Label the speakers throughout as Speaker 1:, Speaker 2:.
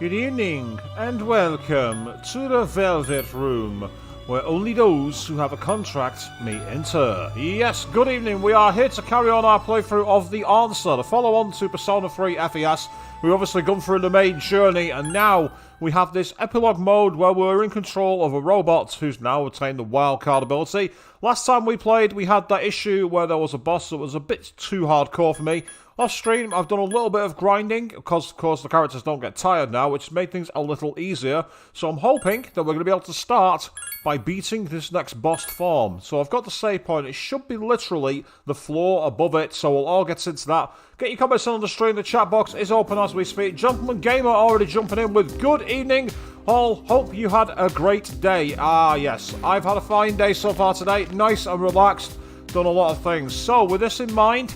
Speaker 1: Good evening, and welcome to the Velvet Room, where only those who have a contract may enter. Yes, good evening, we are here to carry on our playthrough of The Answer, the follow-on to Persona 3 FES. We've obviously gone through the main journey, and now we have this epilogue mode where we're in control of a robot who's now attained the wildcard ability. Last time we played, we had that issue where there was a boss that was a bit too hardcore for me. Off stream, I've done a little bit of grinding, because of course the characters don't get tired now, which made things a little easier. So I'm hoping that we're going to be able to start by beating this next boss form. So I've got the save point, it should be literally the floor above it, so we'll all get into that. Get your comments on the stream, the chat box is open as we speak. Gentleman Gamer already jumping in with good evening. All, hope you had a great day. Ah yes, I've had a fine day so far today, nice and relaxed, done a lot of things. So with this in mind,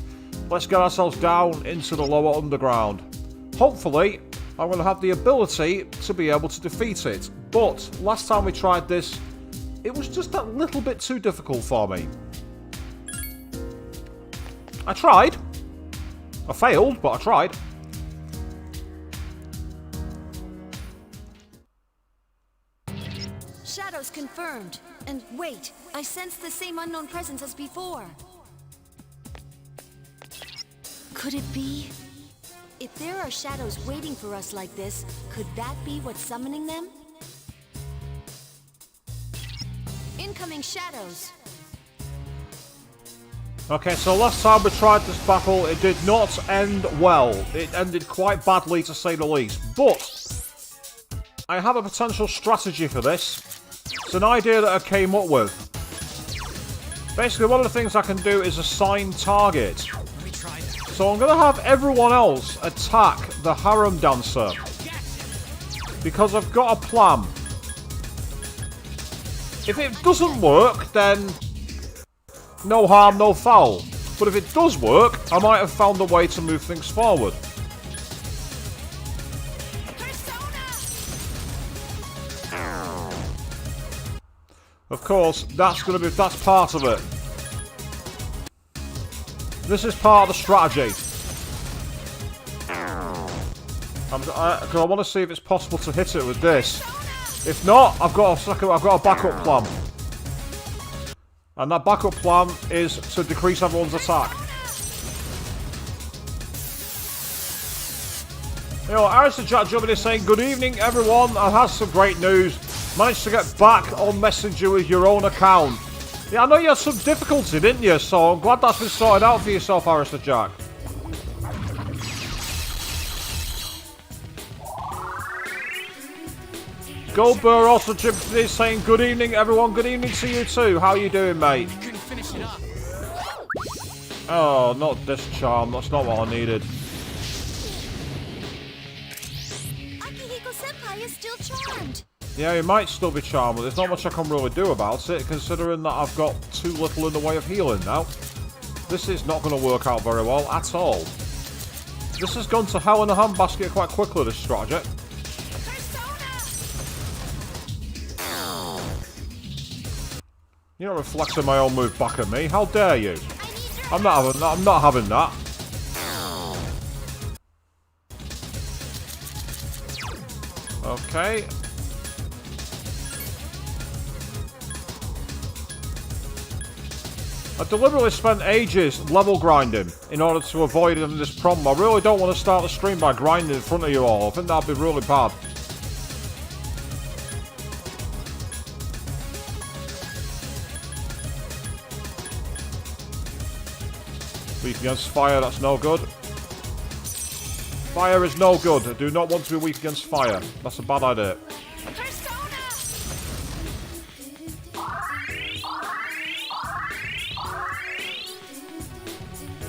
Speaker 1: let's get ourselves down into the lower underground. Hopefully, I'm going to have the ability to be able to defeat it. But last time we tried this, it was just a little bit too difficult for me. I tried. I failed, but I tried.
Speaker 2: Shadows confirmed. And wait, I sense the same unknown presence as before. Could it be? If there are shadows waiting for us like this, could that be what's summoning them? Incoming shadows.
Speaker 1: Okay, so last time we tried this battle, it did not end well. It ended quite badly, to say the least. But I have a potential strategy for this. It's an idea that I came up with. Basically, one of the things I can do is assign target. So I'm going to have everyone else attack the harem dancer. Because I've got a plan. If it doesn't work, then no harm, no foul. But if it does work, I might have found a way to move things forward. Of course, that's part of it. This is part of the strategy. Because I want to see if it's possible to hit it with this. If not, I've got a backup plan. And that backup plan is to decrease everyone's attack. You know, Arista Jack Jubbin is saying, good evening everyone, I have some great news. Managed to get back on Messenger with your own account. Yeah, I know you had some difficulty, didn't you? So I'm glad that's been sorted out for yourself, Arista Jack. Goldburr also is saying, good evening everyone, good evening to you too. How are you doing, mate? Oh, not this charm, that's not what I needed.
Speaker 2: Akihiko-senpai is still charmed.
Speaker 1: Yeah, he might still be charmed, but there's not much I can really do about it, considering that I've got too little in the way of healing now. This is not going to work out very well at all. This has gone to hell in a handbasket quite quickly, this strategy. You're not reflecting my own move back at me. How dare you? I'm not having that. I'm not having that. Okay. I deliberately spent ages level grinding in order to avoid this problem. I really don't want to start the stream by grinding in front of you all. I think that'd be really bad. Weak against fire, that's no good. Fire is no good. I do not want to be weak against fire. That's a bad idea.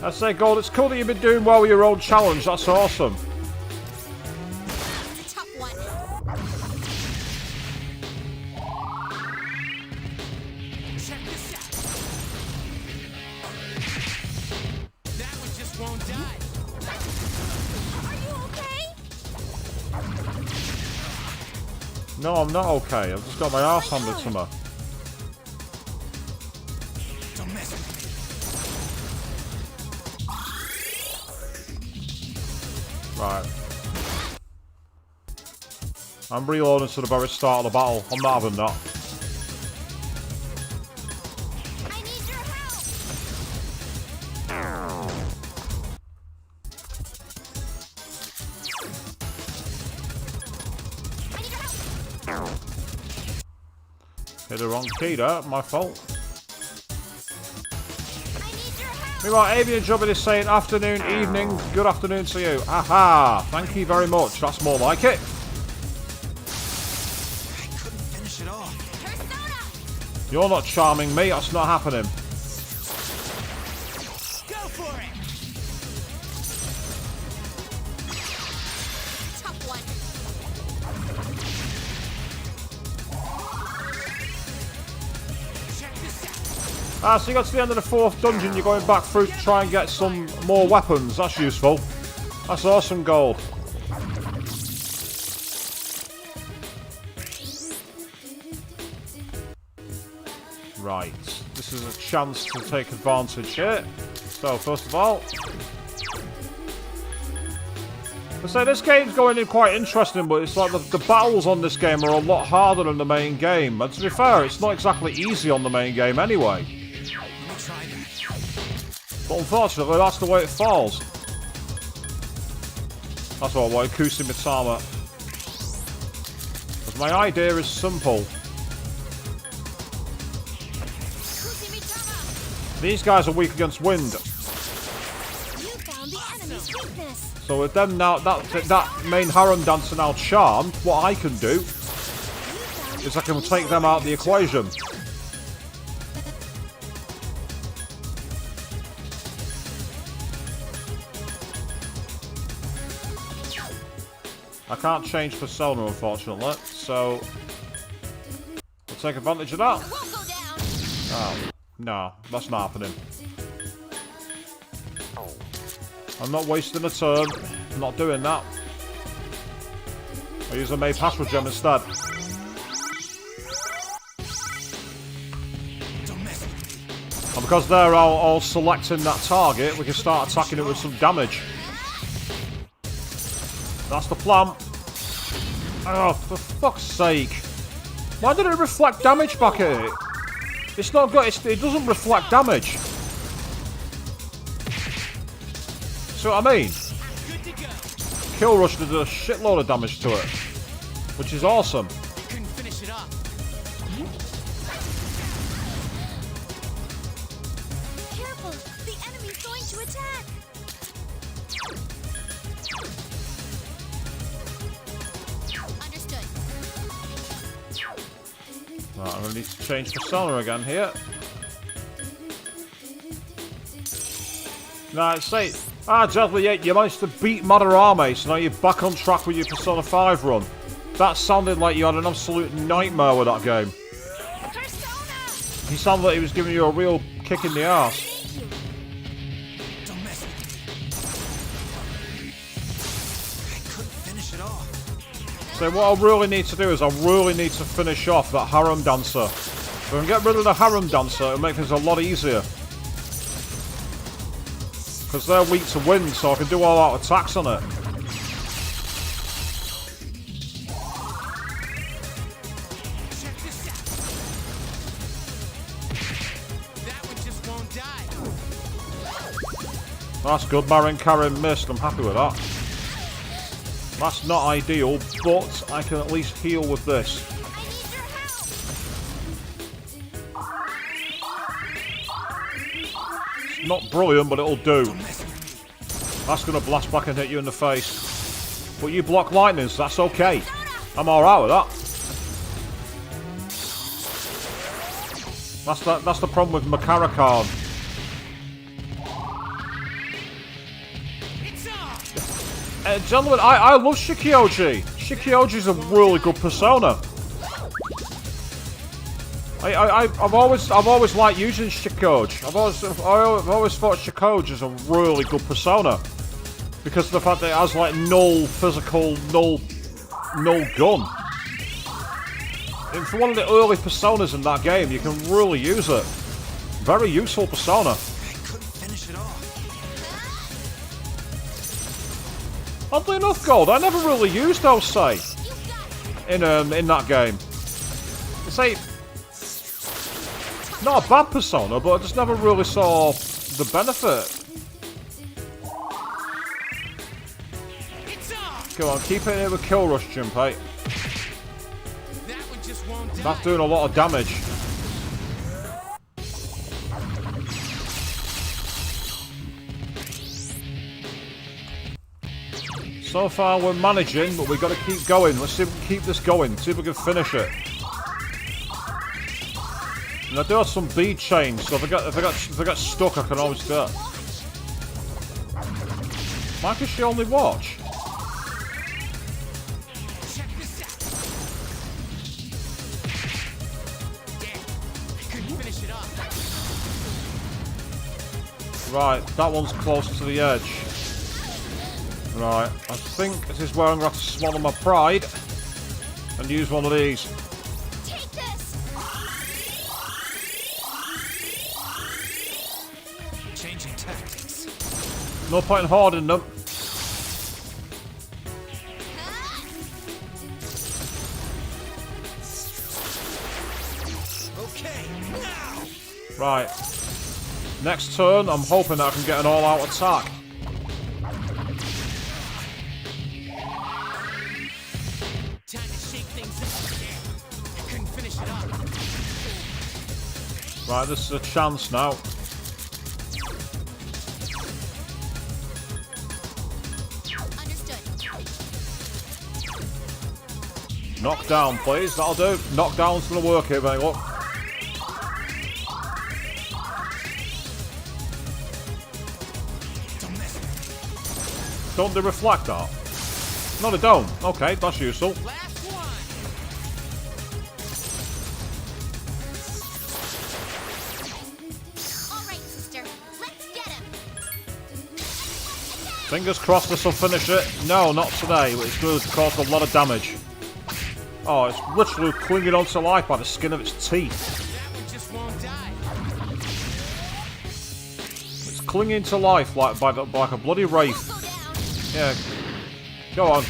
Speaker 1: I say, Gold, it's cool that you've been doing well with your own challenge. That's awesome.
Speaker 2: That's a tough one.
Speaker 3: Check this out. That one just won't die.
Speaker 2: Are you okay?
Speaker 1: No, I'm not okay. I've just got my arse handed to me.
Speaker 3: Don't mess with me.
Speaker 1: Right. I'm reloading to the very start of the battle. I'm not having that.
Speaker 2: I need your help. I need your help.
Speaker 1: Hit the wrong key there. My fault.
Speaker 2: I need your help.
Speaker 1: Meanwhile, Avian Jubbin is saying afternoon, evening, good afternoon to you. Aha! Thank you very much. That's more like it.
Speaker 3: I couldn't finish it off.
Speaker 2: Persona.
Speaker 1: You're not charming me. That's not happening.
Speaker 3: Go for it.
Speaker 2: Tough one.
Speaker 3: Check this out.
Speaker 1: So you got to the end of the 4th dungeon. You're going back through to try and get some more weapons. That's useful. That's awesome gold. Right. This is a chance to take advantage here. So, first of all... I say this game's going in quite interesting, but it's like the battles on this game are a lot harder than the main game. And to be fair, it's not exactly easy on the main game anyway.
Speaker 3: Let me try that.
Speaker 1: But unfortunately, that's the way it falls. That's what I want, Kusi Mitama. Because my idea is simple.
Speaker 2: Kusimitama.
Speaker 1: These guys are weak against wind.
Speaker 2: You found the enemy's weakness.
Speaker 1: So with them now, that main harem dancer now charmed, what I can do is I can take them out of the equation. I can't change persona, unfortunately, so we'll take advantage of that.
Speaker 2: It won't go down.
Speaker 1: Oh, no, that's not happening. I'm not wasting a turn. I'm not doing that. I'll use a May Pastoral Gem instead.
Speaker 3: Don't mess with me.
Speaker 1: And because they're all selecting that target, we can start attacking it with some damage. That's the plan. Oh, for fuck's sake. Why did it reflect damage back at it? It's not good. It doesn't reflect damage. See what I mean?
Speaker 3: Good to go.
Speaker 1: Kill Rush did a shitload of damage to it, which is awesome.
Speaker 3: Couldn't finish it off.
Speaker 2: Careful. The enemy's going to attack. Understood.
Speaker 1: Right, I'm going to need to change persona again here. Now, say, Deadly 8, you managed to beat Madarame, so now you're back on track with your Persona 5 run. That sounded like you had an absolute nightmare with that game.
Speaker 2: Persona.
Speaker 1: He sounded like he was giving you a real kick in the arse.
Speaker 2: Thank you.
Speaker 3: Don't mess with me. I couldn't finish it off.
Speaker 1: So what I really need to do is I really need to finish off that Harem Dancer. If I can get rid of the Harem Dancer, it'll make things a lot easier. Because they're weak to wind, so I can do all out attacks on it.
Speaker 3: Check this out. That one just won't die.
Speaker 1: That's good, Marin Karen missed, I'm happy with that. That's not ideal, but I can at least heal with this.
Speaker 2: I need your help.
Speaker 1: Not brilliant, but it'll do.
Speaker 3: Don't mess with me.
Speaker 1: That's going to blast back and hit you in the face. But you block lightning, so that's okay. I'm alright with that. That's the problem with Makara-Khan.
Speaker 3: It's on.
Speaker 1: Gentlemen, I love Shikioji. Shikioji's a really good persona. I've always liked using Shikoge. I've always thought Shikoge is a really good persona because of the fact that it has like null physical, null gun. And for one of the early personas in that game, you can really use it. Very useful persona.
Speaker 3: I couldn't finish it off.
Speaker 1: Oddly enough, Gold, I never really used Osei in that game. It's like not a bad persona, but I just never really saw the benefit. Come on, keep it here with Kill Rush, Junpei.
Speaker 3: That one just won't die.
Speaker 1: That's doing a lot of damage. So far we're managing, but we've got to keep going. Let's see if we can keep this going. See if we can finish it. And I do have some bead chains, so if I get stuck, I can always do it. Why can she only watch?
Speaker 3: Check this out. Damn, I couldn't finish it off.
Speaker 1: Right, that one's close to the edge. Right, I think this is where I'm going to have to swallow my pride and use one of these.
Speaker 2: Take this!
Speaker 3: Changing tactics.
Speaker 1: No point in hoarding them.
Speaker 3: Okay, now.
Speaker 1: Right. Next turn, I'm hoping that I can get an all-out attack.
Speaker 3: Time to shake things up. Damn, I couldn't finish it off.
Speaker 1: Right, this is a chance now.
Speaker 2: Understood.
Speaker 1: Knock down, please. That'll do. Knockdown's gonna work here, mate. Look.
Speaker 3: Don't mess with me.
Speaker 1: Don't they reflect that? No, they don't. Okay, that's useful.
Speaker 3: Last one.
Speaker 2: All right, sister. Let's get him.
Speaker 1: Fingers crossed this will finish it. No, not today. It's going to cause a lot of damage. Oh, it's literally clinging onto life by the skin of its teeth.
Speaker 3: That one just won't die.
Speaker 1: It's clinging to life like a bloody wraith.
Speaker 2: Go down.
Speaker 1: Yeah. Go on.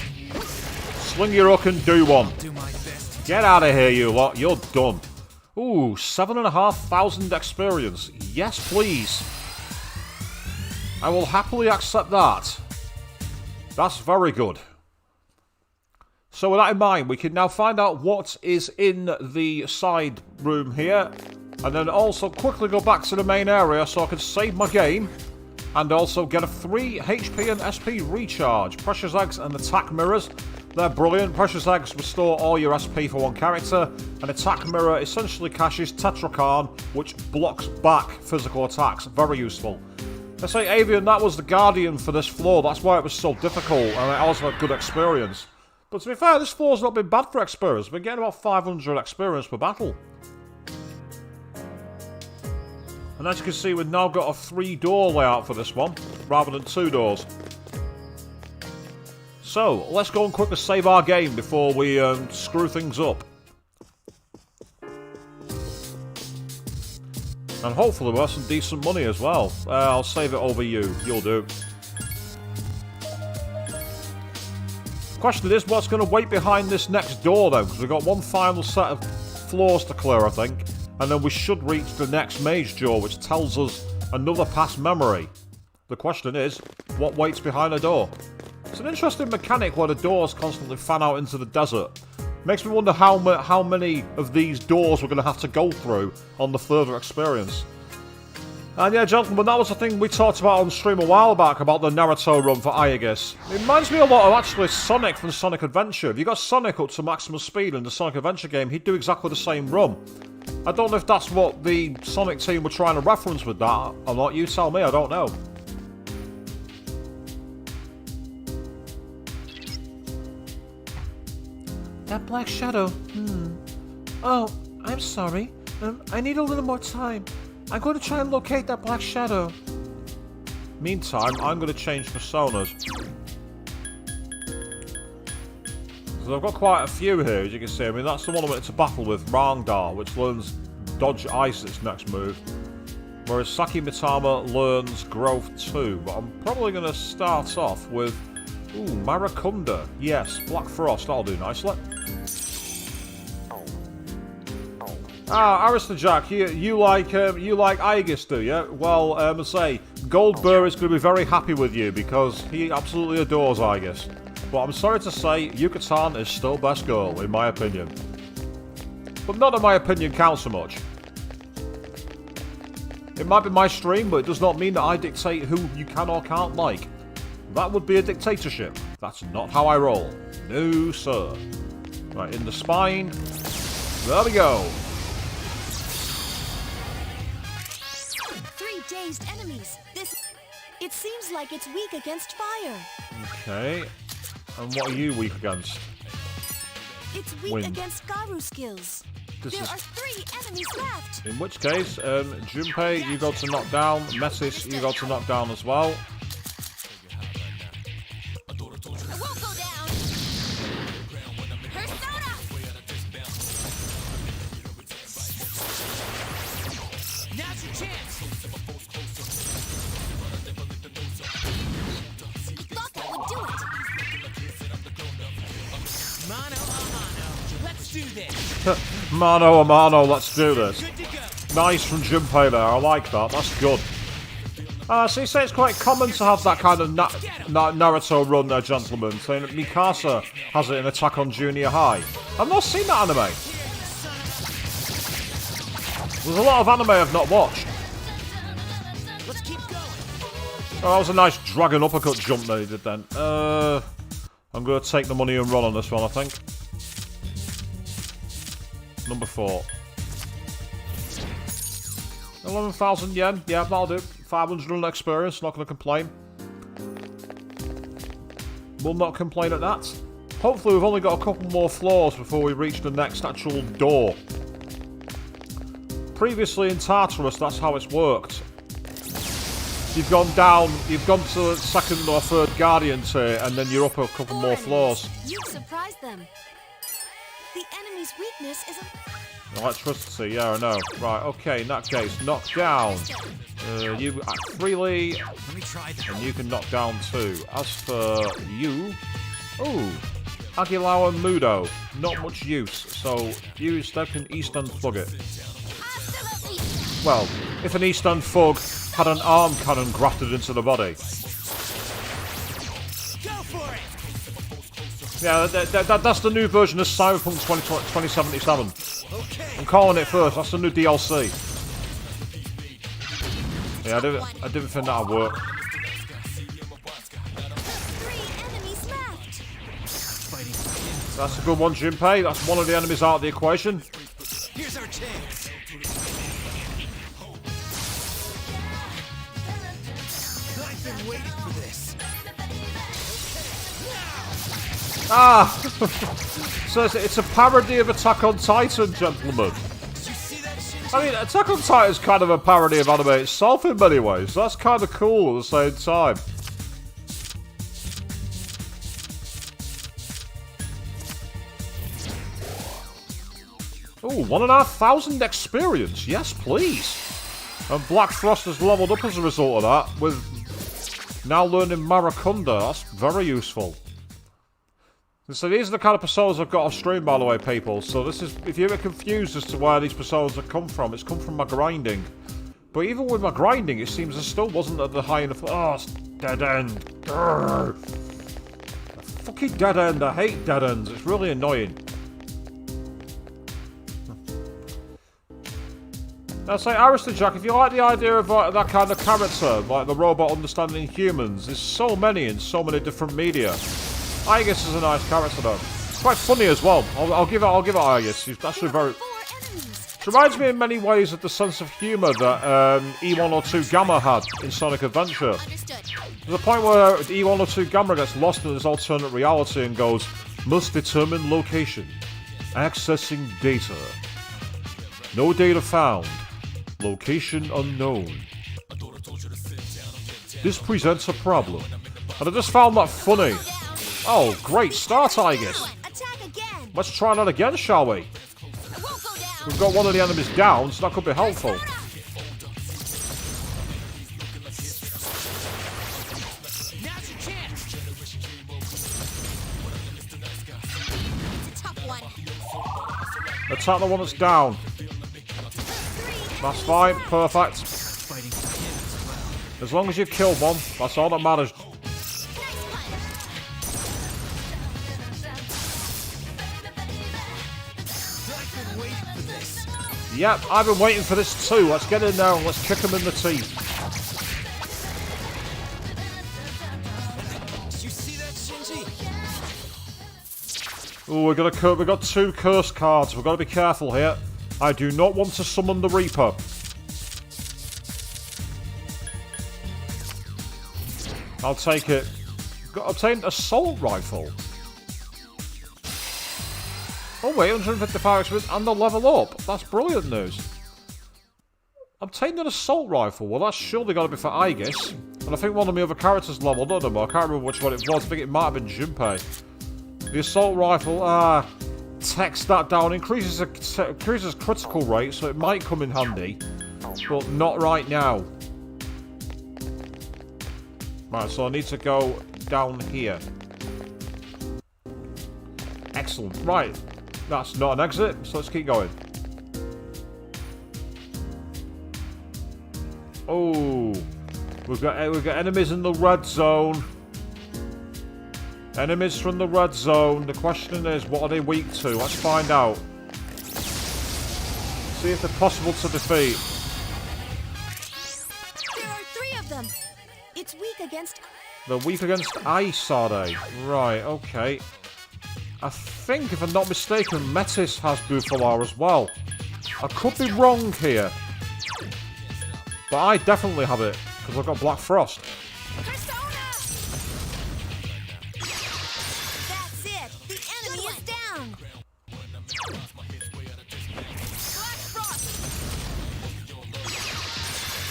Speaker 1: Sling your hook and do one.
Speaker 3: Do my best.
Speaker 1: Get out of here, you lot. You're done. Ooh, 7,500 experience. Yes, please. I will happily accept that. That's very good. So with that in mind, we can now find out what is in the side room here. And then also quickly go back to the main area so I can save my game. And also get a 3 HP and SP recharge. Precious Eggs and Attack Mirrors. They're brilliant. Precious Eggs restore all your SP for one character. An Attack Mirror essentially caches Tetracarn, which blocks back physical attacks. Very useful. I say, Avian, that was the Guardian for this floor. That's why it was so difficult, and I also had good experience. But to be fair, this floor's not been bad for experience. We're getting about 500 experience per battle. And as you can see, we've now got a 3-door layout for this one, rather than 2 doors. So, let's go and quickly save our game before we screw things up. And hopefully we'll have some decent money as well. I'll save it over you. You'll do. The question is, what's going to wait behind this next door, though? Because we've got one final set of floors to clear, I think. And then we should reach the next mage door, which tells us another past memory. The question is, what waits behind the door? It's an interesting mechanic where the doors constantly fan out into the desert. Makes me wonder how many of these doors we're going to have to go through on the further experience. And yeah, gentlemen, that was the thing we talked about on stream a while back about the Naruto run for Aegis. It reminds me a lot of actually Sonic from Sonic Adventure. If you got Sonic up to maximum speed in the Sonic Adventure game, he'd do exactly the same run. I don't know if that's what the Sonic team were trying to reference with that or not. You tell me, I don't know. That black shadow. Oh, I'm sorry. I need a little more time. I'm going to try and locate that black shadow. Meantime, I'm going to change personas. So I've got quite a few here, as you can see. I mean, that's the one I went to battle with, Rangdar, which learns Dodge Ice its next move. Whereas Saki Mitama learns Growth 2. But I'm probably going to start off with... Ooh, Maracunda. Yes, Black Frost. That'll do nicely. Ah, Alistair Jack, you like Aegis, do you? Well, I say Goldburr is going to be very happy with you because he absolutely adores Aegis. But I'm sorry to say, Yucatan is still best girl, in my opinion. But not that my opinion counts so much. It might be my stream, but it does not mean that I dictate who you can or can't like. That would be a dictatorship. That's not how I roll. No, sir. Right, in the spine. There we go.
Speaker 2: 3 dazed enemies. It seems like it's weak against fire.
Speaker 1: Okay. And what are you weak against?
Speaker 2: It's weak
Speaker 1: Wind.
Speaker 2: against Garu skills. There are 3 enemies left.
Speaker 1: In which case, Junpei, you go to knock down. Metis, you go to knock down as well.
Speaker 2: I won't go down. Persona!
Speaker 3: Now's your chance.
Speaker 2: I thought that would do it.
Speaker 3: Mano a mano. Let's do this.
Speaker 1: Mano a mano, let's do this.
Speaker 3: Good to go.
Speaker 1: Nice from Junpei there, I like that, that's good. So you say it's quite common to have that kind of Naruto run there, gentlemen. Saying that Mikasa has it in Attack on Junior High. I've not seen that anime. There's a lot of anime I've not watched.
Speaker 3: Let's keep going.
Speaker 1: Oh, that was a nice dragon uppercut jump that he did then. I'm going to take the money and run on this one, I think. Number 4. 11,000 yen. Yeah, that'll do. 500 experience. Not going to complain. Will not complain at that. Hopefully we've only got a couple more floors before we reach the next actual door. Previously in Tartarus, that's how it's worked. You've gone down, you've gone to the second or third Guardian tier, and then you're up a couple more floors.
Speaker 2: You've surprised them. The enemy's weakness is
Speaker 1: Electricity, yeah, I know. Right, okay, in that case, knock down. You act freely,
Speaker 3: Let me try that.
Speaker 1: and you can knock down too. As for you... Ooh, Aguilar and Mudo. Not much use, so you instead can East End Thug it. Well, if an East End Thug had an arm cannon grafted into the body.
Speaker 3: Go for it.
Speaker 1: Yeah, that's the new version of Cyberpunk 2077.
Speaker 3: Okay.
Speaker 1: I'm calling it first, that's the new DLC. Yeah, I didn't think that'd work.
Speaker 2: 3 enemies left.
Speaker 3: Fighting.
Speaker 1: That's a good one, Junpei. That's one of the enemies out of the equation.
Speaker 3: Here's our chance. I've been waiting for this.
Speaker 1: Ah! So it's a parody of Attack on Titan, gentlemen.
Speaker 3: Did you see that shit?
Speaker 1: I mean, Attack on Titan is kind of a parody of anime itself in many ways. That's kind of cool at the same time. Ooh, 1,500 experience. Yes, please. And Black Frost has leveled up as a result of that, with now learning Marakunda. That's very useful. So these are the kind of personas I've got off stream, by the way, people. So this is, if you're a bit confused as to where these personas have come from, it's come from my grinding. But even with my grinding, it seems I still wasn't at the high enough. Oh, it's dead end. Grrr. A fucking dead end. I hate dead ends. It's really annoying. Now, say, Alistair Jack, if you like the idea of that kind of character, like the robot understanding humans, there's so many in so many different media. Aegis is a nice character though. Quite funny as well. I'll give it Aegis. He's actually very...
Speaker 2: 4 enemies.
Speaker 1: It reminds me in many ways of the sense of humour that E102 Gamma had in Sonic Adventure.
Speaker 2: Understood.
Speaker 1: There's a point where E102 Gamma gets lost in this alternate reality and goes, must determine location. Accessing data. No data found. Location unknown. This presents a problem. And I just found that funny. Oh, great start, Aegis.
Speaker 2: Attack again.
Speaker 1: Let's try that again, shall we?
Speaker 2: I won't go down.
Speaker 1: We've got one of the enemies down, so that could be helpful.
Speaker 3: Now's your chance.
Speaker 2: It's a tough one.
Speaker 1: Attack the one that's down. That's fine. Perfect.
Speaker 3: Fighting for him as well.
Speaker 1: As long as you kill one, that's all that matters.
Speaker 3: I've been waiting for this.
Speaker 1: Yep, I've been waiting for this too. Let's get in there and let's kick him in the teeth.
Speaker 3: Did you see that, Shinji?
Speaker 1: Oh, we got 2 curse cards. We've got to be careful here. I do not want to summon the Reaper. I'll take it. Got obtained assault rifle. Oh wait, 155 experience and the level up. That's brilliant news. Obtained an assault rifle. Well, that's surely got to be for Aegis. And I think one of my other characters leveled up. I can't remember which one it was. I think it might have been Junpei. The assault rifle, text that down. Increases critical rate, so it might come in handy. But not right now. Right, so I need to go down here. Excellent. Right. That's not an exit, so let's keep going. Oh. We've got enemies in the red zone. Enemies from the red zone. The question is, what are they weak to? Let's find out. See if they're possible to defeat.
Speaker 2: There are 3 of them. It's weak against...
Speaker 1: They're weak against ice, are they? Right, okay. I think, if I'm not mistaken, Metis has Buffalar as well. I could be wrong here. But I definitely have it, because I've got Black Frost.
Speaker 2: Persona! That's it. The enemy is down. Black Frost.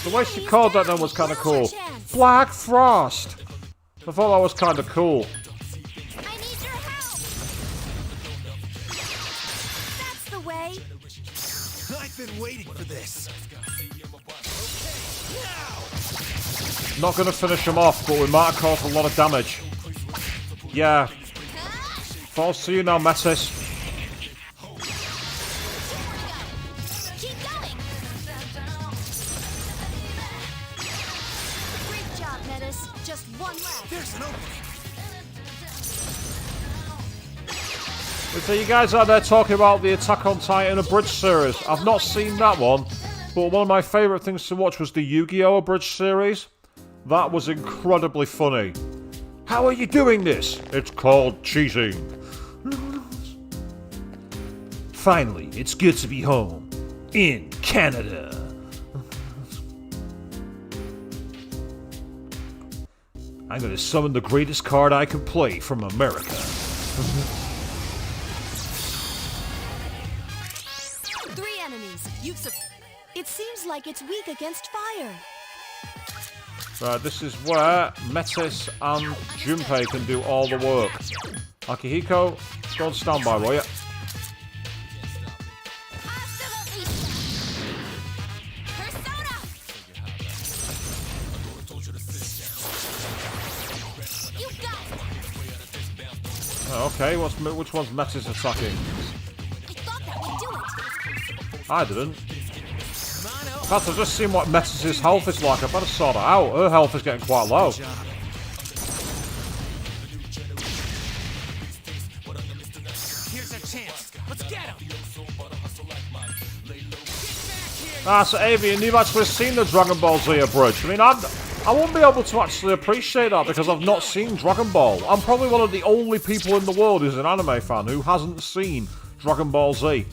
Speaker 1: The way she called that then was kind of cool.
Speaker 2: Now's your chance.
Speaker 1: Black Frost! I thought that was kind of cool.
Speaker 2: I need your help. That's the way.
Speaker 3: I've been waiting for this.
Speaker 1: Not going to finish him off, but we might have caused a lot of damage. Yeah. Falls to you now, Metis.
Speaker 2: Keep going. Great job, Metis. Just one left.
Speaker 3: There's an opening.
Speaker 1: So you guys out there talking about the Attack on Titan abridged series. I've not seen that one, but one of my favourite things to watch was the Yu-Gi-Oh! Abridged series. That was incredibly funny. How are you doing this? It's called cheating. Finally, it's good to be home. In Canada. I'm gonna summon the greatest card I can play from America.
Speaker 2: 3 enemies. It seems like it's weak against fire.
Speaker 1: Right, this is where Metis and Junpei can do all the work. Akihiko, go on standby, will you?
Speaker 2: Persona! You got it.
Speaker 1: Oh, okay, which one's Metis attacking?
Speaker 2: I thought that would do it.
Speaker 1: I didn't. In fact, I've just seen what Metis' health is like. I better sort it out. Her health is getting quite low.
Speaker 3: Here's our chance. Let's get him.
Speaker 1: Ah, so Avian, you've actually seen the Dragon Ball Z abridged. I mean, I won't be able to actually appreciate that because I've not seen Dragon Ball. I'm probably one of the only people in the world who's an anime fan who hasn't seen Dragon Ball Z.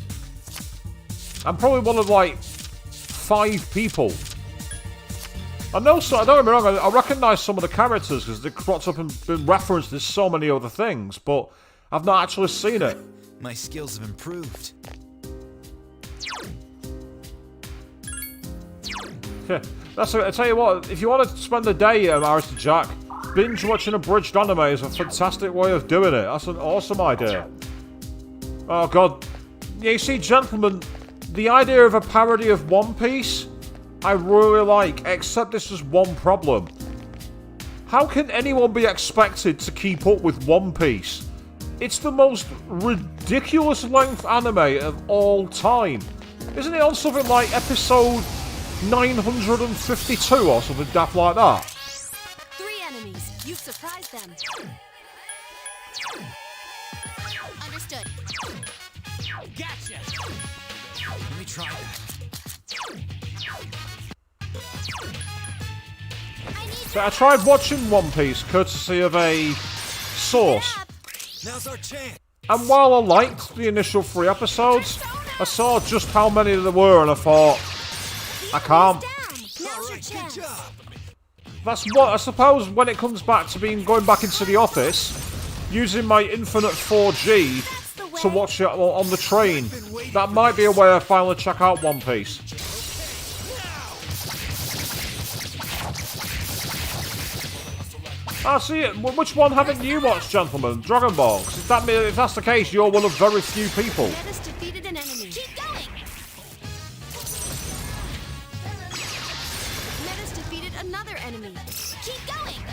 Speaker 1: I'm probably one of, like, 5 people. I know, so don't get me wrong, I recognise some of the characters because they cropped up and been referenced in so many other things, but I've not actually seen it.
Speaker 3: My skills have improved.
Speaker 1: I tell you what, if you want to spend the day, Arister Jack, binge watching abridged anime is a fantastic way of doing it. That's an awesome idea. Oh god. Yeah, you see, gentlemen, the idea of a parody of One Piece, I really like, except this is one problem. How can anyone be expected to keep up with One Piece? It's the most ridiculous length anime of all time. Isn't it on something like episode 952 or something daft like that?
Speaker 2: 3 enemies. You surprised them. Understood.
Speaker 3: Gotcha. Let me try that.
Speaker 1: So I tried watching One Piece courtesy of a source.
Speaker 3: Now's our chance.
Speaker 1: And while I liked the initial 3 episodes, I saw just how many there were and I thought, I can't.
Speaker 2: Now's your chance.
Speaker 3: Good job.
Speaker 1: That's what I suppose when it comes back to going back into the office, using my infinite 4G to watch it on the train. That might be a way I finally check out One Piece. I see it. Which one haven't you watched, gentlemen? Dragon Ball. 'Cause if that's the case, you're one of very few people.
Speaker 2: Metis defeated an enemy. Keep going. Metis defeated another enemy. Keep going.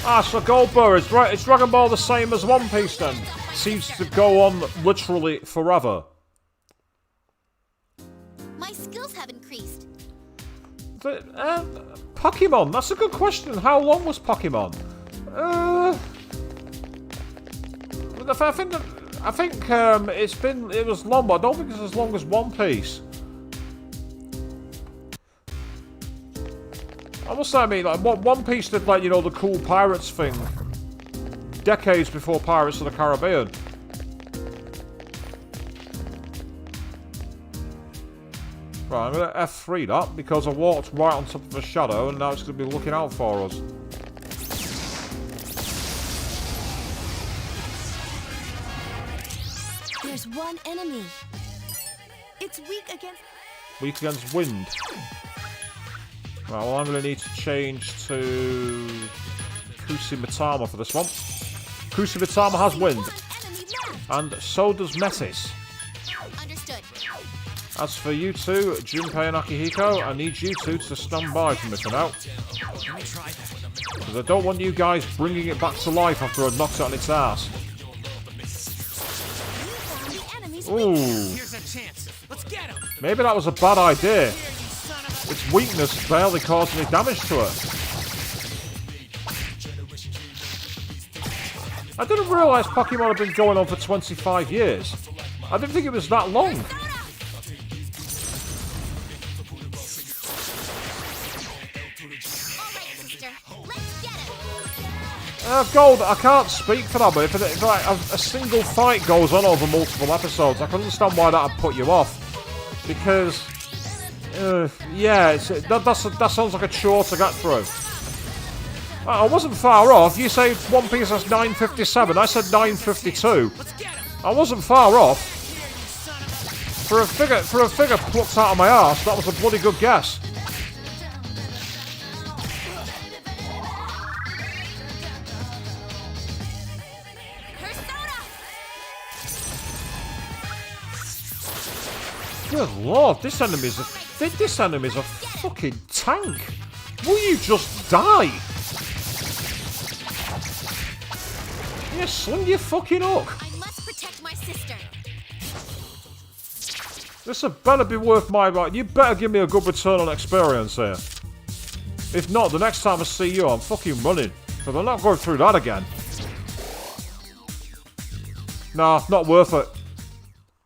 Speaker 1: Ah, so Goldberg, is Dragon Ball the same as One Piece then? Seems to go on literally forever.
Speaker 2: My skills have increased.
Speaker 1: Pokemon, that's a good question. How long was Pokemon? I think it was long, but I don't think it's as long as One Piece. I must say, I mean, like, One Piece did, like, you know, the cool pirates thing decades before Pirates of the Caribbean. Right, I'm going to F3 that because I walked right on top of a shadow and now it's going to be looking out for us.
Speaker 2: There's one enemy. It's weak against
Speaker 1: wind. Right, well, I'm going to need to change to Kusimitama for this one. Kusimitama has wind, and so does Metis.
Speaker 2: Understood.
Speaker 1: As for you two, Junpei and Akihiko, I need you two to stand by for me for now. Because I don't want you guys bringing it back to life after I knocked it on its ass. Ooh.
Speaker 3: Here's a chance. Let's get him.
Speaker 1: Maybe that was a bad idea. Its weakness barely caused any damage to it. I didn't realise Pokemon had been going on for 25 years. I didn't think it was that long. Gold, I can't speak for that, but if like, a single fight goes on over multiple episodes, I can understand why that would put you off. Because, yeah, that sounds like a chore to get through. I wasn't far off. You say One Piece has 957, I said 952. I wasn't far off. For a figure plucked out of my arse, that was a bloody good guess. Good lord, this enemy's a fucking tank. Will you just die? Yeah, sling your fucking hook.
Speaker 2: I must protect my sister.
Speaker 1: This had better be worth my right. You better give me a good return on experience here. If not, the next time I see you, I'm fucking running. Because I'm not going through that again. Nah, not worth it.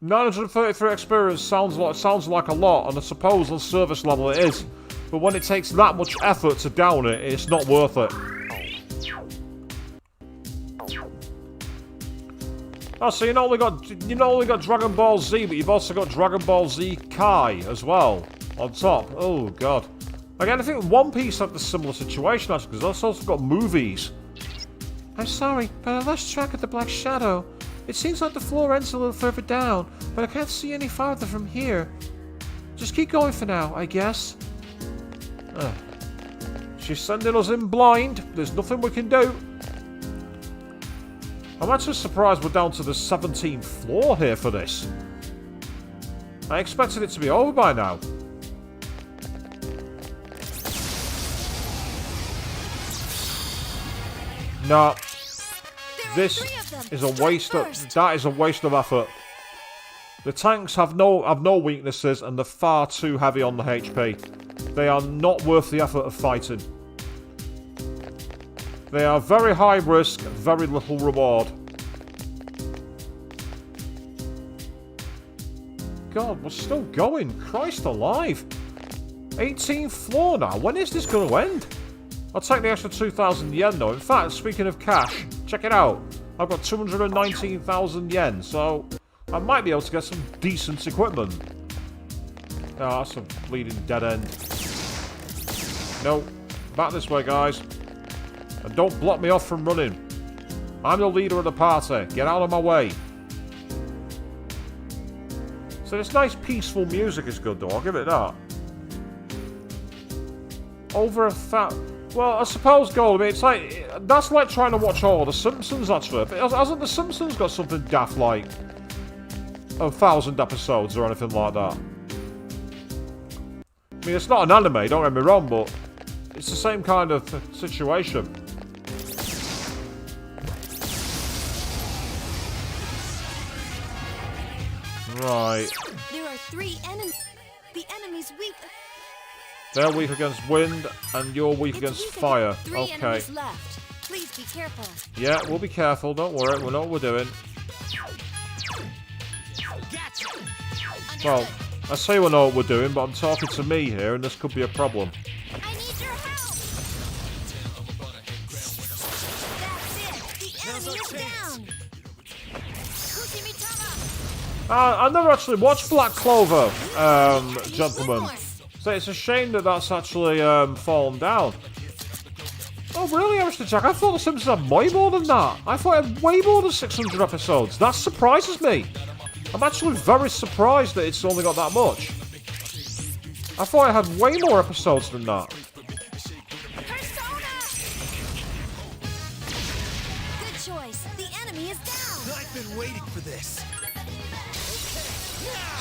Speaker 1: 933 experience sounds like a lot, and I suppose on service level it is. But when it takes that much effort to down it, it's not worth it. Oh, so you not only got Dragon Ball Z, but you've also got Dragon Ball Z Kai as well on top. Oh god. Again, I think One Piece had a similar situation actually, because that's also got movies. I'm sorry, but I lost track of the Black Shadow. It seems like the floor ends a little further down, but I can't see any farther from here. Just keep going for now, I guess. She's sending us in blind. There's nothing we can do. I'm actually surprised we're down to the 17th floor here for this. I expected it to be over by now. No.
Speaker 2: There
Speaker 1: This
Speaker 2: Three of them.
Speaker 1: is a waste of...
Speaker 2: First.
Speaker 1: That is a waste of effort. The tanks have no weaknesses and they're far too heavy on the HP. They are not worth the effort of fighting. They are very high risk, very little reward. God, we're still going. Christ alive. 18th floor now. When is this going to end? I'll take the extra 2,000 yen though. In fact, speaking of cash, check it out. I've got 219,000 yen, so I might be able to get some decent equipment. Oh, that's a bleeding dead end. No, back this way, guys. And don't block me off from running. I'm the leader of the party. Get out of my way. So this nice peaceful music is good though, I'll give it that. Over a well, I suppose, Gold, I mean, it's like, that's like trying to watch all the Simpsons, actually. Hasn't the Simpsons got something daft like 1,000 episodes or anything like that? I mean, it's not an anime, don't get me wrong, but it's the same kind of situation. Right.
Speaker 2: There are 3 enemies. The enemy's weak.
Speaker 1: They're weak against wind, and you're weak against fire.
Speaker 2: 3
Speaker 1: Okay.
Speaker 2: enemies left. Please be careful.
Speaker 1: Yeah, we'll be careful. Don't worry. We know what we're doing.
Speaker 3: Gotcha.
Speaker 1: Well, I say we know what we're doing, but I'm talking to me here, and this could be a problem.
Speaker 2: I need your help. That's it. The enemy is down. Kushimitama.
Speaker 1: I never actually watched Black Clover,
Speaker 2: I need
Speaker 1: gentlemen.
Speaker 2: one more.
Speaker 1: So it's a shame that that's actually fallen down. Oh, really, Mr. Jack? I thought The Simpsons had way more than that. I thought it had way more than 600 episodes. That surprises me. I'm actually very surprised that it's only got that much. I thought it had way more episodes than that.
Speaker 2: Persona. Good choice. The enemy is down.
Speaker 3: I've been waiting for this.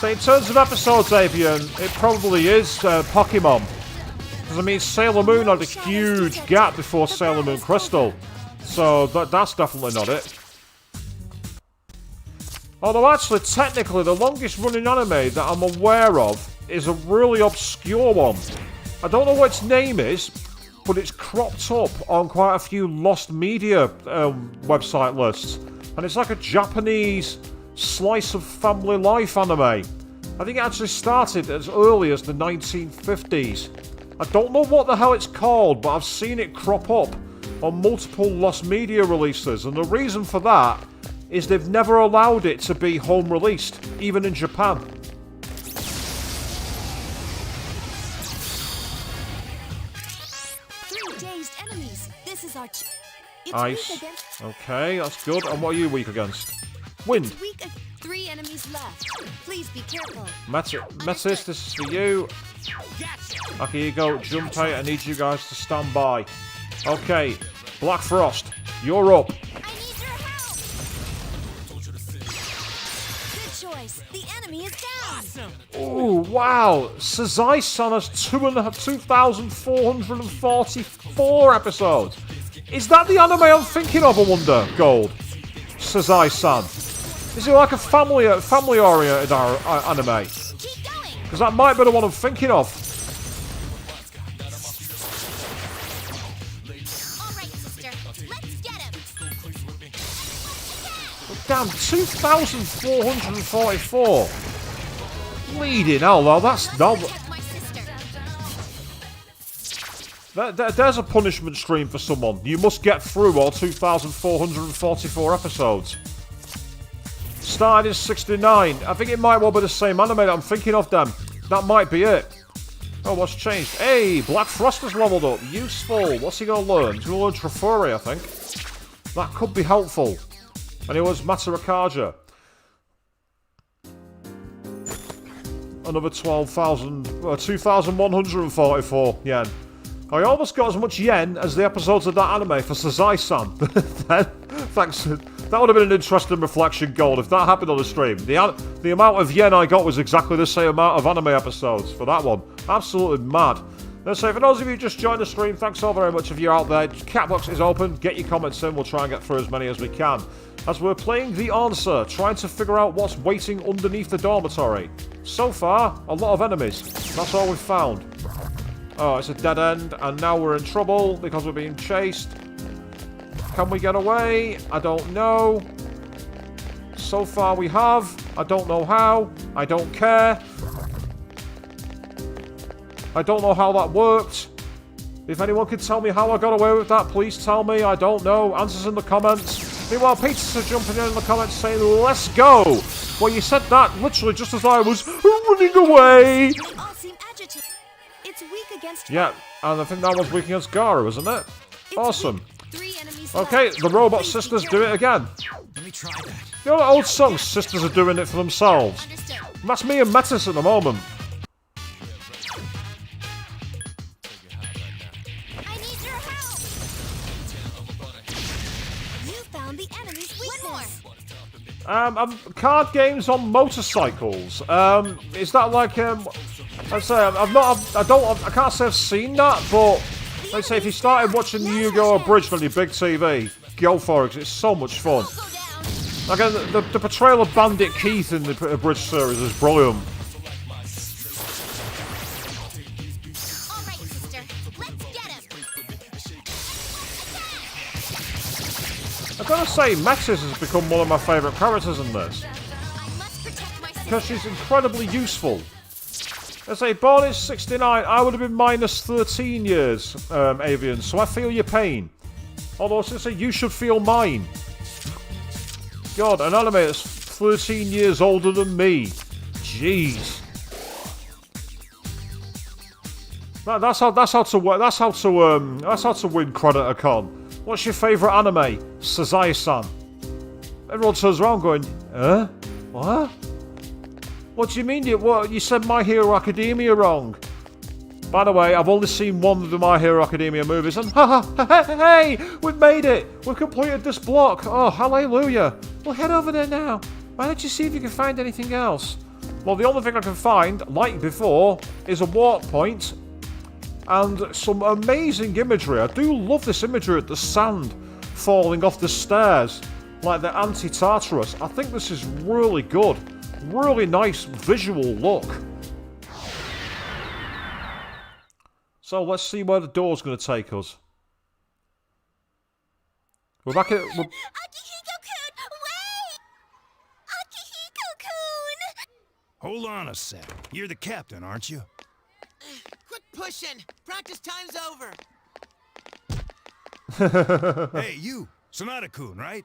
Speaker 1: So in terms of episodes, Avian, it probably is Pokemon. Because, I mean, Sailor Moon had a huge gap before Sailor Moon Crystal. So that's definitely not it. Although, actually, technically, the longest running anime that I'm aware of is a really obscure one. I don't know what its name is, but it's cropped up on quite a few lost media website lists. And it's like a Japanese slice of family life anime. I think it actually started as early as the 1950s. I don't know what the hell it's called, but I've seen it crop up on multiple lost media releases, and the reason for that is they've never allowed it to be home released, even in Japan.
Speaker 2: 3 dazed enemies. This is our. It's
Speaker 1: Ice.
Speaker 2: weak against.
Speaker 1: Okay, that's good. And what are you weak against? Wind.
Speaker 2: Weak. 3 enemies left. Please be careful.
Speaker 1: Metis, this is for you. Okay, here you go. Junpei, I need you guys to stand by. Okay, Black Frost, you're up.
Speaker 2: I need your help. Good choice. The enemy is down.
Speaker 1: Ooh, wow. Sazai-san has 2,444 episodes. Is that the anime I'm thinking of, I wonder, Gold? Sazai-san. Is it like a family-oriented anime?
Speaker 2: Keep going.
Speaker 1: Because that might be the one I'm thinking of.
Speaker 2: All right, sister. Let's get him.
Speaker 1: Damn, 2,444. Bleeding hell, though. That's not...
Speaker 2: Protect my sister.
Speaker 1: There's a punishment stream for someone. You must get through all 2,444 episodes. Started in 69. I think it might well be the same anime that I'm thinking of, then. That might be it. Oh, what's changed? Hey, Black Frost has leveled up. Useful. What's he going to learn? He's going to learn Trifuri, I think. That could be helpful. And it was Matarakaja. Another 2,144 yen. I almost got as much yen as the episodes of that anime for Sazai-san. Thanks. That would have been an interesting reflection, Gold, if that happened on the stream. The amount of yen I got was exactly the same amount of anime episodes for that one. Absolutely mad. So for those of you who just joined the stream, thanks so very much if you're out there. Chat box is open, get your comments in, we'll try and get through as many as we can. As we're playing The Answer, trying to figure out what's waiting underneath the dormitory. So far, a lot of enemies. That's all we've found. Oh, it's a dead end, and now we're in trouble because we're being chased. Can we get away? I don't know. So far we have. I don't know how. I don't care. I don't know how that worked. If anyone could tell me how I got away with that, please tell me. I don't know. Answers in the comments. Meanwhile, Peter's jumping in the comments saying, let's go. Well, you said that literally just as I was running away.
Speaker 2: They all seem agitated. It's weak against.
Speaker 1: Yeah, and I think that was weak against Gara, isn't it? Awesome.
Speaker 2: 3 enemies
Speaker 1: Okay,
Speaker 2: left.
Speaker 1: the robot
Speaker 2: Please
Speaker 1: sisters
Speaker 2: be
Speaker 1: do it again.
Speaker 3: Let me try that.
Speaker 1: You know the old song, Sisters Are Doing It For Themselves?
Speaker 2: Understood.
Speaker 1: That's me and Metis at the moment.
Speaker 2: I need your help. You found the enemy's weakness.
Speaker 1: Card games on motorcycles. Is that like I'd say I can't say I've seen that, but let's say if you started watching the Yu-Gi-Oh! Abridged on your big TV, go for it, 'cause it's so much fun.
Speaker 2: Go down.
Speaker 1: Again, the portrayal of Bandit Keith in the Abridged series is brilliant.
Speaker 2: All right, sister. Let's get him.
Speaker 1: I've got to say, Metis has become one of my favourite characters in this.
Speaker 2: I must protect my sister.
Speaker 1: Because she's incredibly useful. I say, born in 69, I would have been minus 13 years, Avian, so I feel your pain. Although, sister, you should feel mine. God, an anime that's 13 years older than me. Jeez. That's how to win credit at con. What's your favourite anime? Sazai-san. Everyone turns around going, huh? What? What do you mean? You said My Hero Academia wrong. By the way, I've only seen one of the My Hero Academia movies, and hey, we've made it! We've completed this block! Oh, hallelujah! Well, head over there now. Why don't you see if you can find anything else? Well, the only thing I can find, like before, is a warp point and some amazing imagery. I do love this imagery of the sand falling off the stairs, like the anti-Tartarus. I think this is really good. Really nice visual look. So let's see where the door's going to take us. We're back at...
Speaker 2: Akihiko-kun, wait! Akihiko-kun!
Speaker 4: Hold on a sec. You're the captain, aren't you?
Speaker 3: Quit pushing. Practice time's over.
Speaker 4: Hey, you! Sonata-kun, right?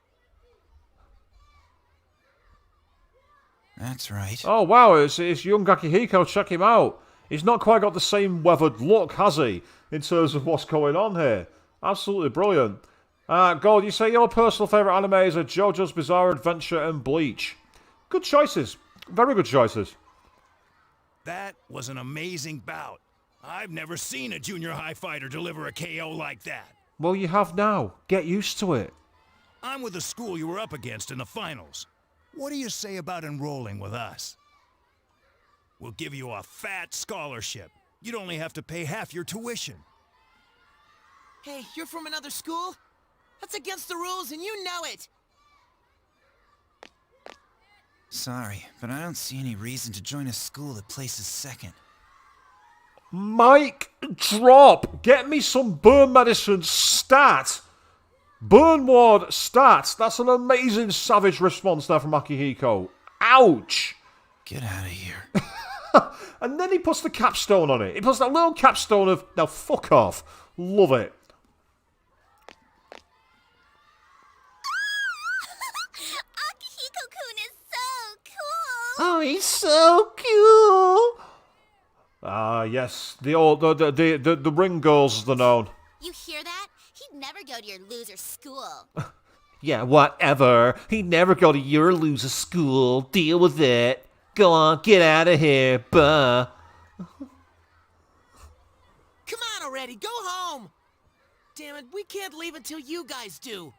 Speaker 5: That's right.
Speaker 1: Oh wow, it's young Akihiko, check him out. He's not quite got the same weathered look, has he? In terms of what's going on here. Absolutely brilliant. Gold, you say your personal favourite animes are JoJo's Bizarre Adventure and Bleach. Good choices. Very good choices.
Speaker 4: That was an amazing bout. I've never seen a junior high fighter deliver a KO like that.
Speaker 1: Well, you have now. Get used to it.
Speaker 4: I'm with the school you were up against in the finals. What do you say about enrolling with us? We'll give you a fat scholarship. You'd only have to pay half your tuition.
Speaker 3: Hey, you're from another school? That's against the rules and you know it!
Speaker 5: Sorry, but I don't see any reason to join a school that places second.
Speaker 1: Mic drop. Get me some burn medicine stat. Burn ward stat. That's an amazing savage response there from Akihiko. Ouch.
Speaker 5: Get out of here.
Speaker 1: And then he puts the capstone on it. He puts that little capstone of, now fuck off. Love it.
Speaker 2: Akihiko-kun is so cool!
Speaker 1: Oh, he's so cool. Ah, yes. The ring girls, the known.
Speaker 2: You hear that? He'd never go to your loser school.
Speaker 1: Yeah, whatever. He'd never go to your loser school. Deal with it. Go on, get out of here. Buh.
Speaker 3: Come on already, go home! Damn it, we can't leave until you guys do.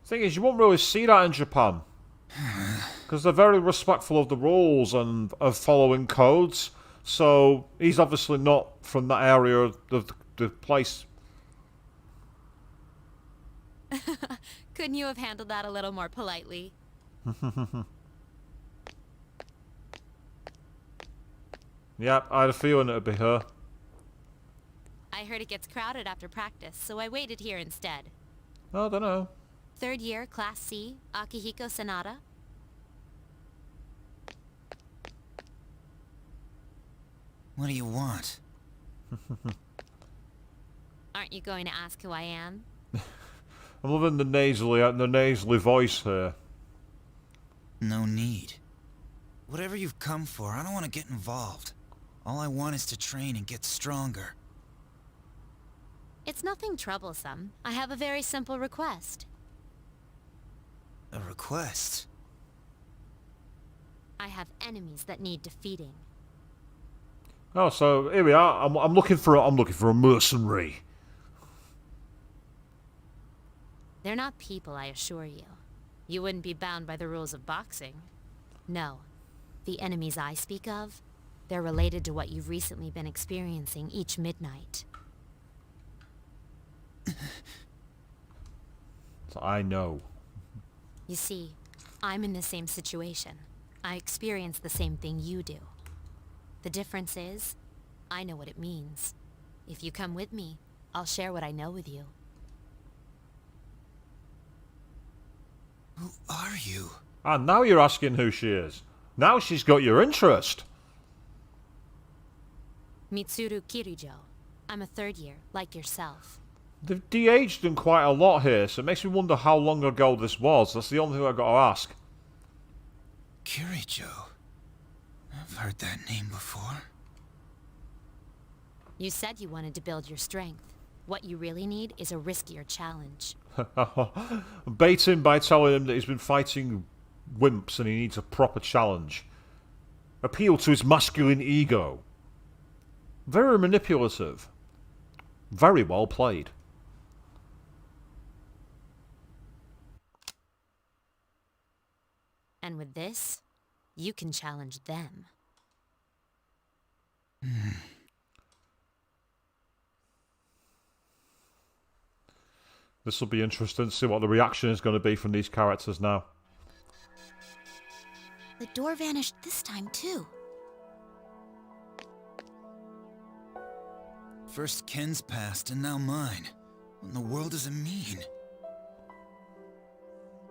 Speaker 1: Thing is, you won't really see that in Japan. Because they're very respectful of the rules and of following codes. So, he's obviously not from that area of the place.
Speaker 2: Couldn't you have handled that a little more politely?
Speaker 1: Yep, I had a feeling it'd be her.
Speaker 2: I heard it gets crowded after practice, so I waited here instead.
Speaker 1: I don't know.
Speaker 2: 3rd year, Class C, Akihiko Sanada.
Speaker 5: What do you want?
Speaker 2: Aren't you going to ask who I am?
Speaker 1: I'm loving the nasally voice here.
Speaker 5: No need. Whatever you've come for, I don't want to get involved. All I want is to train and get stronger.
Speaker 2: It's nothing troublesome. I have a very simple request.
Speaker 5: A request?
Speaker 2: I have enemies that need defeating.
Speaker 1: Oh, so here we are. I'm looking for a mercenary.
Speaker 2: They're not people, I assure you. You wouldn't be bound by the rules of boxing. No. The enemies I speak of, they're related to what you've recently been experiencing each midnight.
Speaker 1: So I know.
Speaker 2: You see, I'm in the same situation. I experience the same thing you do. The difference is, I know what it means. If you come with me, I'll share what I know with you.
Speaker 5: Who are you?
Speaker 1: And now you're asking who she is. Now she's got your interest.
Speaker 2: Mitsuru Kirijo. I'm a 3rd year, like yourself.
Speaker 1: They've de-aged them quite a lot here, so it makes me wonder how long ago this was. That's the only thing I've got to ask.
Speaker 5: Kirijo. I've heard that name before.
Speaker 2: You said you wanted to build your strength. What you really need is a riskier challenge.
Speaker 1: Bait him by telling him that he's been fighting wimps and he needs a proper challenge. Appeal to his masculine ego. Very manipulative. Very well played.
Speaker 2: And with this, you can challenge them.
Speaker 1: This will be interesting to see what the reaction is going to be from these characters now.
Speaker 2: The door vanished this time, too.
Speaker 5: First Ken's past and now mine. What in the world does it mean?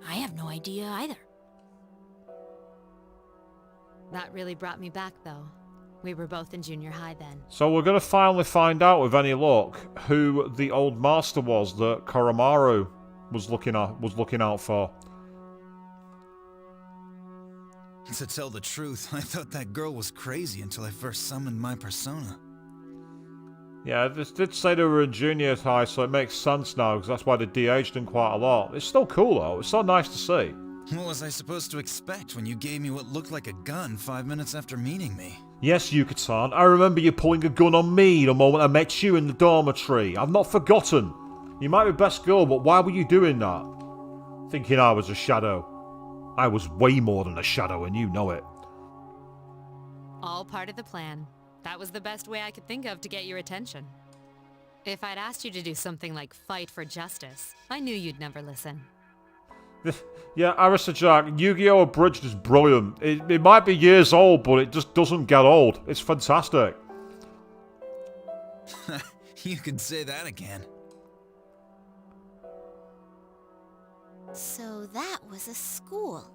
Speaker 2: I have no idea either. That really brought me back, though. We were both in junior high then.
Speaker 1: So we're going to finally find out, with any luck, who the old master was that Koromaru was looking out for.
Speaker 5: To tell the truth, I thought that girl was crazy until I first summoned my persona.
Speaker 1: Yeah, this did say they were in junior high, so it makes sense now, because that's why they de-aged them quite a lot. It's still cool, though. It's so nice to see.
Speaker 5: What was I supposed to expect when you gave me what looked like a gun 5 minutes after meeting me?
Speaker 1: Yes, Yuka-san, I remember you pulling a gun on me the moment I met you in the dormitory. I've not forgotten. You might be best girl, but why were you doing that? Thinking I was a shadow. I was way more than a shadow, and you know it.
Speaker 2: All part of the plan. That was the best way I could think of to get your attention. If I'd asked you to do something like fight for justice, I knew you'd never listen.
Speaker 1: Yeah, Arista Jack, Yu-Gi-Oh! Abridged is brilliant. It might be years old, but it just doesn't get old. It's fantastic.
Speaker 5: You could say that again.
Speaker 2: So that was a school.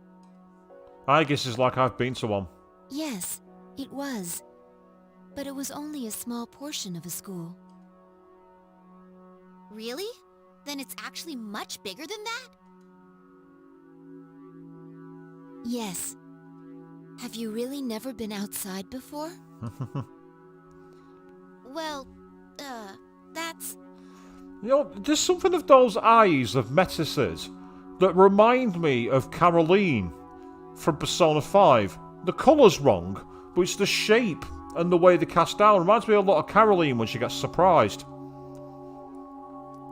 Speaker 1: I guess it's like I've been to one.
Speaker 2: Yes, it was. But it was only a small portion of a school. Really? Then it's actually much bigger than that? Yes. Have you really never been outside before? Well, that's...
Speaker 1: You know, there's something of those eyes of Metis's that remind me of Caroline from Persona 5. The colour's wrong, but it's the shape and the way they cast down. Reminds me a lot of Caroline when she gets surprised.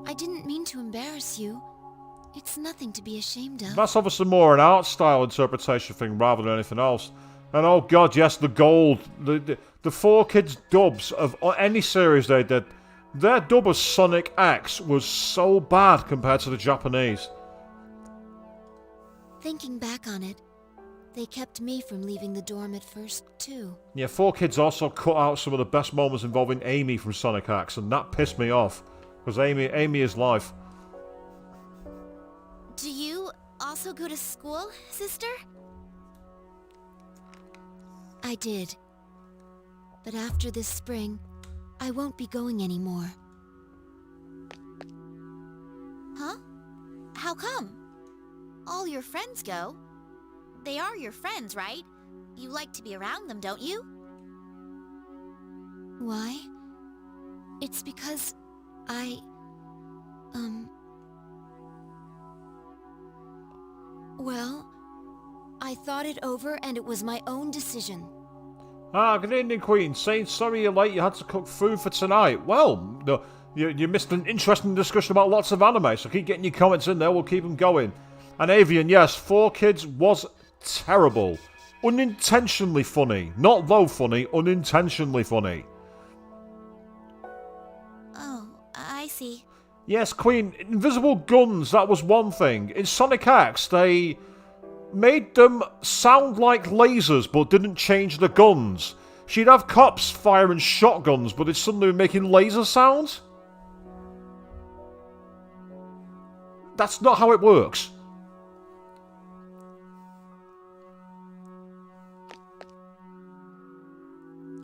Speaker 2: I didn't mean to embarrass you. It's nothing to be ashamed of.
Speaker 1: That's obviously more an art style interpretation thing rather than anything else. And oh god, yes, the gold. The 4Kids dubs of any series they did, their dub of Sonic X was so bad compared to the Japanese.
Speaker 2: Thinking back on it, they kept me from leaving the dorm at first, too.
Speaker 1: Yeah, 4Kids also cut out some of the best moments involving Amy from Sonic X, and that pissed me off. Because Amy is life.
Speaker 2: Do you also go to school, sister? I did. But after this spring, I won't be going anymore. Huh? How come? All your friends go. They are your friends, right? You like to be around them, don't you? Why? It's because well, I thought it over and it was my own decision.
Speaker 1: Ah, good evening, Queen. Saying sorry you're late, you had to cook food for tonight. Well, no, you missed an interesting discussion about lots of anime, so keep getting your comments in there, we'll keep them going. And Avian, yes, 4Kids was terrible. Unintentionally funny. Not though funny, unintentionally funny.
Speaker 2: Oh, I see.
Speaker 1: Yes, Queen, invisible guns, that was one thing. In Sonic X, they made them sound like lasers, but didn't change the guns. She'd have cops firing shotguns, but it's suddenly making laser sounds? That's not how it works.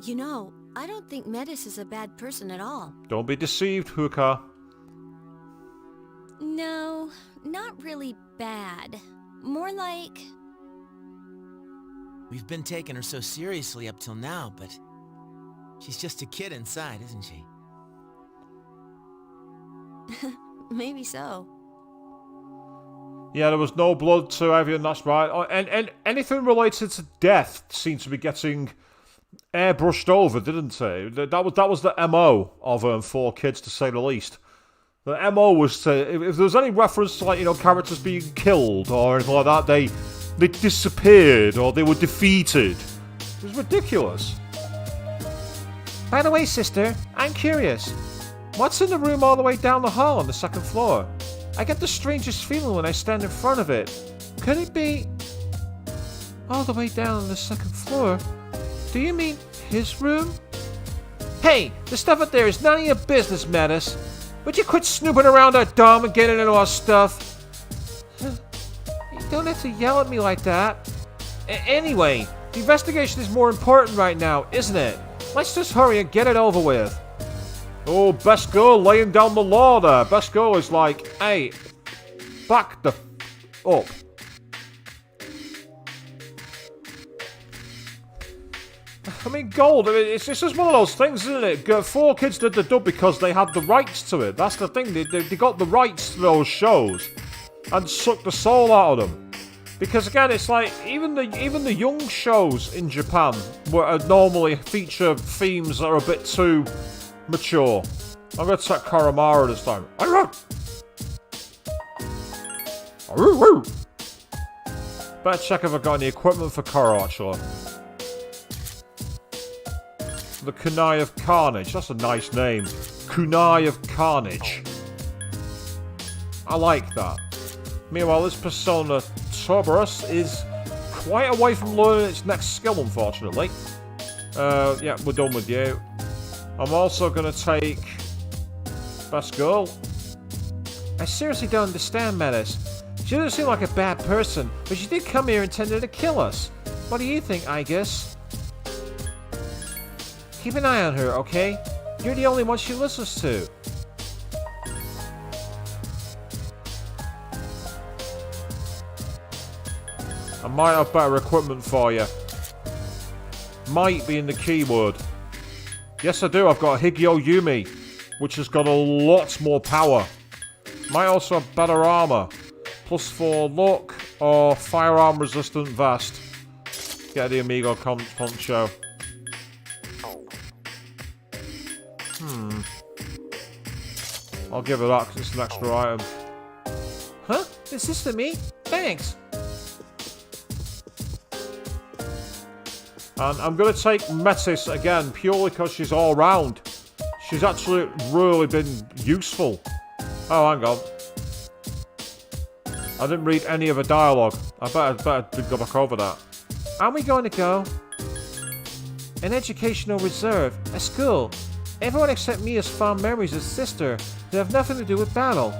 Speaker 2: You know, I don't think Metis is a bad person at all.
Speaker 1: Don't be deceived, Huka.
Speaker 2: No, not really bad. More like...
Speaker 3: We've been taking her so seriously up till now, but she's just a kid inside, isn't she?
Speaker 2: Maybe so.
Speaker 1: Yeah, there was no blood to Avian, that's right. Oh, and anything related to death seemed to be getting airbrushed over, didn't it? That was the MO of 4Kids, to say the least. The MO was to, if there was any reference to, like, you know, characters being killed or anything like that, they disappeared or they were defeated. It was ridiculous. By the way, sister, I'm curious. What's in the room all the way down the hall on the second floor? I get the strangest feeling when I stand in front of it. Could it be all the way down on the second floor? Do you mean his room? Hey, the stuff up there is none of your business, Metis. Would you quit snooping around our dorm and getting into our stuff? You don't have to yell at me like that. Anyway, the investigation is more important right now, isn't it? Let's just hurry and get it over with. Oh, best girl laying down the law there. Best girl is like, hey, back the up. I mean, Gold, it's just one of those things, isn't it? 4Kids did the dub because they had the rights to it. That's the thing, they got the rights to those shows and sucked the soul out of them. Because again, it's like, even the young shows in Japan normally feature themes that are a bit too mature. I'm going to take Karamara this time. Better check if I've got any equipment for Kara, actually. The Kunai of Carnage. That's a nice name. Kunai of Carnage. I like that. Meanwhile, this Persona Cerberus is quite away from learning its next skill, unfortunately. Yeah, we're done with you. I'm also going to take Best Girl. I seriously don't understand, Metis. She doesn't seem like a bad person, but she did come here intending to kill us. What do you think, Igus? Keep an eye on her, okay? You're the only one she listens to. I might have better equipment for you. Might be in the keyword. Yes, I do. I've got Higyo Yumi, which has got a lot more power. Might also have better armor. +4 luck or firearm resistant vest. Get the Amigo Poncho. I'll give her that because it's an extra item. Huh? Is this for me? Thanks. And I'm going to take Metis again, purely because she's all round. She's actually really been useful. Oh, hang on. I didn't read any of her dialogue. I better go back over that. Aren't we going to go? An educational reserve. A school. Everyone except me has fond memories of sister that have nothing to do with battle.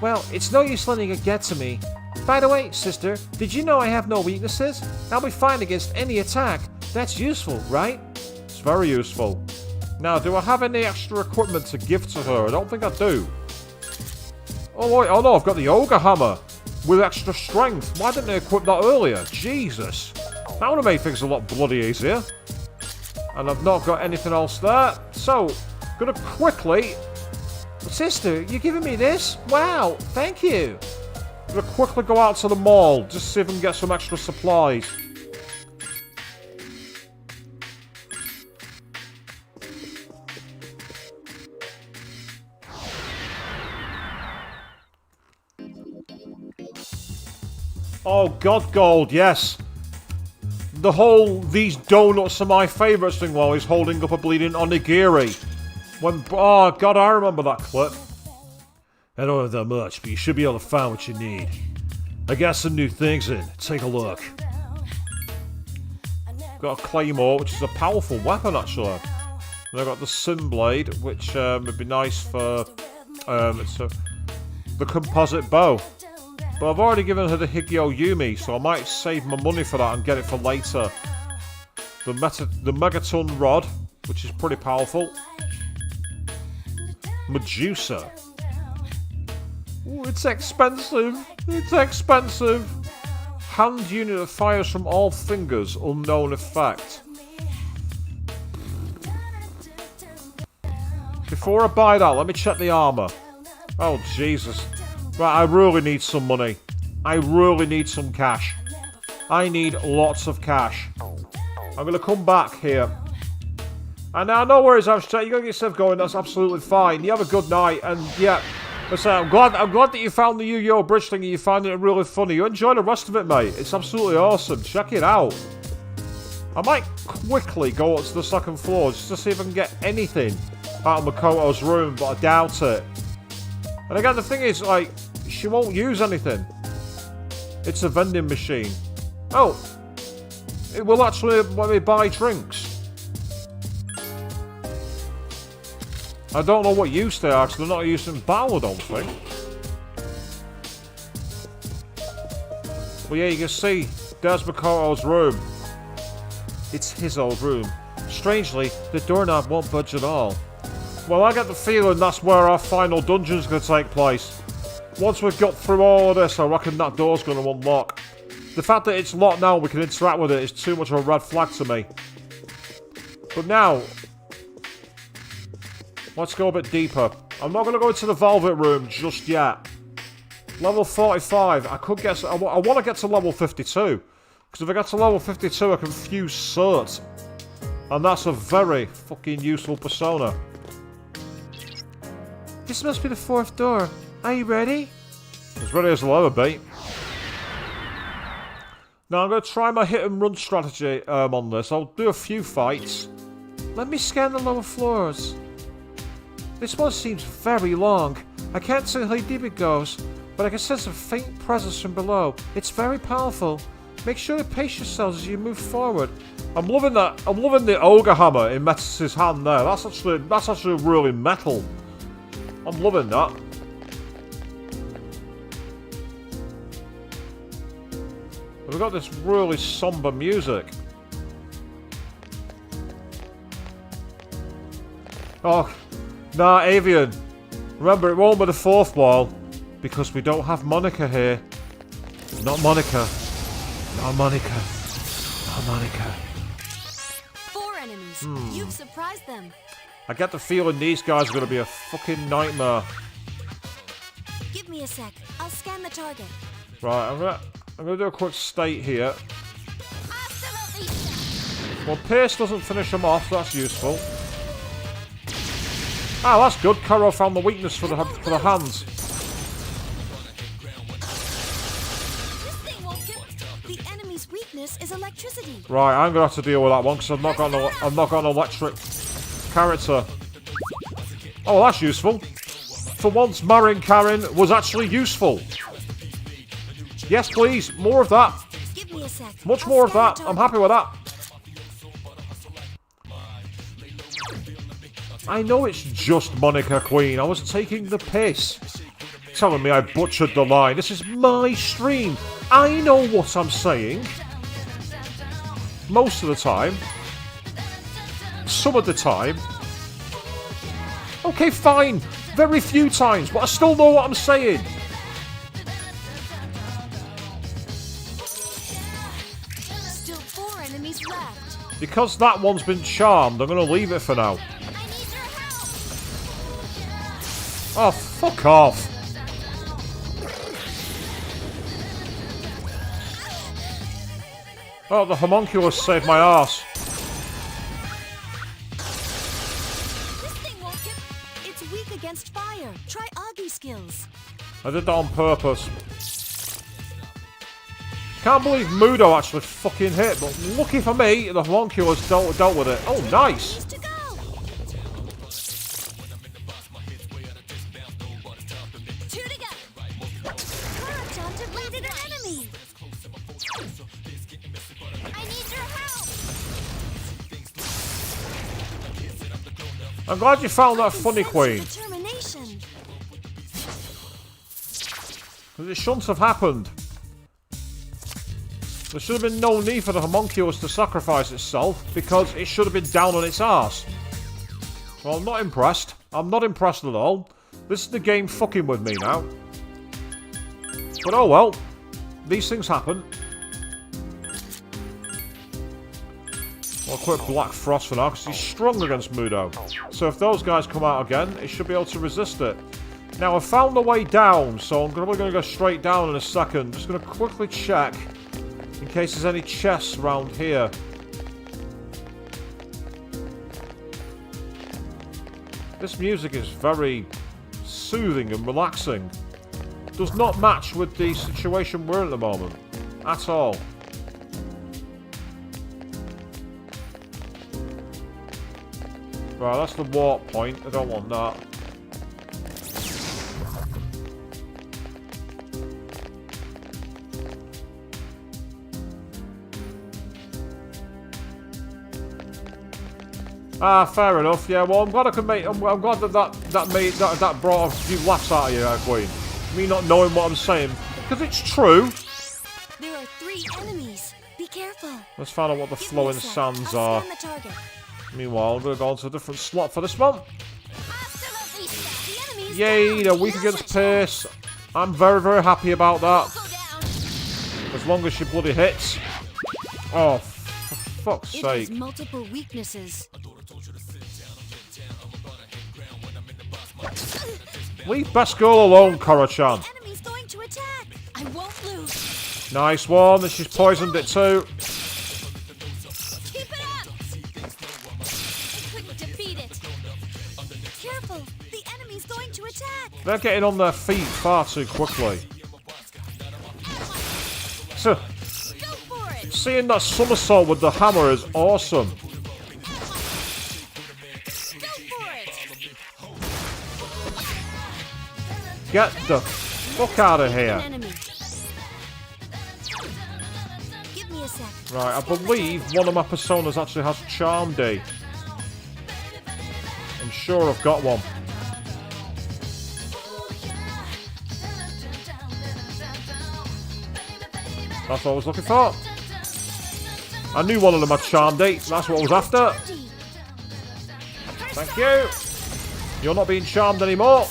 Speaker 1: Well, it's no use letting it get to me. By the way, sister, did you know I have no weaknesses? I'll be fine against any attack. That's useful, right? It's very useful. Now, do I have any extra equipment to give to her? I don't think I do. Oh, wait. Oh, no, I've got the Ogre Hammer with extra strength. Why didn't I equip that earlier? Jesus. That would have made things a lot bloody easier. And I've not got anything else there. So, gonna quickly... Sister, you giving me this? Wow, thank you. Gonna quickly go out to the mall, just see if I can get some extra supplies. Oh, God Gold, yes. The whole, these donuts are my favourites thing while he's holding up a bleeding onigiri. When, oh, God, I remember that clip. I don't have that much, but you should be able to find what you need. I got some new things in. Take a look. Got a claymore, which is a powerful weapon, actually. And I got the Sin Blade, which would be nice for the composite bow. But I've already given her the Higyo Yumi, so I might save my money for that and get it for later. The Megaton Rod, which is pretty powerful. Medusa. Ooh, it's expensive. It's expensive. Hand unit that fires from all fingers. Unknown effect. Before I buy that, let me check the armor. Oh, Jesus. Right, I really need some money. I really need some cash. I need lots of cash. I'm going to come back here. And now, no worries, Abstract. You're going to get yourself going. That's absolutely fine. You have a good night. And, yeah, I'm glad that you found the Yu-Gi-Oh! Bridge thing and you found it really funny. You enjoy the rest of it, mate. It's absolutely awesome. Check it out. I might quickly go up to the second floor just to see if I can get anything out of Makoto's room, but I doubt it. And again, the thing is, like, she won't use anything. It's a vending machine. Oh, it will actually let me buy drinks. I don't know what use they are, because they're not used in battle, I don't think. Well, yeah, you can see, there's Makoto's room. It's his old room. Strangely, the doorknob won't budge at all. Well, I get the feeling that's where our final dungeon's going to take place. Once we've got through all of this, I reckon that door's going to unlock. The fact that it's locked now and we can interact with it is too much of a red flag to me. But now, let's go a bit deeper. I'm not going to go into the Velvet Room just yet. Level 45, I could get... I want to get to level 52. Because if I get to level 52, I can fuse Cert. And that's a very fucking useful persona. This must be the fourth door. Are you ready? As ready as I'll ever be. Now I'm going to try my hit and run strategy on this. I'll do a few fights. Let me scan the lower floors. This one seems very long. I can't see how deep it goes, but I can sense a faint presence from below. It's very powerful. Make sure to pace yourselves as you move forward. I'm loving that. I'm loving the Ogre Hammer in Metis' hand there. That's actually really metal. I'm loving that. We've got this really somber music. Oh, nah, Avian. Remember, it won't be the fourth wall because we don't have Monica here. Not Monica. Not Monica. Not Monica.
Speaker 2: 4 enemies. You've surprised them.
Speaker 1: I get the feeling these guys are going to be a fucking nightmare.
Speaker 2: Give me a sec. I'll scan the target.
Speaker 1: Right, I'm gonna do a quick state here. Well, Pierce doesn't finish them off, so that's useful. Ah, that's good. Karo found the weakness for the hands.
Speaker 2: This is electricity.
Speaker 1: Right, I'm gonna have to deal with that one because I've not got an electric character. Oh, that's useful. For once, marrying Karen was actually useful. Yes, please, more of that.
Speaker 2: Give me a sec.
Speaker 1: Much more of that. I'm happy with that. I know it's just Monica Queen. I was taking the piss. Telling me I butchered the line. This is my stream. I know what I'm saying. Most of the time. Some of the time. Okay, fine. Very few times, but I still know what I'm saying.
Speaker 2: Still 4 enemies left.
Speaker 1: Because that one's been charmed, I'm going to leave it for now.
Speaker 2: I need your help.
Speaker 1: Oh, fuck off. Oh, the homunculus saved my arse.
Speaker 2: This thing won't get... It's weak against fire. Try Augie skills.
Speaker 1: I did that on purpose. Can't believe Mudo actually fucking hit, but lucky for me, the homunculus dealt with it. Oh, nice.
Speaker 2: Needs to go. Two to go. Karutan defeated an enemy. I need your help.
Speaker 1: I'm glad you found that funny
Speaker 2: Sense
Speaker 1: queen.
Speaker 2: your determination.
Speaker 1: Because it shouldn't have happened. There should have been no need for the homunculus to sacrifice itself, because it should have been down on its arse. Well, I'm not impressed. I'm not impressed at all. This is the game fucking with me now. But oh well. These things happen. I'll quit Black Frost for now, because he's strong against Mudo. So if those guys come out again, he should be able to resist it. Now, I've found the way down, so I'm probably going to go straight down in a second. Just going to quickly check, in case there's any chests around here. This music is very soothing and relaxing. Does not match with the situation we're in at the moment. At all. Right, that's the warp point. I don't want that. Ah, fair enough. Yeah, well, I'm glad I could make. I'm glad that brought a few laughs out of you, Queen. Me not knowing what I'm saying, because it's true.
Speaker 2: There are 3 enemies. Be careful.
Speaker 1: Let's find out what the
Speaker 2: Give me a
Speaker 1: flowing
Speaker 2: sec.
Speaker 1: sands
Speaker 2: I'll
Speaker 1: are.
Speaker 2: scan the target.
Speaker 1: Meanwhile, I'm going to go on to a different slot for this one.
Speaker 2: Absolutely. The enemy is
Speaker 1: Yay,
Speaker 2: down.
Speaker 1: they're weak
Speaker 2: Now's
Speaker 1: against
Speaker 2: your chance.
Speaker 1: pace. I'm very, very happy about that.
Speaker 2: Go down.
Speaker 1: As long as she bloody hits. Oh, for fuck's
Speaker 2: It
Speaker 1: sake.
Speaker 2: has multiple weaknesses.
Speaker 1: Leave best girl alone, Koro-chan.
Speaker 2: The enemy's going to attack. I won't lose.
Speaker 1: Nice one, and she's poisoned it too.
Speaker 2: Keep it up. I couldn't defeat it. Careful. The enemy's going to attack.
Speaker 1: They're getting on their feet far too quickly. So,
Speaker 2: Go for it.
Speaker 1: seeing that somersault with the hammer is awesome.
Speaker 2: Go for it.
Speaker 1: Get the fuck out of
Speaker 2: An
Speaker 1: here.
Speaker 2: enemy. Give me a sec.
Speaker 1: Right, I believe one of my personas actually has Charm Day. I'm sure I've got one. That's what I was looking for. I knew one of them had Charm Day. That's what I was after. Thank you. You're not being charmed anymore.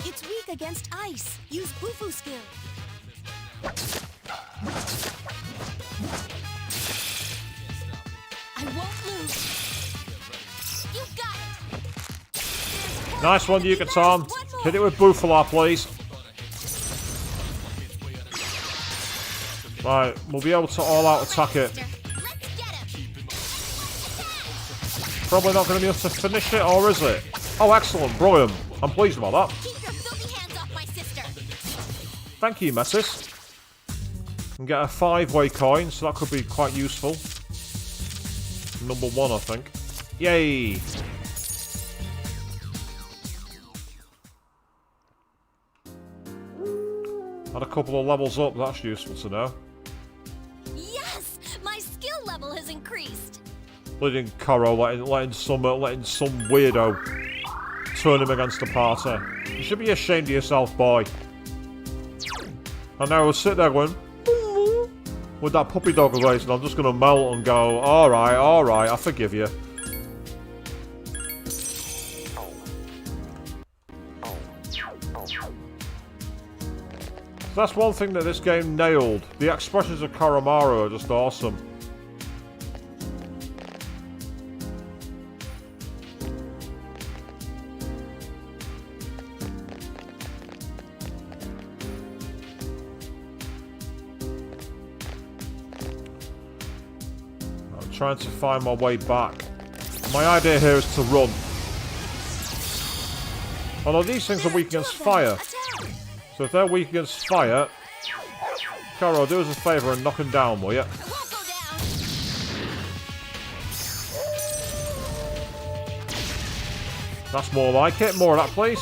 Speaker 2: It's weak against ice. Use Bufu skill. I won't lose. You got it.
Speaker 1: Nice one, Yucatan. Hit it with Bufala, please. Right, we'll be able to all-out attack it.
Speaker 2: Let's get him.
Speaker 1: Probably not going to be able to finish it, or is it? Oh, excellent, brilliant. I'm pleased about that.
Speaker 2: Keep your filthy hands off my
Speaker 1: Thank you, Metis. And get a 5-way coin, so that could be quite useful. Number 1, I think. Yay! Had a couple of levels up, that's useful to know.
Speaker 2: Yes! My skill level has increased!
Speaker 1: Leading Koro, letting some weirdo turn him against the party. You should be ashamed of yourself, boy. And now we'll sit there going, with that puppy dog face, and I'm just going to melt and go, alright, I forgive you. So that's one thing that this game nailed. The expressions of Koromaru are just awesome. Trying to find my way back. My idea here is to run. Although these things are weak against fire. So if they're weak against fire, Karo, do us a favour and knock them down, will you? That's more like it. More of that, please.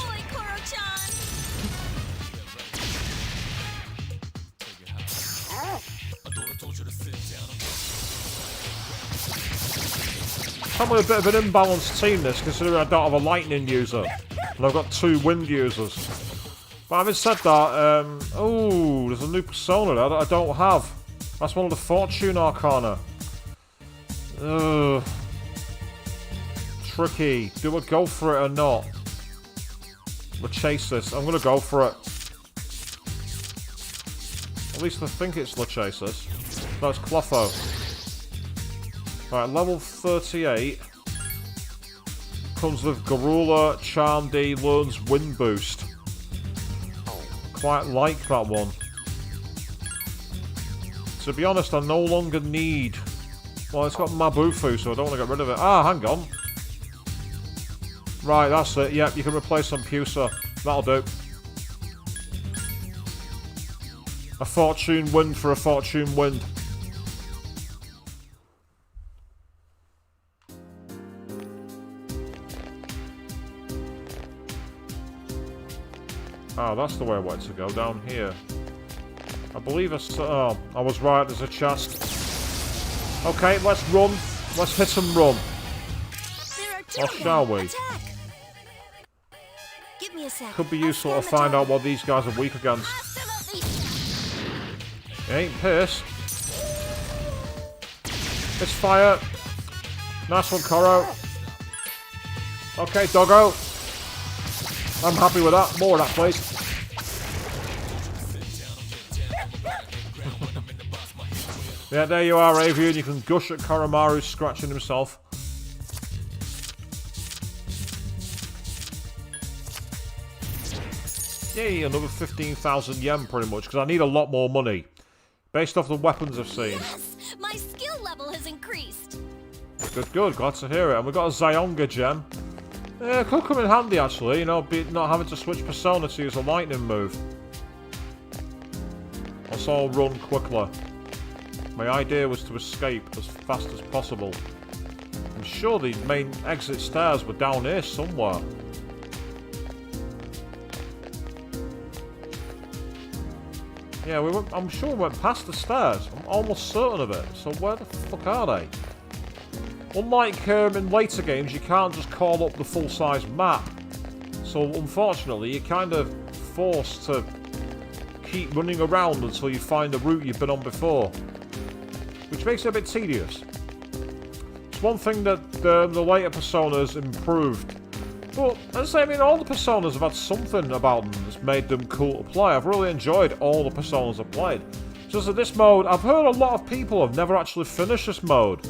Speaker 1: I'm with a bit of an imbalanced team, this, considering I don't have a lightning user. And I've got 2 wind users. But having said that, oh, there's a new persona there that I don't have. That's one of the Fortune Arcana. Ugh. Tricky. Do I go for it or not? We'll chase this. I'm going to go for it. At least I think it's Lachesis. No, it's Clotho. Right, level 38 comes with Garula, Charm D, learns Wind Boost. Quite like that one. To be honest, I no longer need... Well, it's got Mabufu, so I don't want to get rid of it. Ah, hang on. Right, that's it. Yep, you can replace some Pusa. That'll do. A Fortune Wind for a Fortune Wind. Oh, that's the way I wanted to go, down here. I believe I was right, there's a chest. Okay, let's run. Let's hit and run. Or shall we?
Speaker 2: Give me a sec.
Speaker 1: Could be useful to find out what these guys are weak against. It ain't piss. It's fire. Nice one, Koro. Okay, doggo. I'm happy with that. More of that, please. Yeah, there you are, Avian. You can gush at Koromaru scratching himself. Yay, another 15,000 yen pretty much, because I need a lot more money. Based off the weapons I've seen.
Speaker 2: Yes! My skill level has increased!
Speaker 1: Good, good. Glad to hear it. And we've got a Zyonga gem. It could come in handy, actually, you know, not having to switch persona to use a lightning move. Let's all run quickly. My idea was to escape as fast as possible. I'm sure the main exit stairs were down here somewhere. Yeah, I'm sure we went past the stairs. I'm almost certain of it. So where the fuck are they? Unlike in later games, you can't just call up the full-size map. So unfortunately, you're kind of forced to keep running around until you find the route you've been on before. Which makes it a bit tedious. It's one thing that the later Personas improved. But, as I mean, all the Personas have had something about them that's made them cool to play. I've really enjoyed all the Personas I've played. Just that this mode, I've heard a lot of people have never actually finished this mode.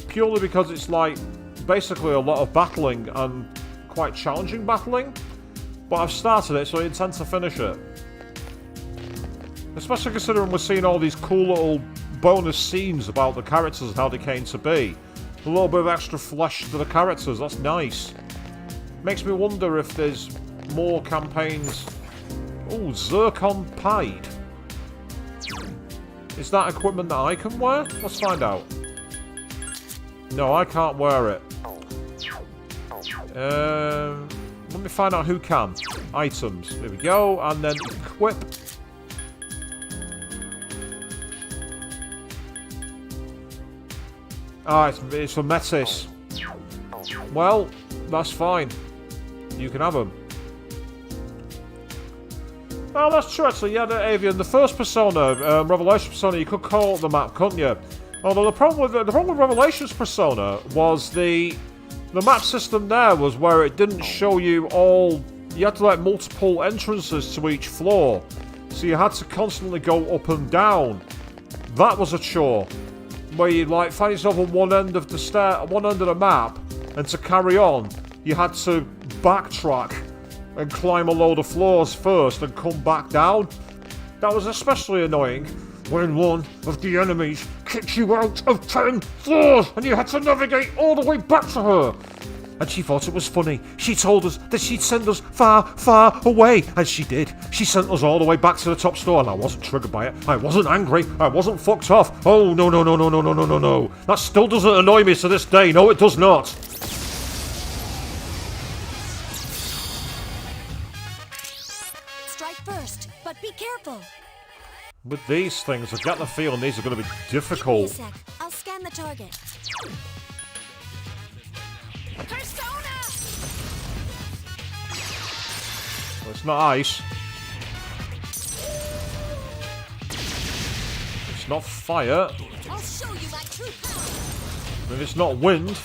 Speaker 1: Purely because it's like, basically a lot of battling and quite challenging battling. But I've started it, so I intend to finish it. Especially considering we're seeing all these cool little bonus scenes about the characters and how they came to be. A little bit of extra flesh to the characters, that's nice. Makes me wonder if there's more campaigns. Ooh, Zircon Pied. Is that equipment that I can wear? Let's find out. No, I can't wear it. Let me find out who can. Items. There we go. And then equip. Ah, it's for Metis. Well, that's fine. You can have them. Oh, that's true, actually. Yeah, Avian. The first Persona, Revelation Persona, you could call it the map, couldn't you? Although the problem with Revelations Persona was the map system there was where it didn't show you all. You had to like multiple entrances to each floor, so you had to constantly go up and down. That was a chore, where you'd like find yourself on one end of the map, and to carry on, you had to backtrack and climb a load of floors first and come back down. That was especially annoying when one of the enemies kicked you out of 10 floors and you had to navigate all the way back to her. And she thought it was funny. She told us that she'd send us far, far away. And she did. She sent us all the way back to the top store, and I wasn't triggered by it. I wasn't angry. I wasn't fucked off. Oh, no, no, no, no, no, no, no, no, no. That still doesn't annoy me to this day. No, it does not.
Speaker 6: Strike first, but be careful.
Speaker 1: With these things, I get the feeling these are going to be
Speaker 6: Give me a
Speaker 1: difficult.
Speaker 6: sec. I'll scan the target. Persona!
Speaker 1: Well, it's not ice. It's not fire.
Speaker 6: I'll show you my true power.
Speaker 1: If it's not wind,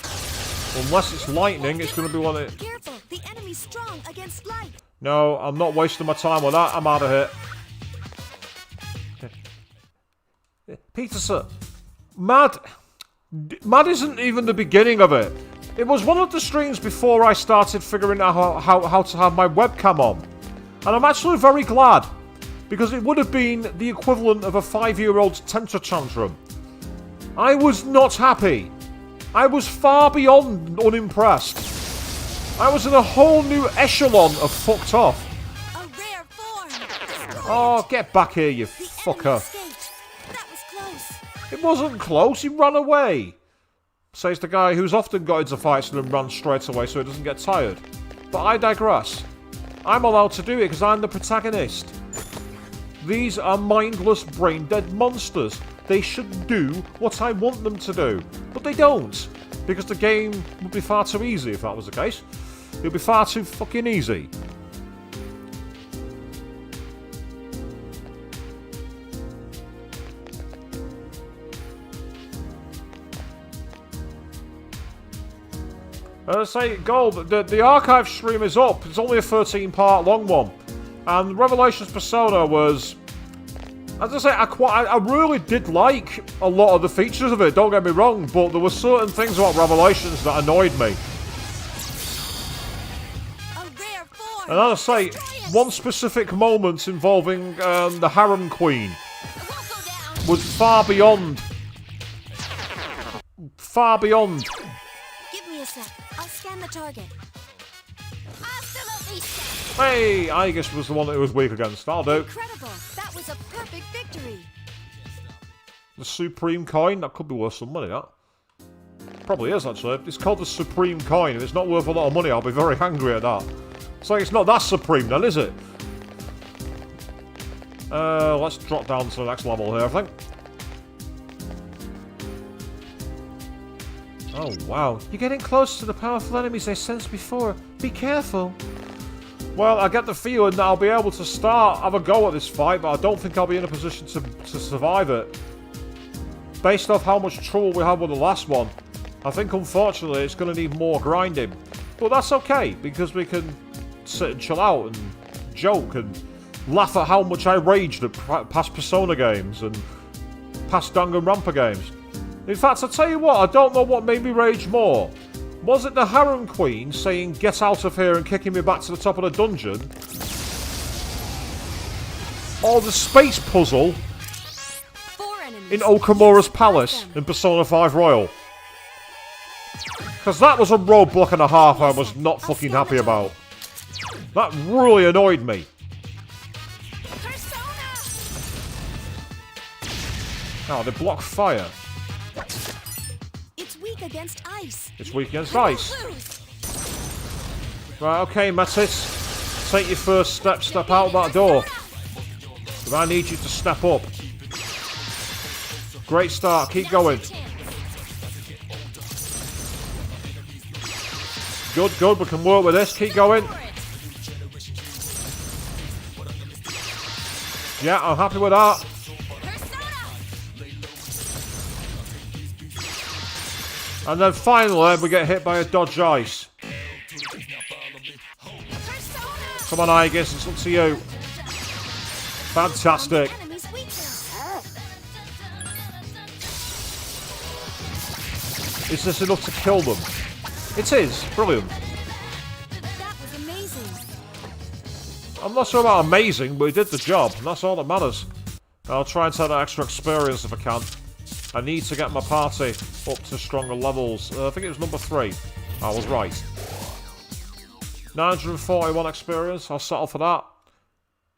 Speaker 1: unless it's lightning, it's going to be one of it.
Speaker 6: Careful, the enemy's strong against light.
Speaker 1: No, I'm not wasting my time with that. I'm out of here. Peterson, Mad isn't even the beginning of it. It was one of the streams before I started figuring out how to have my webcam on. And I'm actually very glad, because it would have been the equivalent of a 5-year-old's temper tantrum. I was not happy. I was far beyond unimpressed. I was in a whole new echelon of fucked off.
Speaker 6: A rare form.
Speaker 1: Oh, get back here, you
Speaker 6: The enemy
Speaker 1: fucker.
Speaker 6: escaped. That was close.
Speaker 1: It wasn't close, he ran away. Says the guy who's often got into fights and then runs straight away so he doesn't get tired. But I digress. I'm allowed to do it because I'm the protagonist. These are mindless, brain-dead monsters. They should do what I want them to do. But they don't. Because the game would be far too easy if that was the case. It would be far too fucking easy. As I say, Gold, the archive stream is up. It's only a 13-part long one. And Revelations Persona was... As I say, I really did like a lot of the features of it, don't get me wrong, but there were certain things about Revelations that annoyed me.
Speaker 6: A rare form.
Speaker 1: And as I say,
Speaker 6: Destroy it.
Speaker 1: one specific moment involving the Harem Queen
Speaker 6: It won't go down.
Speaker 1: was far beyond... Far beyond...
Speaker 6: Give me a sec. I'll scan the target. Hasta la vista.
Speaker 1: Hey, I guess was the one that it was weak against. I'll do.
Speaker 6: Incredible. That was a perfect victory.
Speaker 1: The Supreme Coin, that could be worth some money, that. Probably is, actually. It's called the Supreme Coin. If it's not worth a lot of money, I'll be very angry at that. So it's not that supreme then, is it? Let's drop down to the next level here, I think. Oh, wow. You're getting close to the powerful enemies I sensed before. Be careful. Well, I get the feeling that I'll be able to have a go at this fight, but I don't think I'll be in a position to survive it. Based off how much trouble we had with the last one, I think unfortunately it's going to need more grinding. But that's okay, because we can sit and chill out and joke and laugh at how much I raged at past Persona games and past Danganronpa games. In fact, I'll tell you what, I don't know what made me rage more. Was it the Harem Queen saying, "Get out of here," and kicking me back to the top of the dungeon? Or the space puzzle
Speaker 6: 4 enemies.
Speaker 1: in Okamura's
Speaker 6: Yes,
Speaker 1: palace
Speaker 6: them.
Speaker 1: in Persona 5 Royal? Because that was a roadblock and a half I was not fucking happy about. That really annoyed me.
Speaker 6: Persona.
Speaker 1: Oh, they block fire.
Speaker 6: It's weak against ice.
Speaker 1: It's weak against
Speaker 6: I won't
Speaker 1: ice.
Speaker 6: lose.
Speaker 1: Right, okay, Metis. Take your first step. Step out that door. But I need you to step up. Great start. Keep going. Good, good. We can work with this. Keep going. Yeah, I'm happy with that. And then finally, we get hit by a dodge ice. Come on, Aegis. It's up to you. Fantastic. Is this enough to kill them? It is. Brilliant.
Speaker 6: That was amazing.
Speaker 1: I'm not sure about amazing, but we did the job, and that's all that matters. I'll try and take that extra experience if I can. I need to get my party up to stronger levels. I think it was number 3. I was right. 941 experience. I'll settle for that.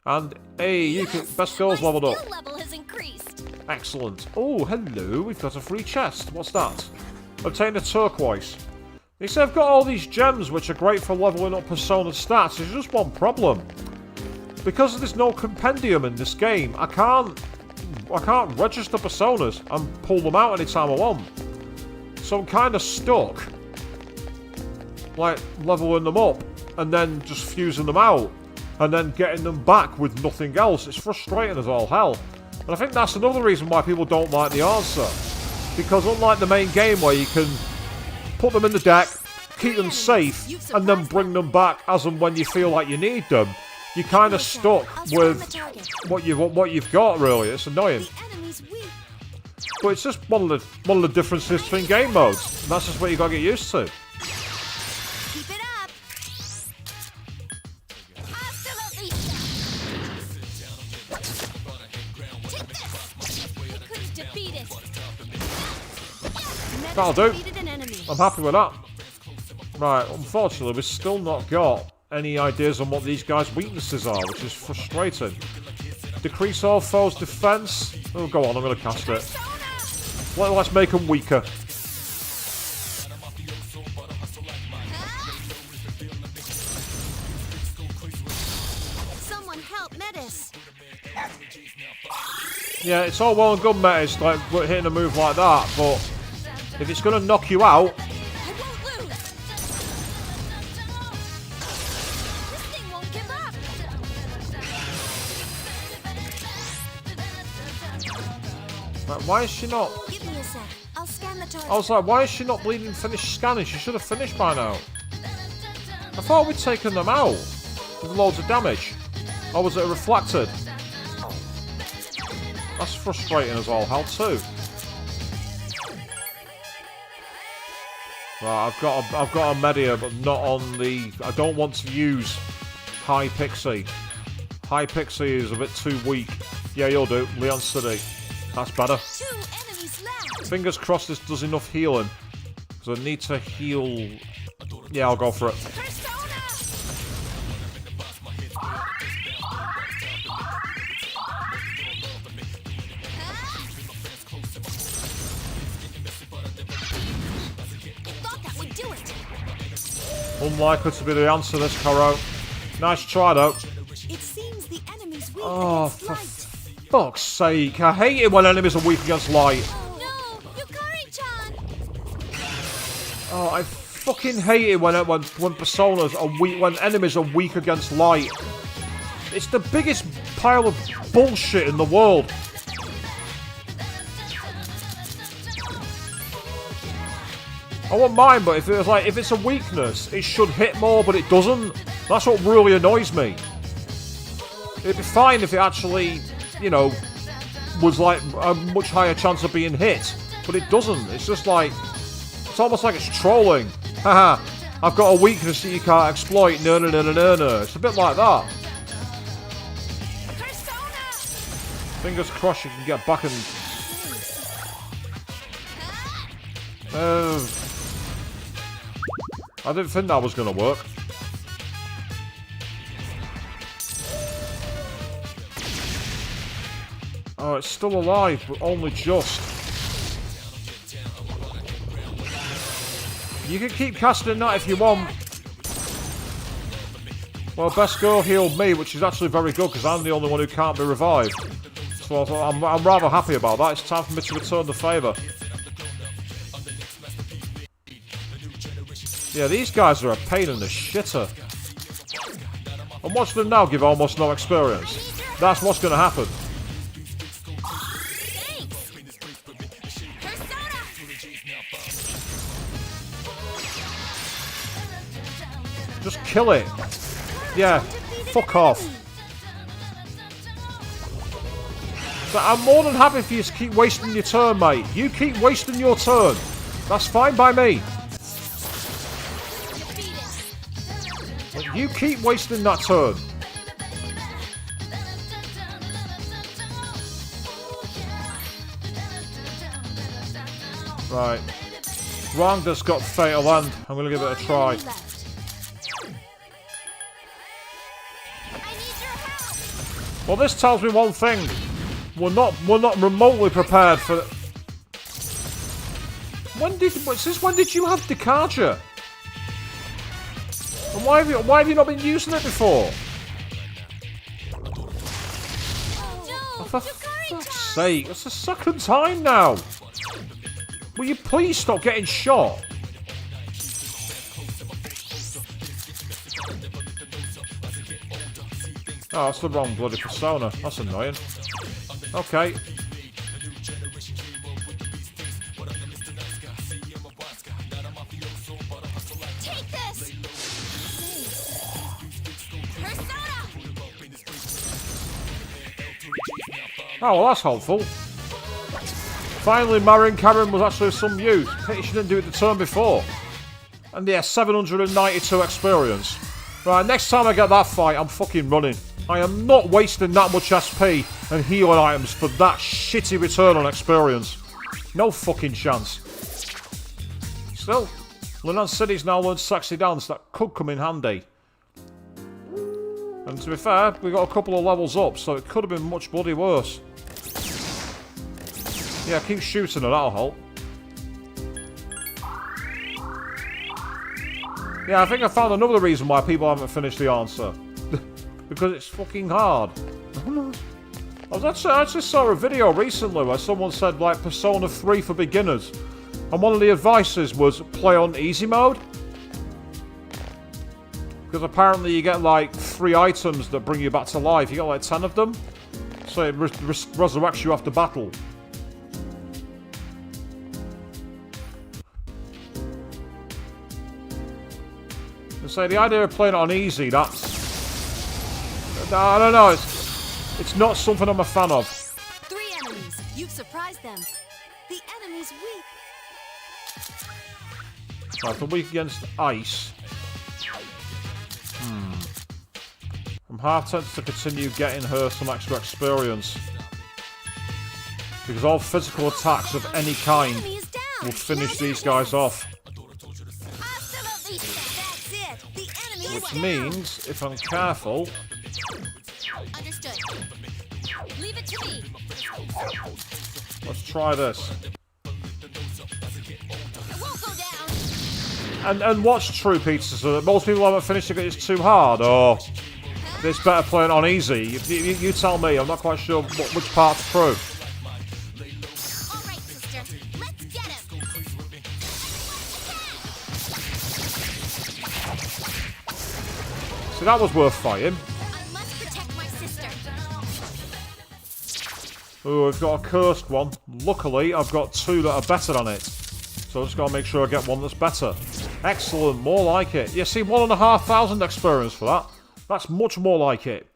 Speaker 1: And hey, you can best girls leveled up.
Speaker 6: Level has increased.
Speaker 1: Excellent. Oh, hello. We've got a free chest. What's that? Obtain a turquoise. They say I've got all these gems which are great for leveling up Persona stats. There's just one problem. Because there's no compendium in this game, I can't register Personas and pull them out anytime I want. So I'm kind of stuck. Like, leveling them up and then just fusing them out and then getting them back with nothing else. It's frustrating as all hell. And I think that's another reason why people don't like the answer. Because unlike the main game where you can put them in the deck, keep them safe, and then bring them back as and when you feel like you need them, you're kind of stuck with what you've got, really. It's annoying. But it's just one of the differences between game modes. And that's just what you got to get used to.
Speaker 6: Keep it up. Hasta la vista. Take this. I couldn't defeat it.
Speaker 1: That'll do.
Speaker 6: Defeated an enemy.
Speaker 1: I'm happy with that. Right, unfortunately, we've still not got any ideas on what these guys' weaknesses are, which is frustrating. Decrease all foes' defense. Oh, go on, I'm going to cast it. Let's make them weaker.
Speaker 6: Someone help Metis.
Speaker 1: Yeah, it's all well and good, mate. It's like hitting a move like that, but if it's going to knock you out,
Speaker 6: I won't lose. This thing won't give up.
Speaker 1: why is she not?
Speaker 6: Give me a sec. I'll scan the target.
Speaker 1: I was like, why is she not bleeding finished scanning? She should have finished by now. I thought we'd taken them out with loads of damage. Or was it reflected? That's frustrating as all hell too. Right, I've got a Media, but not on the. I don't want to use High Pixie. High Pixie is a bit too weak. Yeah, you'll do. Leon City. That's better.
Speaker 6: 2 enemies left.
Speaker 1: Fingers crossed this does enough healing. Because I need to heal. Yeah, I'll go for it.
Speaker 6: Persona. Thought that would do it.
Speaker 1: Unlikely to be the answer, this, Karo. Nice try, though.
Speaker 6: It seems the enemy's weak
Speaker 1: Oh,
Speaker 6: against
Speaker 1: for
Speaker 6: light.
Speaker 1: fuck's sake. I hate it when enemies are weak against light.
Speaker 6: No, Yukari-chan.
Speaker 1: Oh, I fucking hate it when personas are weak, when enemies are weak against light. It's the biggest pile of bullshit in the world. I wouldn't mind, but if it was like, if it's a weakness, it should hit more, but it doesn't. That's what really annoys me. It'd be fine if it actually, you know, was like a much higher chance of being hit, but it doesn't. It's just like, it's almost like it's trolling. Haha, I've got a weakness that you can't exploit. No, no, no, no, no, no. It's a bit like that. Fingers crossed you can get back and. I didn't think that was going to work. Oh, it's still alive, but only just. You can keep casting that if you want. Well, best girl healed me, which is actually very good, because I'm the only one who can't be revived. So I'm rather happy about that. It's time for me to return the favour. Yeah, these guys are a pain in the shitter. And watch them now give almost no experience. That's what's going to happen. Just kill it. Yeah, fuck off. But I'm more than happy for you to keep wasting your turn, mate. You keep wasting your turn. That's fine by me. But you keep wasting that turn. Right. Rangda's got Fatal End. I'm going to give it a try. Well, this tells me one thing. We're not remotely prepared for... Since when did you have Decarja? And why have you not been using it before? Oh, for fuck's sake, it's the second time now. Will you please stop getting shot? Oh, that's the wrong bloody persona. That's annoying. Okay.
Speaker 6: Take this! Persona!
Speaker 1: Oh, well, that's helpful. Finally, marrying Karen was actually of some use. Pity she didn't do it the turn before. And yeah, 792 experience. Right, next time I get that fight, I'm fucking running. I am not wasting that much SP and healing items for that shitty return on experience. No fucking chance. Still, Linan City's now learned sexy dance. That could come in handy. And to be fair, we got a couple of levels up, so it could have been much bloody worse. Yeah, keep shooting her, that'll help. Yeah, I think I found another reason why people haven't finished the answer. Because it's fucking hard. I actually saw a video recently where someone said, like, Persona 3 for beginners. And one of the advices was play on easy mode. Because apparently you get, like, 3 items that bring you back to life. You get, like, 10 of them. So it resurrects you after battle. And so the idea of playing it on easy, that's... I don't know, it's not something I'm a fan of.
Speaker 6: 3 enemies. You've surprised them. The enemy's weak.
Speaker 1: Right, they're weak against ice. I'm half tempted to continue getting her some extra experience. Because all physical attacks of any kind
Speaker 6: Enemy is down.
Speaker 1: will finish these guys off.
Speaker 6: Absolutely. That's it. The enemy is
Speaker 1: Which
Speaker 6: down.
Speaker 1: means, if I'm careful...
Speaker 6: Understood. Leave it to me.
Speaker 1: Let's try this.
Speaker 6: It won't go down.
Speaker 1: And what's true, Peter? So that most people haven't finished it because it's too hard, or it's better playing on easy. You tell me. I'm not quite sure which part's true.
Speaker 6: All right, sister. Let's get him.
Speaker 1: See, that was worth fighting.
Speaker 6: I must protect my sister.
Speaker 1: Oh, I've got a cursed one. Luckily, I've got 2 that are better than it. So I just got to make sure I get one that's better. Excellent, more like it. You see, 1,500 experience for that. That's much more like it.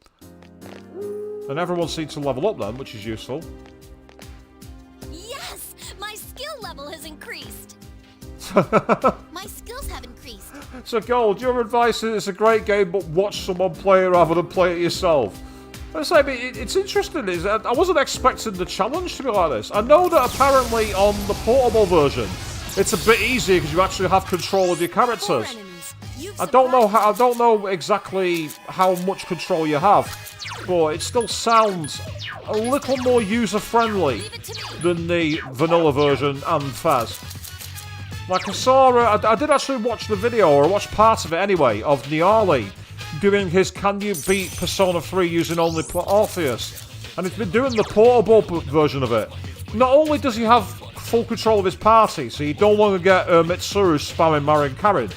Speaker 1: And everyone seems to level up then, which is useful.
Speaker 6: Yes, my skill level has increased. My skills have increased.
Speaker 1: So, Gold, your advice is it's a great game, but watch someone play it rather than play it yourself. It's interesting. I wasn't expecting the challenge to be like this. I know that apparently on the portable version, it's a bit easier because you actually have control of your
Speaker 6: 4
Speaker 1: characters.
Speaker 6: enemies. You've
Speaker 1: I don't know
Speaker 6: surprised
Speaker 1: how. I don't know exactly how much control you have. but it still sounds a little more user-friendly than the vanilla version and FES. Like, I did actually watch the video, or watch part of it anyway, of Niali doing his Can You Beat Persona 3 using only Orpheus. And he's been doing the portable version of it. Not only does he have full control of his party, so you no longer get Mitsuru spamming Marin Karin,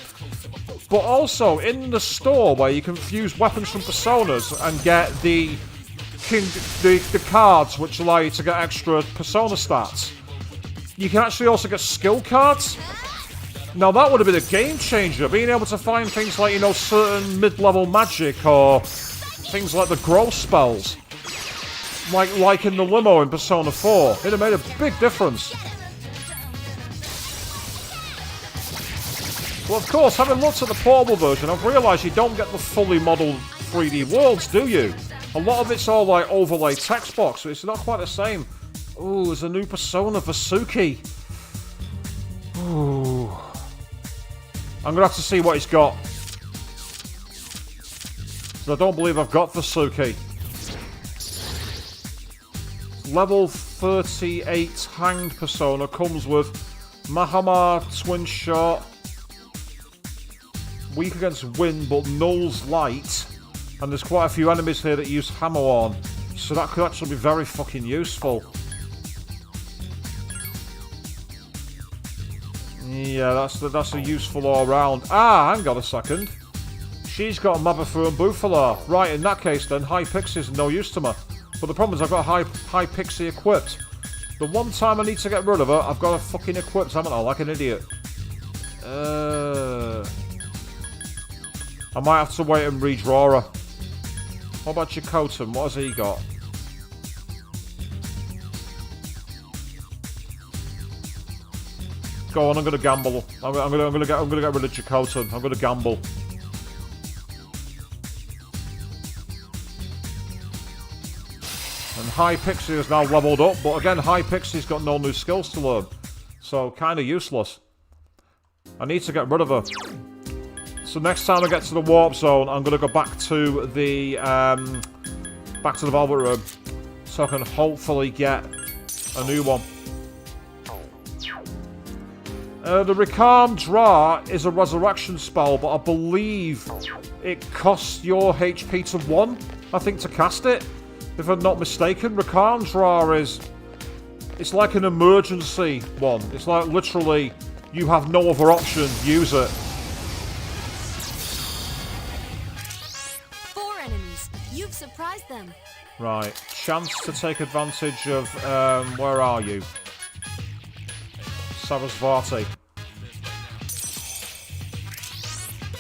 Speaker 1: but also in the store where you can fuse weapons from Personas and get the cards which allow you to get extra Persona stats, you can actually also get skill cards. Now that would have been a game changer, being able to find things like, you know, certain mid-level magic or things like the growth spells. Like in the limo in Persona 4. It'd have made a big difference. Well, of course, having looked at the portable version, I've realised you don't get the fully modelled 3D worlds, do you? A lot of it's all like overlay text box, so it's not quite the same. Ooh, there's a new Persona for Suki. Ooh. I'm gonna have to see what he's got. I don't believe I've got Suki. Level 38 Hanged Persona comes with Mahama Twin Shot, weak against wind but nulls light, and there's quite a few enemies here that use Hammer on, so that could actually be very fucking useful. Yeah, that's a useful all round. Ah, hang on a second. She's got Mabafu and Bufala. Right, in that case then, High Pixie is no use to me. But the problem is I've got High Pixie equipped. The one time I need to get rid of her, I've got her fucking equipped, haven't I? Like an idiot. I might have to wait and redraw her. What about Chakotay? What has he got? Go on, I'm gonna gamble. I'm gonna get rid of Chakotay. I'm gonna gamble. And High Pixie is now leveled up, but again, High Pixie's got no new skills to learn. So, kind of useless. I need to get rid of her. So next time I get to the Warp Zone, I'm going to go back to the Velvet Room. So I can hopefully get a new one. The Ricard Dra is a resurrection spell, but I believe it costs your HP to 1, I think, to cast it. If I'm not mistaken, Ricard is... It's like an emergency one. It's like literally, you have no other option, use it.
Speaker 6: 4 enemies. You've surprised them.
Speaker 1: Right. Chance to take advantage of... where are you? Sarasvati.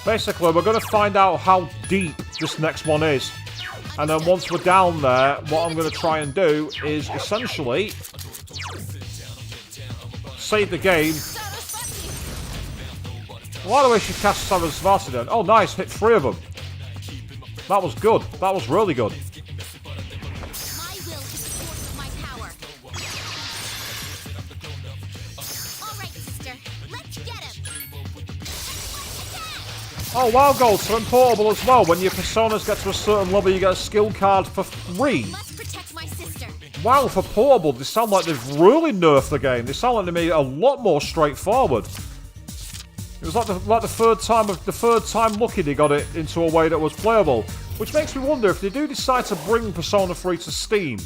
Speaker 1: Basically, we're going to find out how deep this next one is. And then once we're down there, what I'm going to try and do is essentially save the game. Why do we should cast Sarasvati then? Oh, nice, hit 3 of them. That was good. That was really good.
Speaker 6: My will is the force of my power. All right, sister. Let's get him.
Speaker 1: Oh, WoW Golds are importable as well. When your personas get to a certain level, you get a skill card for free.
Speaker 6: Must protect my sister.
Speaker 1: Wow, for portable, they sound like they've really nerfed the game. They sound like they made it a lot more straightforward. It was like the third time lucky they got it into a way that was playable. Which makes me wonder if they do decide to bring Persona 3 to Steam,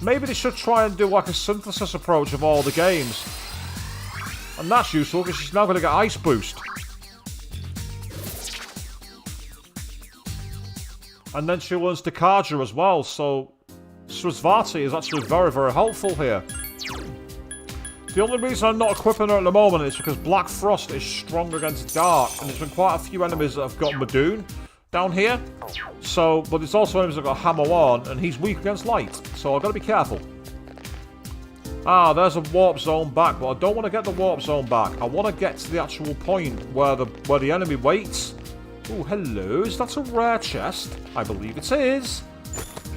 Speaker 1: maybe they should try and do like a synthesis approach of all the games. And that's useful because she's now going to get Ice Boost. And then she learns Dekaja as well, so Sarasvati is actually very, very helpful here. The only reason I'm not equipping her at the moment is because Black Frost is strong against Dark, and there's been quite a few enemies that have got Madoon down here. So, but there's also enemies that have got Hammer on, and he's weak against Light, so I've got to be careful. Ah, there's a Warp Zone back, but I don't want to get the Warp Zone back. I want to get to the actual point where the enemy waits. Oh, hello. Is that a rare chest? I believe it is.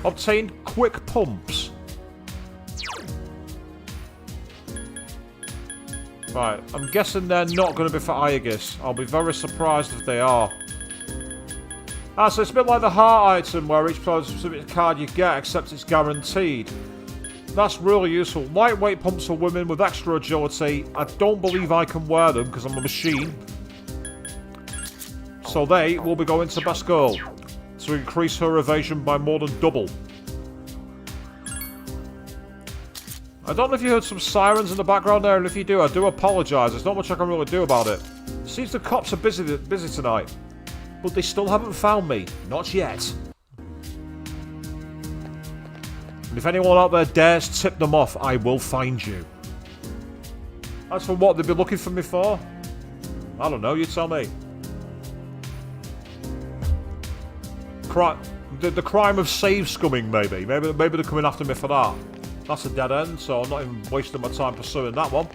Speaker 1: Obtain quick pumps. Right, I'm guessing they're not going to be for Aegis. I'll be very surprised if they are. So it's a bit like the heart item where each specific card you get, except it's guaranteed. That's really useful. Lightweight pumps for women with extra agility. I don't believe I can wear them because I'm a machine. So they will be going to best girl to increase her evasion by more than double. I don't know if you heard some sirens in the background there, and if you do, I do apologise. There's not much I can really do about it. Seems the cops are busy tonight. But they still haven't found me. Not yet. And if anyone out there dares tip them off, I will find you. As for what they've been looking for me for, I don't know, you tell me. The crime of save scumming, maybe. Maybe they're coming after me for that. That's a dead end, so I'm not even wasting my time pursuing that one.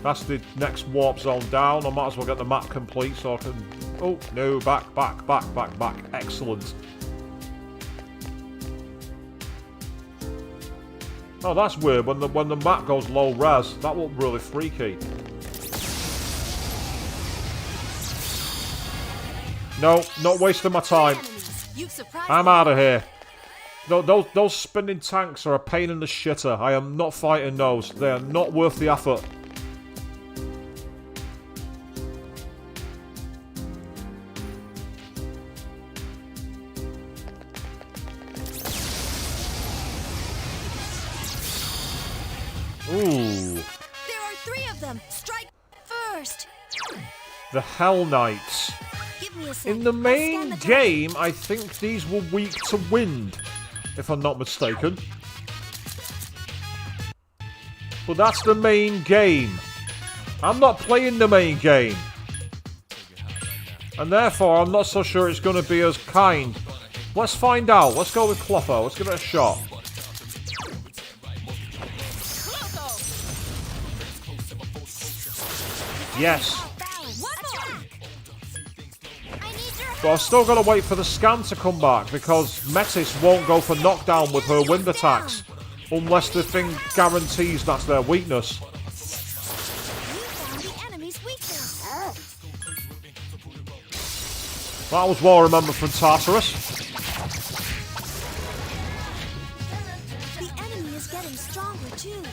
Speaker 1: That's the next warp zone down. I might as well get the map complete so I can... Oh, no, back. Excellent. Oh, that's weird. When the map goes low res, that looked really freaky. No, not wasting my time. I'm out of here. No, those spinning tanks are a pain in the shitter. I am not fighting those. They are not worth the effort. Ooh.
Speaker 6: There are 3 of them. Strike first.
Speaker 1: The Hell Knights.
Speaker 6: Give me a sec.
Speaker 1: In the
Speaker 6: I'll
Speaker 1: main
Speaker 6: scan the target.
Speaker 1: game, I think these were weak to wind, if I'm not mistaken. But that's the main game. I'm not playing the main game. And therefore, I'm not so sure it's going to be as kind. Let's find out. Let's go with Clotho. Let's give it a shot. Yes. But I've still got to wait for the scan to come back because Metis won't go for knockdown with her wind attacks unless the thing guarantees that's their weakness. That was well remembered from Tartarus.
Speaker 6: The enemy is getting stronger too.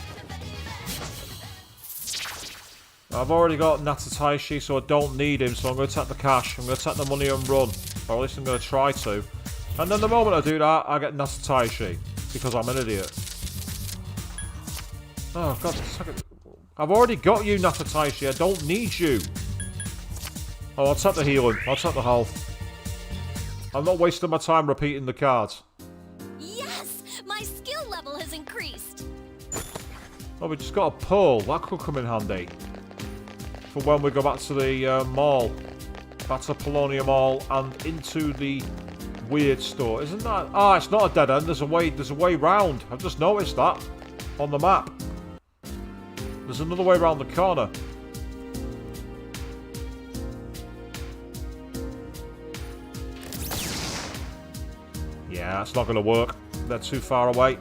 Speaker 1: I've already got Natataishi, so I don't need him, so I'm going to take the cash, I'm going to take the money and run. Or at least I'm going to try to. And then the moment I do that, I get Natataishi. Because I'm an idiot. Oh, God. I've already got you, Natataishi. I don't need you. Oh, I'll take the healing. I'll take the health. I'm not wasting my time repeating the cards.
Speaker 6: Yes! My skill level has increased.
Speaker 1: Oh, we just got a pearl. That could come in handy. For when we go back to the mall. Back to Polonium Mall and into the weird store. Isn't that... Ah, it's not a dead end. There's a way round. I've just noticed that on the map. There's another way around the corner. Yeah, that's not going to work. They're too far away.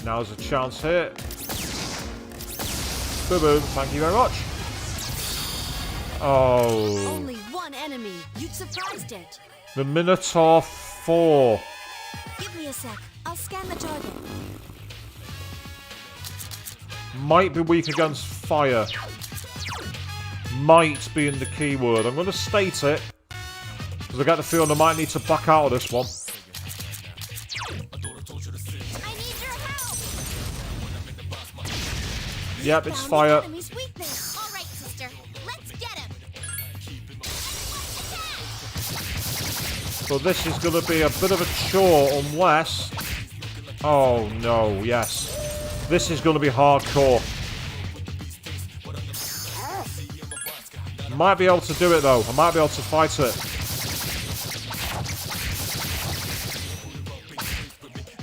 Speaker 1: Now there's a chance here. Boom, boom. Thank you very much. Oh.
Speaker 6: Only one enemy. You'd surprised it.
Speaker 1: The Minotaur 4.
Speaker 6: Give me a sec. I'll scan the target.
Speaker 1: Might be weak against fire. Might be in the keyword. I'm going to state it. Because I get the feeling I might need to back out of this one.
Speaker 6: I need your help.
Speaker 1: Yep, it's fire.
Speaker 6: Enemy's weakness. All right, sister. Let's get him.
Speaker 1: So this is going to be a bit of a chore unless... Oh no, yes. This is going to be hardcore. Might be able to do it though. I might be able to fight it.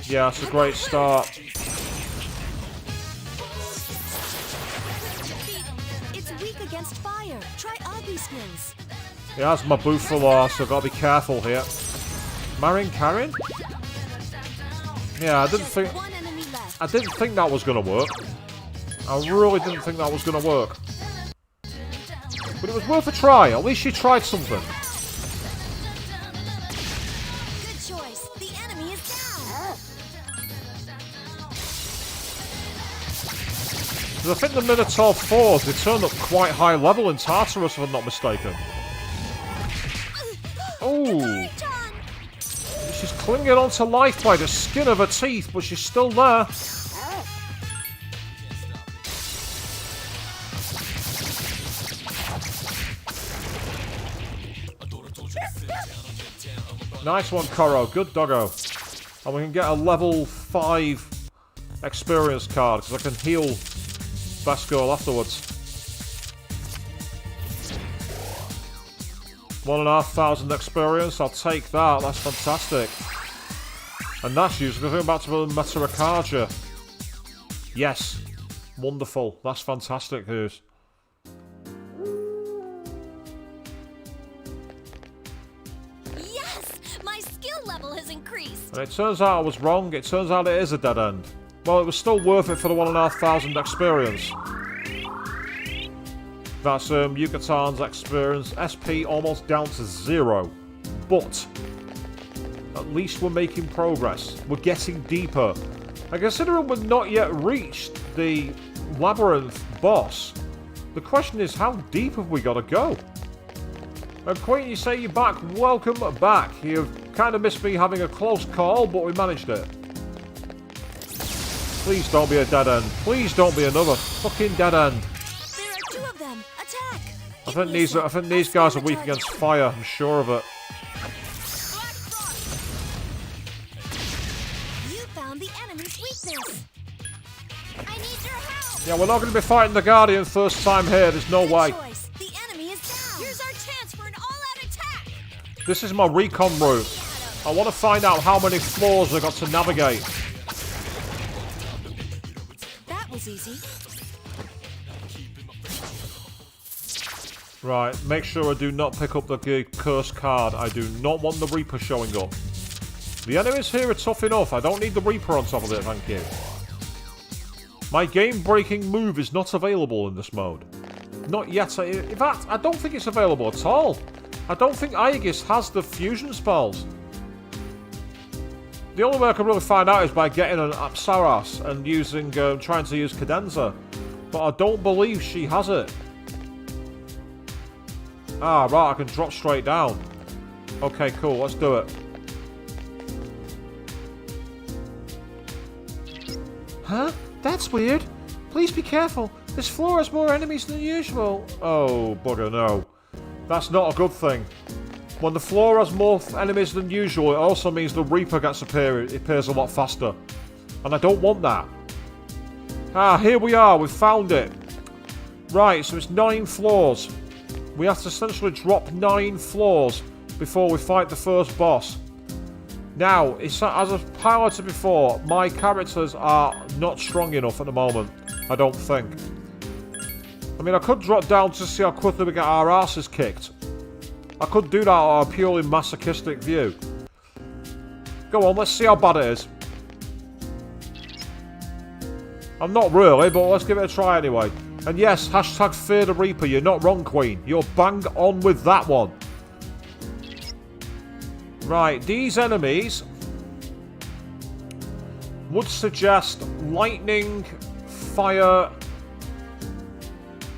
Speaker 1: Yeah, it's a great start.
Speaker 6: It's weak against fire. Try Augie skills.
Speaker 1: It has my Buffalar, so I've got to be careful here. Marin Karin? Yeah, I didn't think that was going to work. I really didn't think that was going to work. But it was worth a try. At least she tried something.
Speaker 6: Good choice. The enemy is down.
Speaker 1: 'Cause I think the Minotaur 4s, they turned up quite high level in Tartarus, if I'm not mistaken. Oh, she's clinging on to life by the skin of her teeth, but she's still there. Nice one, Koro. Good doggo. And we can get a level 5 experience card, because I can heal Best Girl afterwards. 1,500 experience. I'll take that. That's fantastic. And that's useful. Going back to the Metarakarja. Yes. Wonderful. That's fantastic news. And it turns out I was wrong. It turns out it is a dead end. Well, it was still worth it for the 1,500 experience. That's Yucatan's experience. SP almost down to 0. But at least we're making progress. We're getting deeper. And considering we've not yet reached the Labyrinth boss, the question is, how deep have we got to go? And Queen, you say you're back. Welcome back. You've kind of missed me having a close call, but we managed it. Please don't be a dead end. Please don't be another fucking dead end.
Speaker 6: There are 2 of them. Attack.
Speaker 1: I think these guys are weak against fire. I'm sure of it.
Speaker 6: You found the enemy's weakness. I need your help.
Speaker 1: Yeah, we're not going to be fighting the Guardian first time here. There's no way.
Speaker 6: The enemy is down. Here's our chance for an all-out attack.
Speaker 1: This is my recon route. I want to find out how many floors I got to navigate.
Speaker 6: That was easy.
Speaker 1: Right, make sure I do not pick up the cursed card. I do not want the Reaper showing up. The enemies here are tough enough. I don't need the Reaper on top of it, thank you. My game-breaking move is not available in this mode. Not yet. In fact, I don't think it's available at all. I don't think Aegis has the fusion spells. The only way I can really find out is by getting an Apsaras and using, trying to use Cadenza. But I don't believe she has it. Ah, right, I can drop straight down. Okay, cool, let's do it. Huh? That's weird. Please be careful. This floor has more enemies than usual. Oh, bugger, no. That's not a good thing. When the floor has more enemies than usual, it also means the Reaper gets appears a lot faster. And I don't want that. Ah, here we are. We've found it. Right, so it's 9 floors. We have to essentially drop 9 floors before we fight the first boss. Now, as I've highlighted before, my characters are not strong enough at the moment. I don't think. I mean, I could drop down to see how quickly we get our asses kicked. I could do that on a purely masochistic view. Go on, let's see how bad it is. I'm not really, but let's give it a try anyway. And yes, hashtag fear the Reaper. You're not wrong, Queen. You're bang on with that one. Right, these enemies would suggest lightning, fire...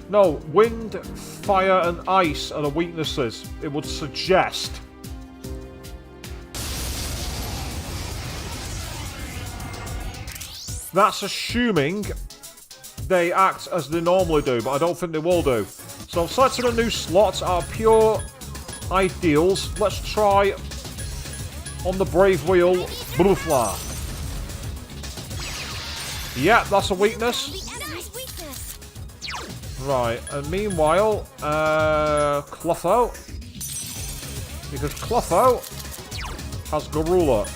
Speaker 1: No, wind, fire and ice are the weaknesses. It would suggest. That's assuming they act as they normally do, but I don't think they will do. So I've selected a new slot out of pure ideals. Let's try on the Brave Wheel, Blufla. Yeah, that's a weakness. Right, and meanwhile, Clotho. Because Clotho has Garula.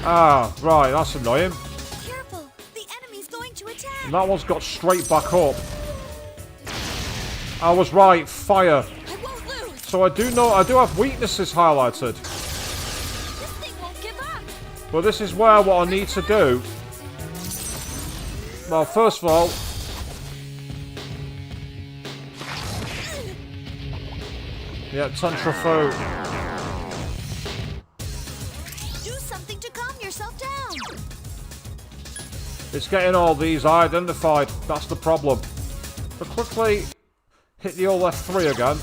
Speaker 1: Ah, right, that's annoying.
Speaker 6: Careful, the enemy's going to attack.
Speaker 1: And that one's got straight back up. I was right, fire.
Speaker 6: I won't lose.
Speaker 1: So I do have weaknesses highlighted. But this is where what I need to do... Well, first of all... Yeah, Tentrafo.
Speaker 6: Do something to calm yourself down.
Speaker 1: It's getting all these identified. That's the problem. But quickly hit the old F3 again.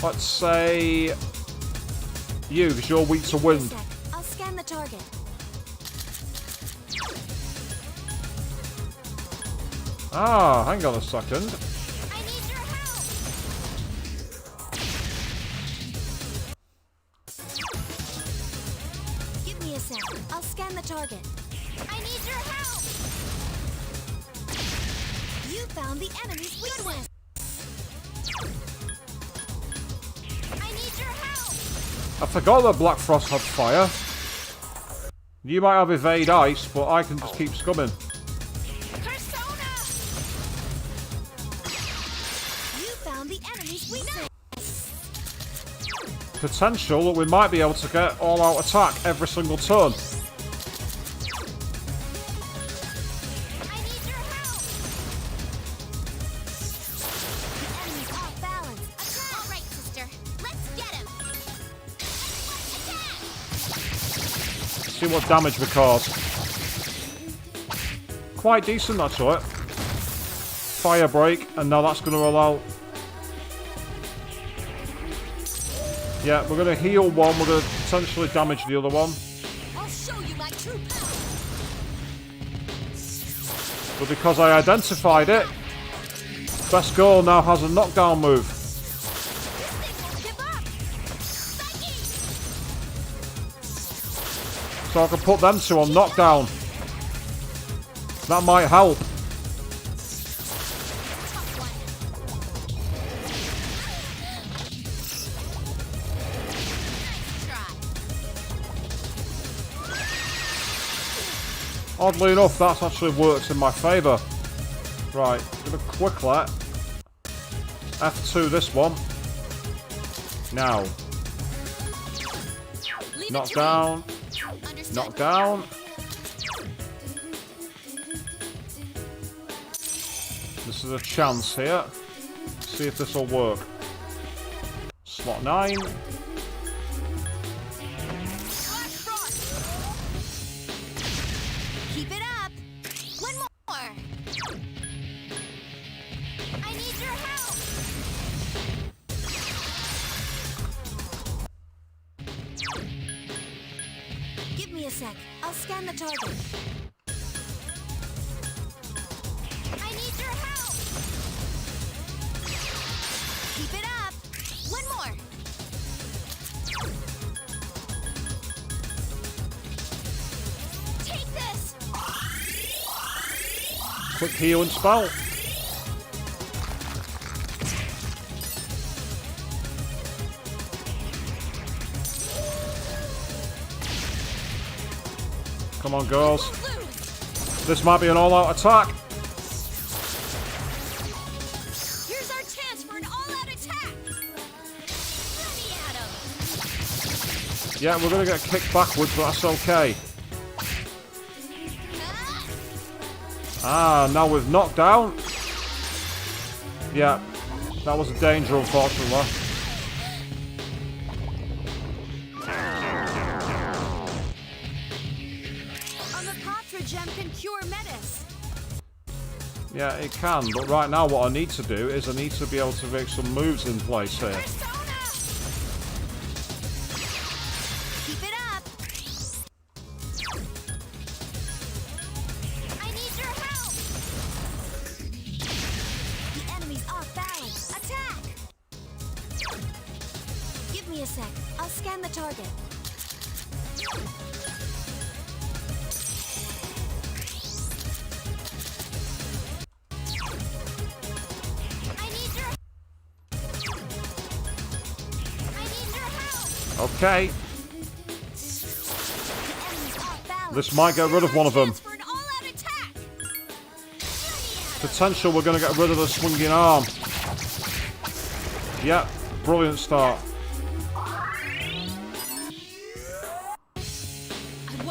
Speaker 1: Let's say you, because you're weak to wind.
Speaker 6: I'll scan the target.
Speaker 1: Ah, hang on a second.
Speaker 6: I need your help. Give me a sec. I'll scan the target. I need your help. You found the enemy's weakness. I need your help.
Speaker 1: I forgot that Black Frost had fire. You might have evade ice, but I can just keep scumming.
Speaker 6: Persona. You found the enemy's weakness.
Speaker 1: Potential that we might be able to get all-out attack every single turn.
Speaker 6: I need your help. The enemy's off balance. Attack. All right, sister. Let's get him. Attack.
Speaker 1: See what damage we cause. Quite decent, actually. Fire break, and now that's going to allow... Yeah, we're going to heal one, we're going to potentially damage the other one.
Speaker 6: I'll show you my true power.
Speaker 1: But because I identified it, Best Girl now has a knockdown move.
Speaker 6: This thing won't give up. Psyche.
Speaker 1: So I can put them two on knockdown. That might help.
Speaker 6: Tough one. Nice try.
Speaker 1: Oddly enough, that actually works in my favour. Right, gonna quickly F2 this one. Now.
Speaker 6: Leave
Speaker 1: Knock
Speaker 6: it to
Speaker 1: down.
Speaker 6: me. Understood.
Speaker 1: Knock down. This is a chance here. See if this will work. Slot 9.
Speaker 6: Black Frost. Keep it up. One more. I need your help. Give me a sec. I'll scan the target. I need your help. Keep it up. One more. Take this.
Speaker 1: Quick heal and spell. Come on, girls.
Speaker 6: Won't lose.
Speaker 1: This might be an all-out attack.
Speaker 6: Here's our chance for an all-out attack. Let me at him.
Speaker 1: Yeah, we're going to get kicked backwards, but that's okay. Ah, now with knockdown. Yeah, that was a danger, unfortunately.
Speaker 6: A Macatra gem can cure menace.
Speaker 1: Yeah, it can, but right now what I need to do is I need to be able to make some moves in place here.
Speaker 6: Persona. Keep it up. I need your help. The enemy's off balance. Attack. Give me a sec. I'll scan the target. I need your help.
Speaker 1: Okay,
Speaker 6: The enemy's off balance.
Speaker 1: this might get rid of one of them.
Speaker 6: Chance for an all-out attack. Let me at him.
Speaker 1: Potential we're going to get rid of the swinging arm. Yeah, brilliant start.
Speaker 6: I'm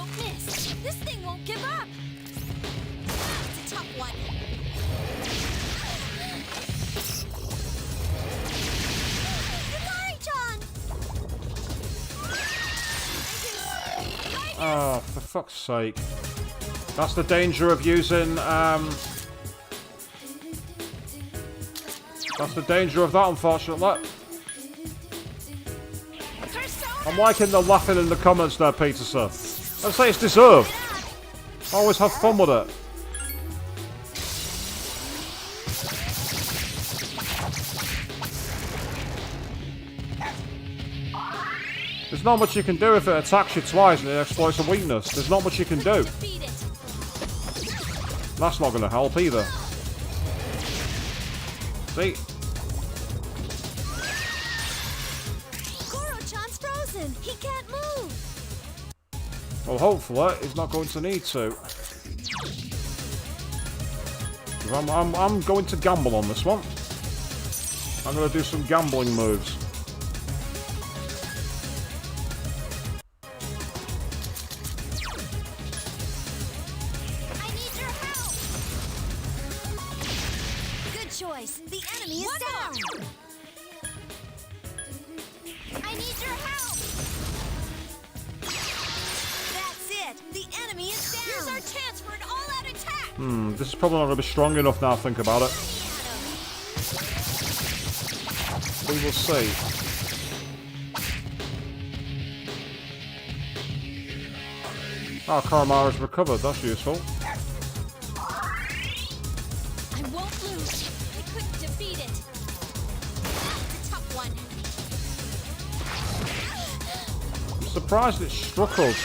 Speaker 1: Oh, for fuck's sake. That's the danger of using, That's the danger of that, unfortunately. I'm liking the laughing in the comments there, Peterson. I'd say it's deserved. Always have fun with it. There's not much you can do if it attacks you twice and it exploits a weakness. There's not much you can do. That's not going to help either. See?
Speaker 6: Koro-chan's frozen. He can't move.
Speaker 1: Well, hopefully, he's not going to need to. 'Cause I'm going to gamble on this one. I'm going to do some gambling moves.
Speaker 6: I need your help. Good choice. The enemy is down. I need your help. That's it. The enemy is down. Here's our chance for an all-out attack.
Speaker 1: This is probably not going to be strong enough now, I think about it. We will see. Oh, Karamara's recovered. That's useful.
Speaker 6: I won't lose. I couldn't defeat it. That's a tough one.
Speaker 1: I'm surprised it struck us.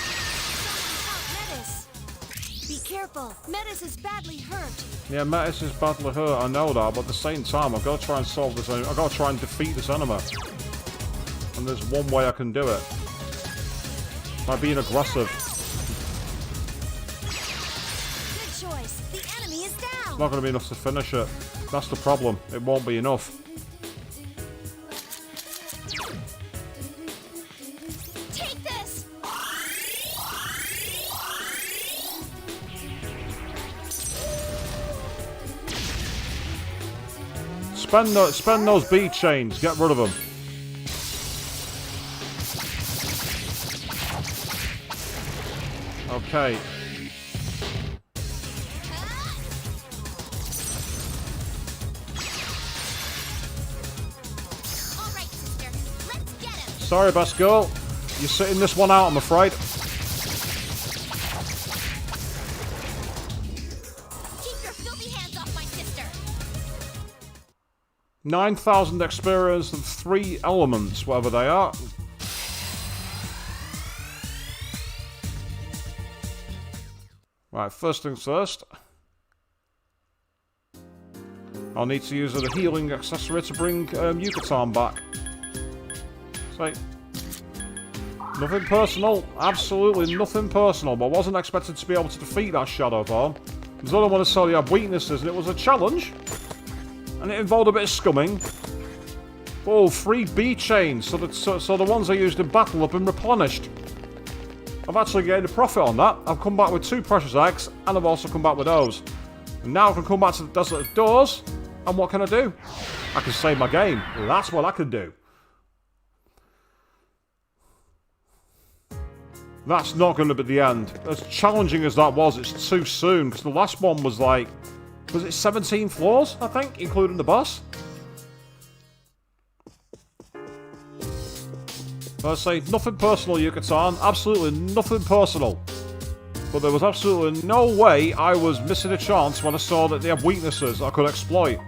Speaker 6: Metis. Be careful. Metis is badly hurt.
Speaker 1: Yeah, Metis is badly hurt, I know that, but at the same time, I've got to try and solve this. I've got to try and defeat this enemy. And there's one way I can do it. By being aggressive.
Speaker 6: Good choice. The enemy is down.
Speaker 1: It's not going to be enough to finish it. That's the problem. It won't be enough.
Speaker 6: Take this.
Speaker 1: Spend those bee chains. Get rid of them. Okay.
Speaker 6: All right, sister. Let's get him.
Speaker 1: Sorry, best girl. You're sitting this one out, I'm afraid.
Speaker 6: Keep your filthy hands off my sister.
Speaker 1: 9,000 experience and 3 elements, whatever they are. Right, first things first. I'll need to use a healing accessory to bring Yucatan back. So, nothing personal, absolutely nothing personal, but I wasn't expected to be able to defeat that shadow form. There's only one to say you have weaknesses, and it was a challenge. And it involved a bit of scumming. Oh, 3 bee chains, so the ones I used in battle have been replenished. I've actually gained a profit on that. I've come back with 2 precious eggs, and I've also come back with those. And now I can come back to the Desert of Doors, and what can I do? I can save my game. That's what I can do. That's not going to be the end. As challenging as that was, it's too soon, because the last one was like... Was it 17 floors, I think, including the boss? I say, nothing personal, Yucatan. Absolutely nothing personal. But there was absolutely no way I was missing a chance when I saw that they have weaknesses I could exploit.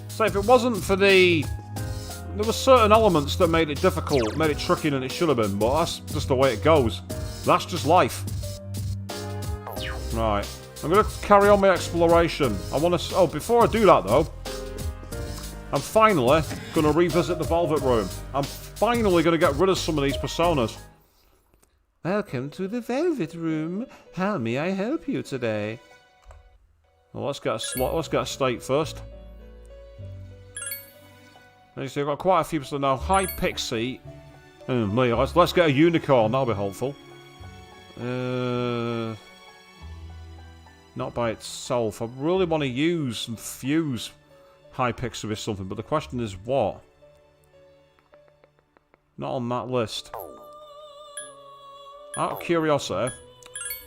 Speaker 1: So if it wasn't for the... There were certain elements that made it difficult, made it trickier than it should have been, but that's just the way it goes. That's just life. Right. I'm going to carry on my exploration. I want to... Oh, before I do that, though, I'm finally going to revisit the Velvet Room. I'm finally going to get rid of some of these personas. Welcome to the Velvet Room. How may I help you today? Well, let's get a slot. Let's get a state first. You see, I've got quite a few people now. Hi, Pixie. Me. Let's get a unicorn. That'll be helpful. Not by itself. I really want to use and fuse Hypixel with something, but the question is what? Not on that list. Out of curiosity,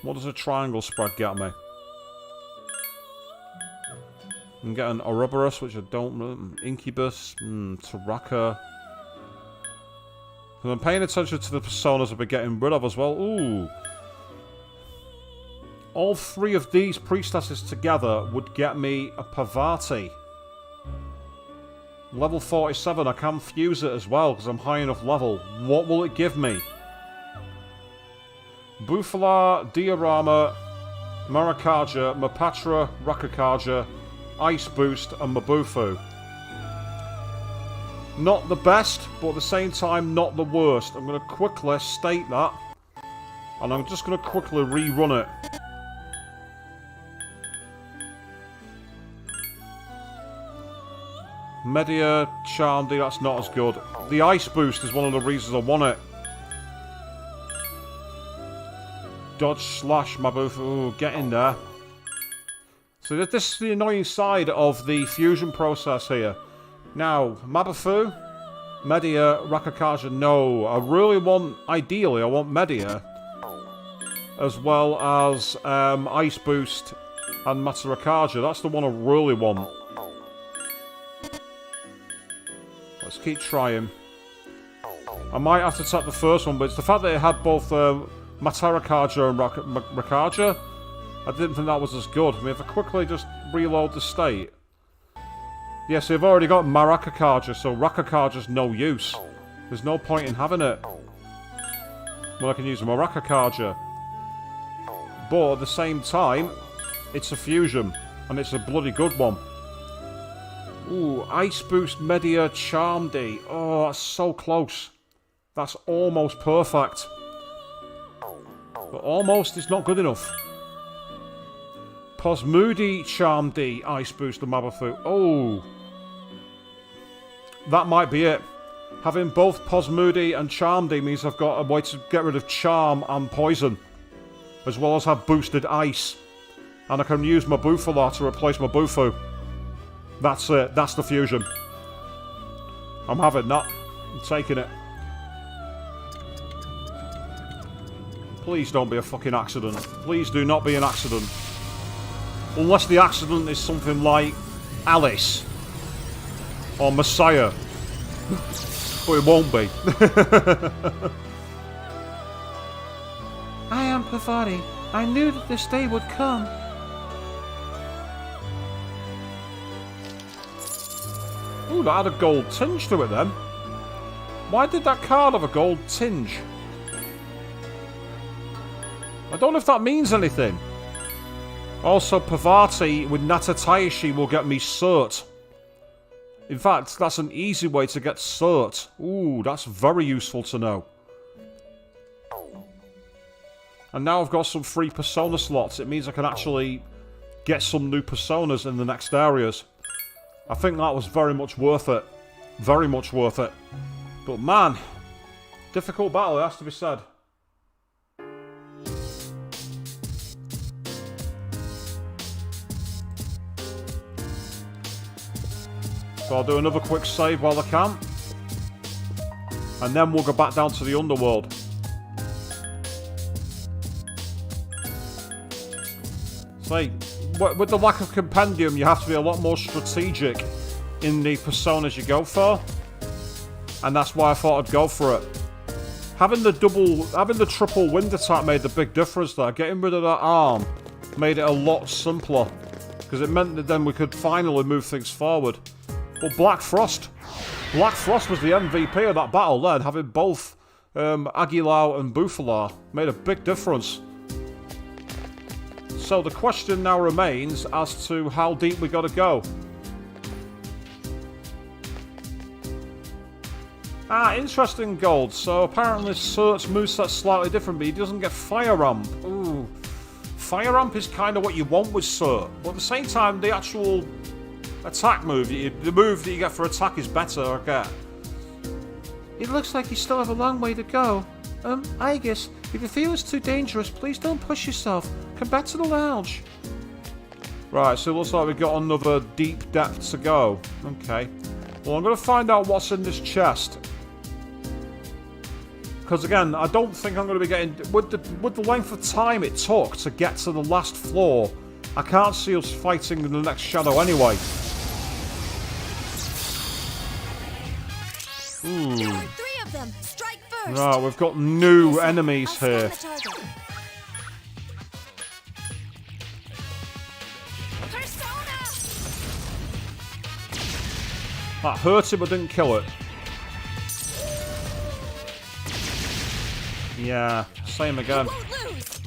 Speaker 1: what does a triangle spread get me? I'm getting Ouroboros, which I don't... Incubus, Taraka. And I'm paying attention to the personas I've been getting rid of as well. Ooh. All 3 of these priestesses together would get me a Pavati. Level 47, I can fuse it as well because I'm high enough level. What will it give me? Bufala, Diorama, Marakaja, Mapatra, Rakakaja, Ice Boost, and Mabufu. Not the best, but at the same time, not the worst. I'm going to quickly state that. And I'm just going to quickly rerun it. Media, Charmdy, that's not as good. The Ice Boost is one of the reasons I want it. Dodge slash Mabufu. Ooh, get in there. So this is the annoying side of the fusion process here. Now, Mabufu, Media, Rakakaja, no. I really want, ideally, I want Media. As well as Ice Boost and Matarakaja. That's the one I really want. Let's keep trying. I might have to tap the first one, but it's the fact that it had both Matarakaja and Rakaja. I didn't think that was as good. I mean, if I quickly just reload the state. Yes, I've already got Marakakaja, so Rakakaja's no use. There's no point in having it. Well, I can use Marakakaja. But at the same time, it's a fusion. And it's a bloody good one. Ooh, Ice Boost, Media, Charmdy. Oh, that's so close. That's almost perfect. But almost is not good enough. Posmoody, Charmdy, Ice Boost, and Mabufu. Oh. That might be it. Having both Posmoody and Charmdy means I've got a way to get rid of Charm and Poison. As well as have boosted Ice. And I can use my Bufala to replace my Bufu. That's it. That's the fusion. I'm having that. I'm taking it. Please don't be a fucking accident. Please do not be an accident. Unless the accident is something like Alice. Or Messiah. But it won't be.
Speaker 7: I am Pavati. I knew that this day would come.
Speaker 1: Ooh, that had a gold tinge to it then. Why did that card have a gold tinge? I don't know if that means anything. Also, Pavati with Natatayashi will get me Cert. In fact, that's an easy way to get Cert. Ooh, that's very useful to know. And now I've got some free persona slots. It means I can actually get some new personas in the next areas. I think that was very much worth it. Very much worth it. But man, difficult battle, it has to be said. So I'll do another quick save while I can. And then we'll go back down to the underworld. See, with the lack of compendium, you have to be a lot more strategic in the personas you go for. And that's why I thought I'd go for it. Having the triple wind attack made the big difference there. Getting rid of that arm made it a lot simpler. Because it meant that then we could finally move things forward. But Black Frost was the MVP of that battle then. Having both Aguilar and Bufala made a big difference. So the question now remains as to how deep we gotta go. Ah, interesting, Gold. So apparently Cert's moveset's slightly different, but he doesn't get Fire Ramp. Ooh. Fire Ramp is kind of what you want with Cert. But at the same time, the actual attack move, the move that you get for attack is better, I get.
Speaker 7: It looks like you still have a long way to go. Aegis, if you feel it's too dangerous, please don't push yourself. Come back to the lounge.
Speaker 1: Right, so it looks like we've got another deep depth to go. Okay. Well, I'm going to find out what's in this chest. Because again, I don't think I'm going to be getting... With the length of time it took to get to the last floor, I can't see us fighting in the next shadow anyway. Ooh.
Speaker 6: There are 3 of them. Strike first.
Speaker 1: Right, we've got new enemies
Speaker 6: I'll
Speaker 1: here.
Speaker 6: scan the target. Persona!
Speaker 1: That hurt it but didn't kill it. Yeah, same again.
Speaker 6: Won't lose.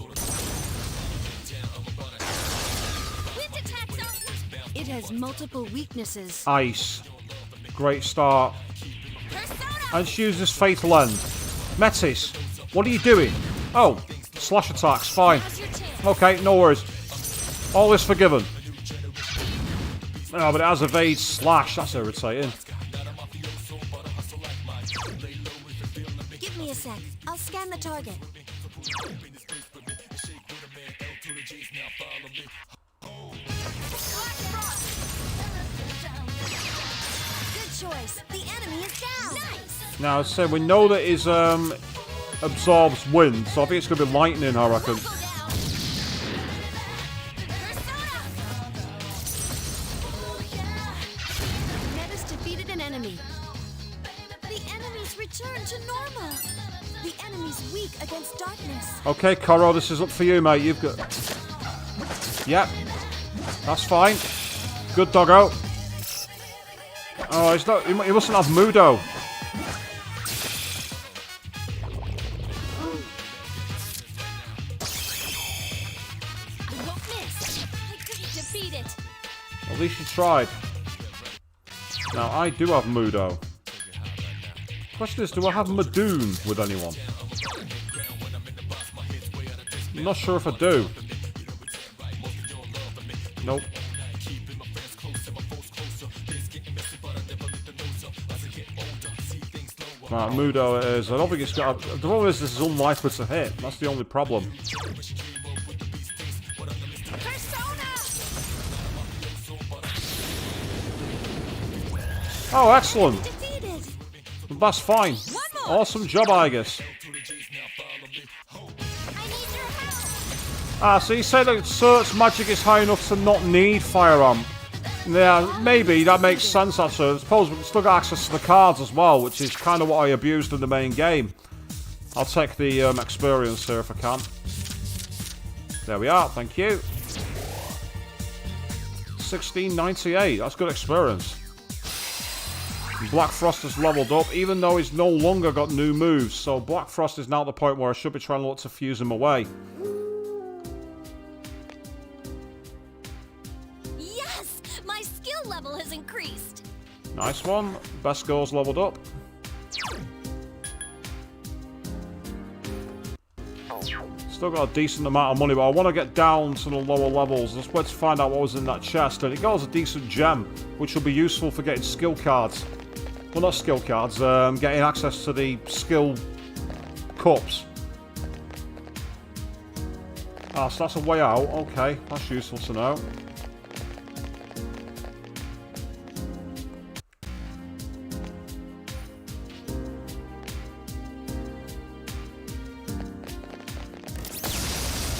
Speaker 6: Wind attack zone. It has multiple weaknesses.
Speaker 1: Ice. Great start.
Speaker 6: Persona!
Speaker 1: And she uses Fatal End. Metis, what are you doing? Oh, slash attacks, fine.
Speaker 6: Now's your chance.
Speaker 1: Okay, no worries. All is forgiven. Oh, but it has evade slash, that's irritating.
Speaker 6: Give me a sec. I'll scan the target. Good choice. The enemy is down. Nice.
Speaker 1: Now, as I said, we know that his absorbs wind, so I think it's going to be lightning, I reckon.
Speaker 6: Go down. Persona! Metis defeated an enemy. The enemy's returned to normal. The enemy's weak against darkness.
Speaker 1: Okay, Koro, this is up for you, mate. You've got... Yep. That's fine. Good doggo. Oh, he's not... He mustn't have Mudo.
Speaker 6: I won't miss. I couldn't defeat it.
Speaker 1: At least you tried. Now, I do have Mudo. Question is, do I have Madoon with anyone? I'm not sure if I do. Nope. Right, Mudo it is. I don't think it's got... The problem is this is unlikely to hit. That's the only problem.
Speaker 6: Persona!
Speaker 1: Oh, excellent.
Speaker 6: Defeated.
Speaker 1: That's fine.
Speaker 6: One more.
Speaker 1: Awesome job, I guess.
Speaker 6: I need your help.
Speaker 1: Ah, so you say that Search magic is high enough to not need Firearm. Yeah, maybe. That makes sense, actually. I suppose we've still got access to the cards as well, which is kind of what I abused in the main game. I'll take the experience here if I can. There we are, thank you. 1698, that's good experience. Black Frost has leveled up, even though he's no longer got new moves, so Black Frost is now at the point where I should be trying to look to fuse him away.
Speaker 6: Yes! My skill level has increased.
Speaker 1: Nice one. Best girl's leveled up. Still got a decent amount of money, but I want to get down to the lower levels. Let's wait to find out what was in that chest. And it got us a decent gem, which will be useful for getting skill cards. Well, not skill cards, getting access to the skill cups. Ah, so that's a way out. Okay, that's useful to know.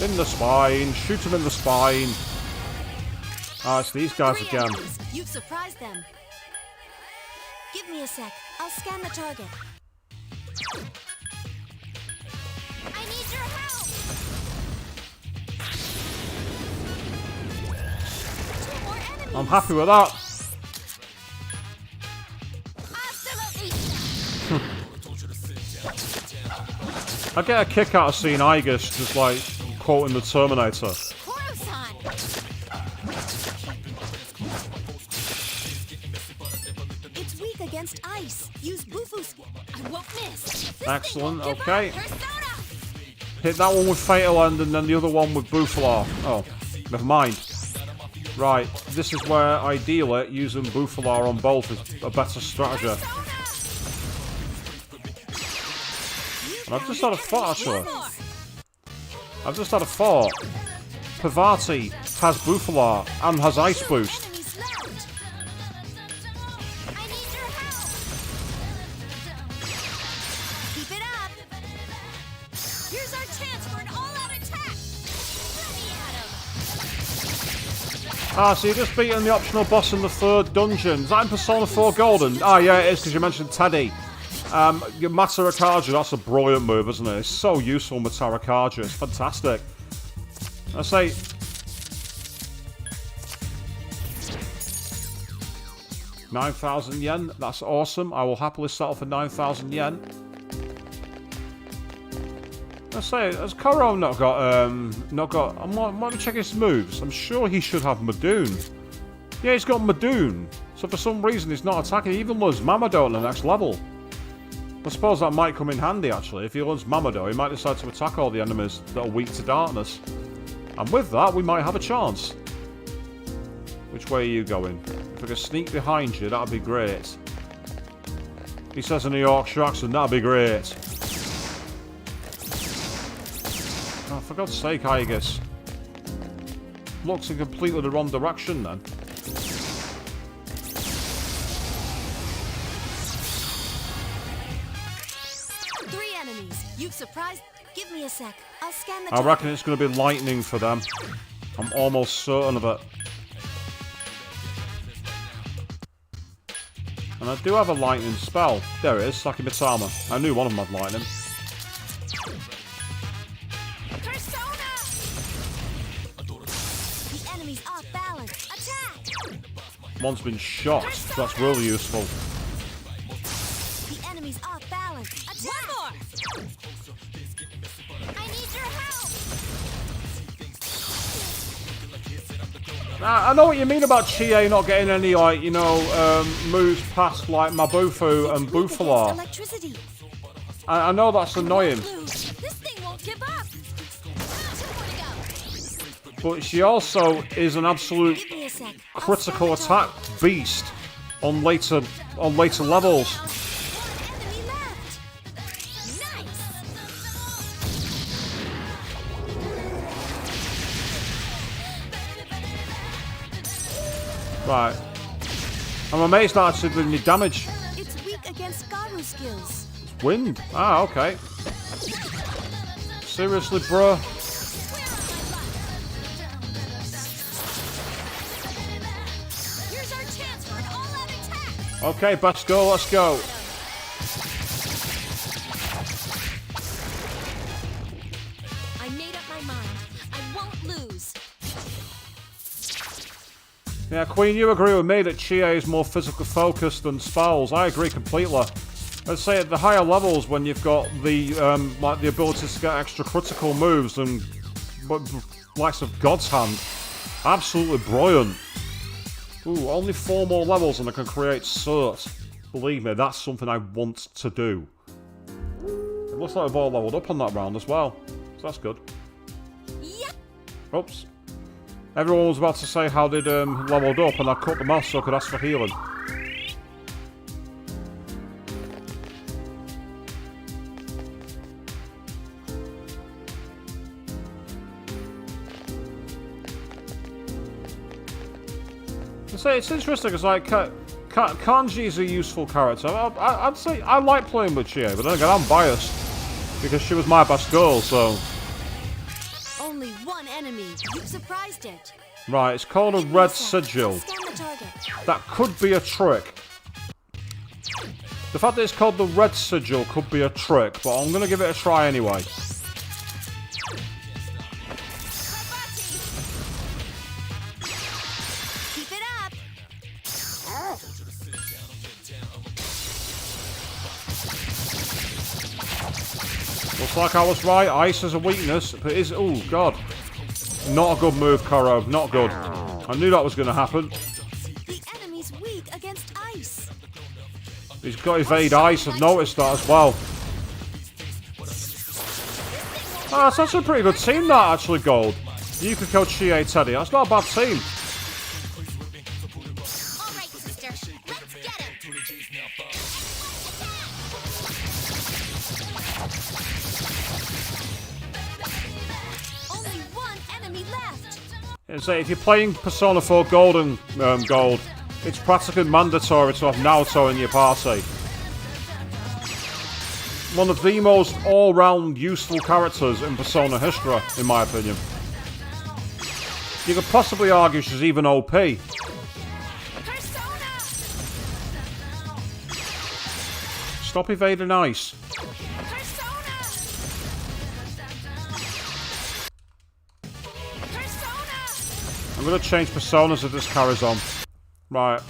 Speaker 1: In the spine. Shoot him in the spine. Ah, it's these guys
Speaker 6: 3
Speaker 1: again.
Speaker 6: enemies. You've surprised them. Give me a sec. I'll scan the target. I need your help. 2 more enemies.
Speaker 1: I'm happy with that.
Speaker 6: Hasta la vista.
Speaker 1: I get a kick out of seeing Aegis just like quoting the Terminator.
Speaker 6: Koro-san. It's weak against ice. Use Bufu's. I won't miss. This thing
Speaker 1: Excellent,
Speaker 6: won't give
Speaker 1: okay.
Speaker 6: up. Persona.
Speaker 1: Hit that one with Fatal End and then the other one with Buffalar. Oh, never mind. Right, this is where ideally using Buffalar on both is a better strategy. And I've just had a thought actually. I've just had a thought. Pavati has Buffalar and has Ice Boost.
Speaker 6: Enemies left. I need your help. Keep it up. Here's our chance for an all-out attack! Ready, Adam!
Speaker 1: Ah, so you're just beating the optional boss in the 3rd dungeon. Is that in Persona 4 Golden? Ah, yeah, it is, because you mentioned Teddy. Your Matarakaja, that's a brilliant move, isn't it? It's so useful with Matarakaja. It's fantastic. I say... 9,000 yen. That's awesome. I will happily settle for 9,000 yen. I say, has Koro not got, I'm not checking his moves. I'm sure he should have Madoon. Yeah, he's got Madoon. So for some reason he's not attacking. He even learns Mamado at the next level. I suppose that might come in handy, actually. If he learns Mamado, he might decide to attack all the enemies that are weak to darkness. And with that, we might have a chance. Which way are you going? If I could sneak behind you, that'd be great. He says in a Yorkshire accent, that'd be great. Oh, for God's sake, Aegis. Looks in completely the wrong direction, then.
Speaker 6: Three enemies. You've surprised... Give me a sec. I'll scan the
Speaker 1: I reckon it's going to be lightning for them. I'm almost certain of it. And I do have a lightning spell. There it is, Sakimitama. I knew one of them had lightning.
Speaker 6: Persona! The enemy's off balance. Attack!
Speaker 1: One's been shot, so that's really useful.
Speaker 6: The enemy's off balance. Attack! One more! I need your help!
Speaker 1: I know what you mean about Chie not getting any, like, you know, moves past, like, Mabufu and Buffalar.
Speaker 6: Electricity.
Speaker 1: I know that's annoying.
Speaker 6: This thing won't give up.
Speaker 1: But she also is an absolute
Speaker 6: Give me a sec. I'll
Speaker 1: critical
Speaker 6: scan the
Speaker 1: attack beast on later levels.
Speaker 6: One enemy left. Nice.
Speaker 1: Right. I'm amazed that actually did any damage.
Speaker 6: It's weak against Garu skills.
Speaker 1: Wind. Ah, okay. Seriously, bruh.
Speaker 6: Here's our chance for an all-out attack.
Speaker 1: Okay, let's go, let's go.
Speaker 6: I made up my mind. I won't lose.
Speaker 1: Yeah, Queen, you agree with me that Chie is more physically focused than spells. I agree completely. Let's say at the higher levels, when you've got the like the ability to get extra critical moves and likes of God's Hand, absolutely brilliant. Ooh, only 4 more levels and I can create Cert. Believe me, that's something I want to do. It looks like we've all leveled up on that round as well, so that's good.
Speaker 6: Yep.
Speaker 1: Oops. Everyone was about to say how they'd leveled up and I cut them off so I could ask for healing. It's interesting because like Kanji is a useful character. I'd say I like playing with Chie, but then again I'm biased because she was my best girl. So
Speaker 6: Only one enemy. You've surprised it.
Speaker 1: right, it's called a red sigil.
Speaker 6: Scan the target.
Speaker 1: That could be a trick. The fact that it's called the red sigil could be a trick, but I'm gonna give it a try anyway.
Speaker 6: Keep it up.
Speaker 1: Looks like I was right. Ice is a weakness, but is oh god, not a good move, Koro. Not good. I knew that was going to happen.
Speaker 6: The enemy's weak against ice.
Speaker 1: He's got evade ice. I've noticed that as well. Ah, that's actually a pretty good team, that actually, Gold. Yukiko, Chie, Teddy. That's not a bad team.
Speaker 6: All right, sister. Let's get him. Only one enemy left.
Speaker 1: If you're playing Persona 4 Golden Gold, it's practically mandatory to have Naoto in your party. one of the most all-round useful characters in Persona history, in my opinion. You could possibly argue she's even OP.
Speaker 6: Persona!
Speaker 1: Stop evading ice.
Speaker 6: Persona! Persona!
Speaker 1: I'm going to change personas if this carries on. Right.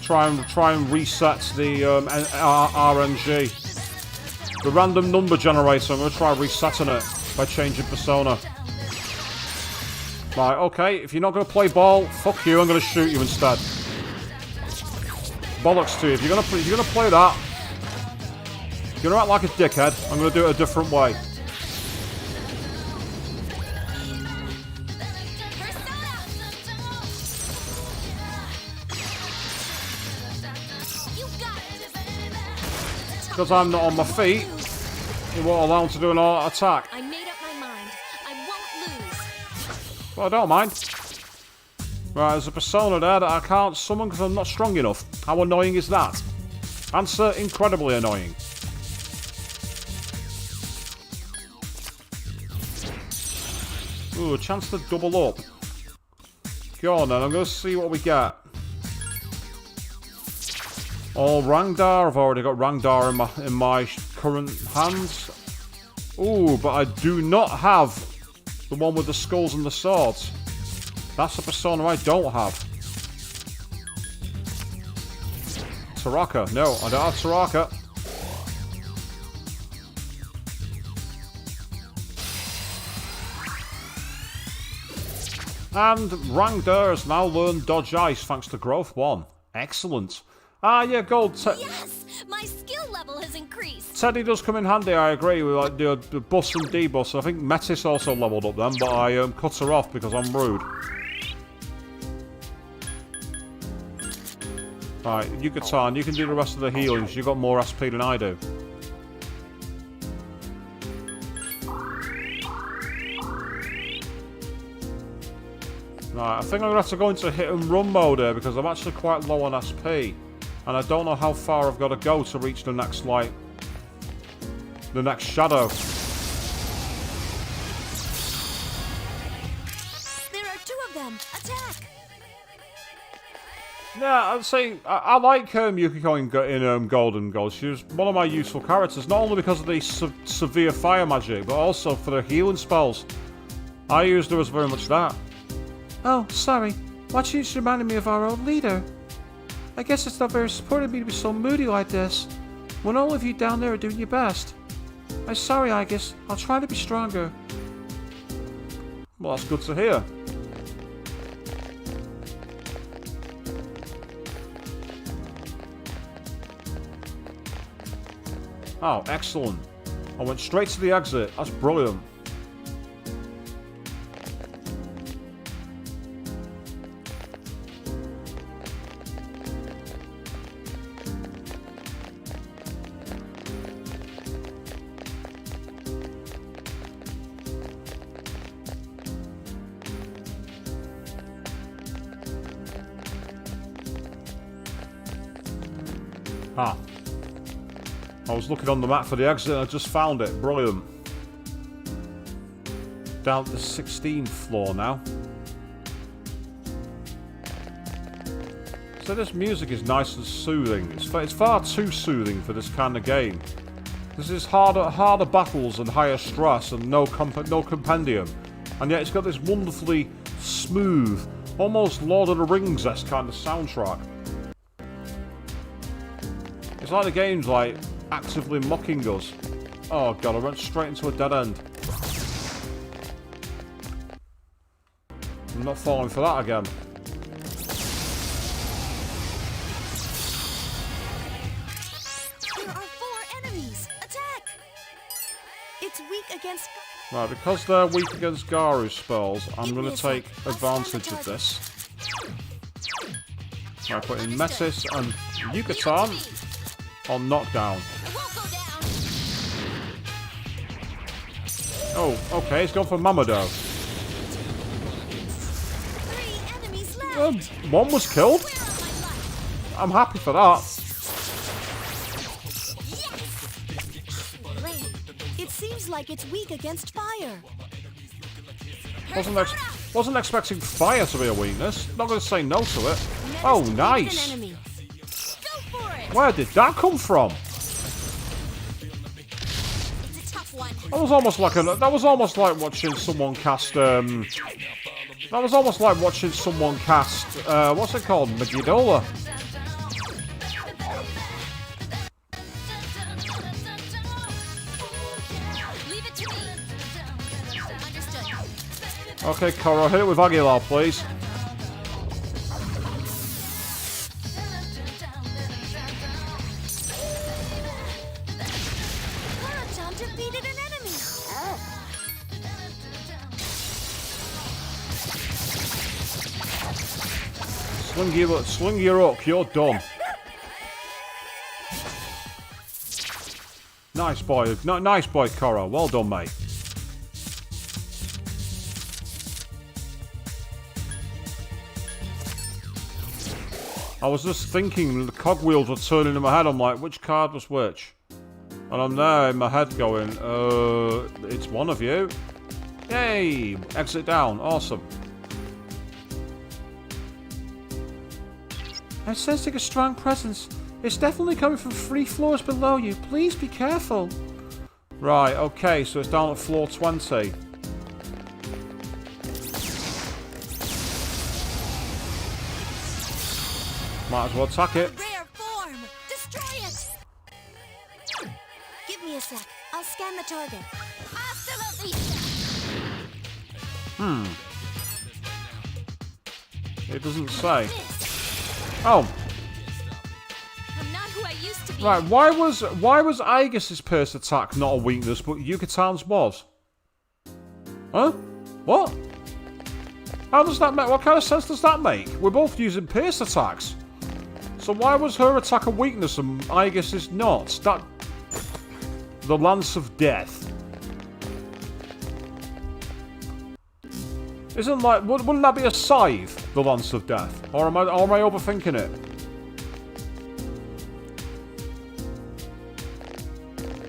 Speaker 1: Try and reset the RNG. The random number generator, I'm going to try resetting it by changing persona. Right, okay, if you're not going to play ball, fuck you, I'm going to shoot you instead. Bollocks to you. If you're going to play that, if you're going to act like a dickhead, I'm going to do it a different way. Because I'm not on my feet, it won't allow him to do an auto attack.
Speaker 6: I made up my mind. I won't lose.
Speaker 1: Well, I don't mind. Right, there's a persona there that I can't summon because I'm not strong enough. How annoying is that? Answer, incredibly annoying. Ooh, a chance to double up. Go on then, I'm going to see what we get. Oh, Rangdar. I've already got Rangdar in my current hands. Ooh, but I do not have the one with the skulls and the swords. That's the persona I don't have. Taraka. No, I don't have Taraka. And Rangdar has now learned Dodge Ice thanks to Growth 1. Excellent. Ah, yeah, gold.
Speaker 6: Yes! My skill level has increased.
Speaker 1: Teddy does come in handy, I agree, with like the bus and D-bus. I think Metis also leveled up then, but I cut her off because I'm rude. Right, Yucatan, you can do the rest of the healings. You've got more SP than I do. Right, I think I'm going to have to go into hit and run mode here because I'm actually quite low on SP. And I don't know how far I've got to go to reach the next, like, the next shadow.
Speaker 6: There are 2 of them. Attack!
Speaker 1: Yeah, I'd say I like Yukiko in Golden Gold. She was one of my useful characters, not only because of the severe fire magic, but also for the healing spells. I used her as very much that.
Speaker 7: Oh, sorry. Watching you reminded me of our old leader. I guess it's not very supportive of me to be so moody like this, when all of you down there are doing your best. I'm sorry, Aegis. I'll try to be stronger.
Speaker 1: Well, that's good to hear. Oh, excellent. I went straight to the exit. That's brilliant. Ah. I was looking on the map for the exit and I just found it. Brilliant. Down to the 16th floor now. So this music is nice and soothing. It's far too soothing for this kind of game. This is harder battles and higher stress and no compendium. And yet it's got this wonderfully smooth, almost Lord of the Rings-esque kind of soundtrack. It's like the game's like actively mocking us. Oh god, I went straight into a dead end. I'm not falling for that again.
Speaker 6: There are 4 enemies. Attack! It's weak against...
Speaker 1: Right, because they're weak against Garu spells, I'm going to take advantage of this. Right, put in Metis and Yucatan on knockdown. Oh, okay, he's gone for Mamadou.
Speaker 6: 3 enemies left.
Speaker 1: One was killed. I'm happy for that.
Speaker 6: Yes! seems like it's weak against fire.
Speaker 1: Wasn't expecting fire to be a weakness. Not going to say no to it.
Speaker 6: Nevis
Speaker 1: Oh,
Speaker 6: defeated
Speaker 1: nice.
Speaker 6: an enemy. Go for it!
Speaker 1: Where did that come from?
Speaker 6: It's a tough one.
Speaker 1: That was almost like watching someone cast. That was almost like watching someone cast. What's it called? Megiddo.
Speaker 6: Leave it to me. Understood.
Speaker 1: Okay, Koro, hit it with Aguilar, please.
Speaker 6: Kara-chan defeated an enemy.
Speaker 1: Sling your hook, you're done. Nice boy, nice boy, Koro. Well done, mate. I was just thinking, the cogwheels were turning in my head. I'm like, which card was which? And I'm there in my head going, it's one of you. Yay! Exit down. Awesome.
Speaker 7: I'm sensing a strong presence. It's definitely coming from 3 floors below you. Please be careful.
Speaker 1: Right, okay, so it's down at floor 20. Might as well attack it.
Speaker 6: Rare form. Destroy it. Give me a sec. I'll scan the target.
Speaker 1: It doesn't say. Oh,
Speaker 6: I'm not who I used to be.
Speaker 1: right, why was Aegis's Pierce attack not a weakness, but Yucatan's was? Huh? What? How does that make? What kind of sense does that make? We're both using Pierce attacks. So why was her attack a weakness and Aegis's not? That... The Lance of Death. Isn't like... Wouldn't that be a scythe? The Lance of Death? Or am I overthinking it?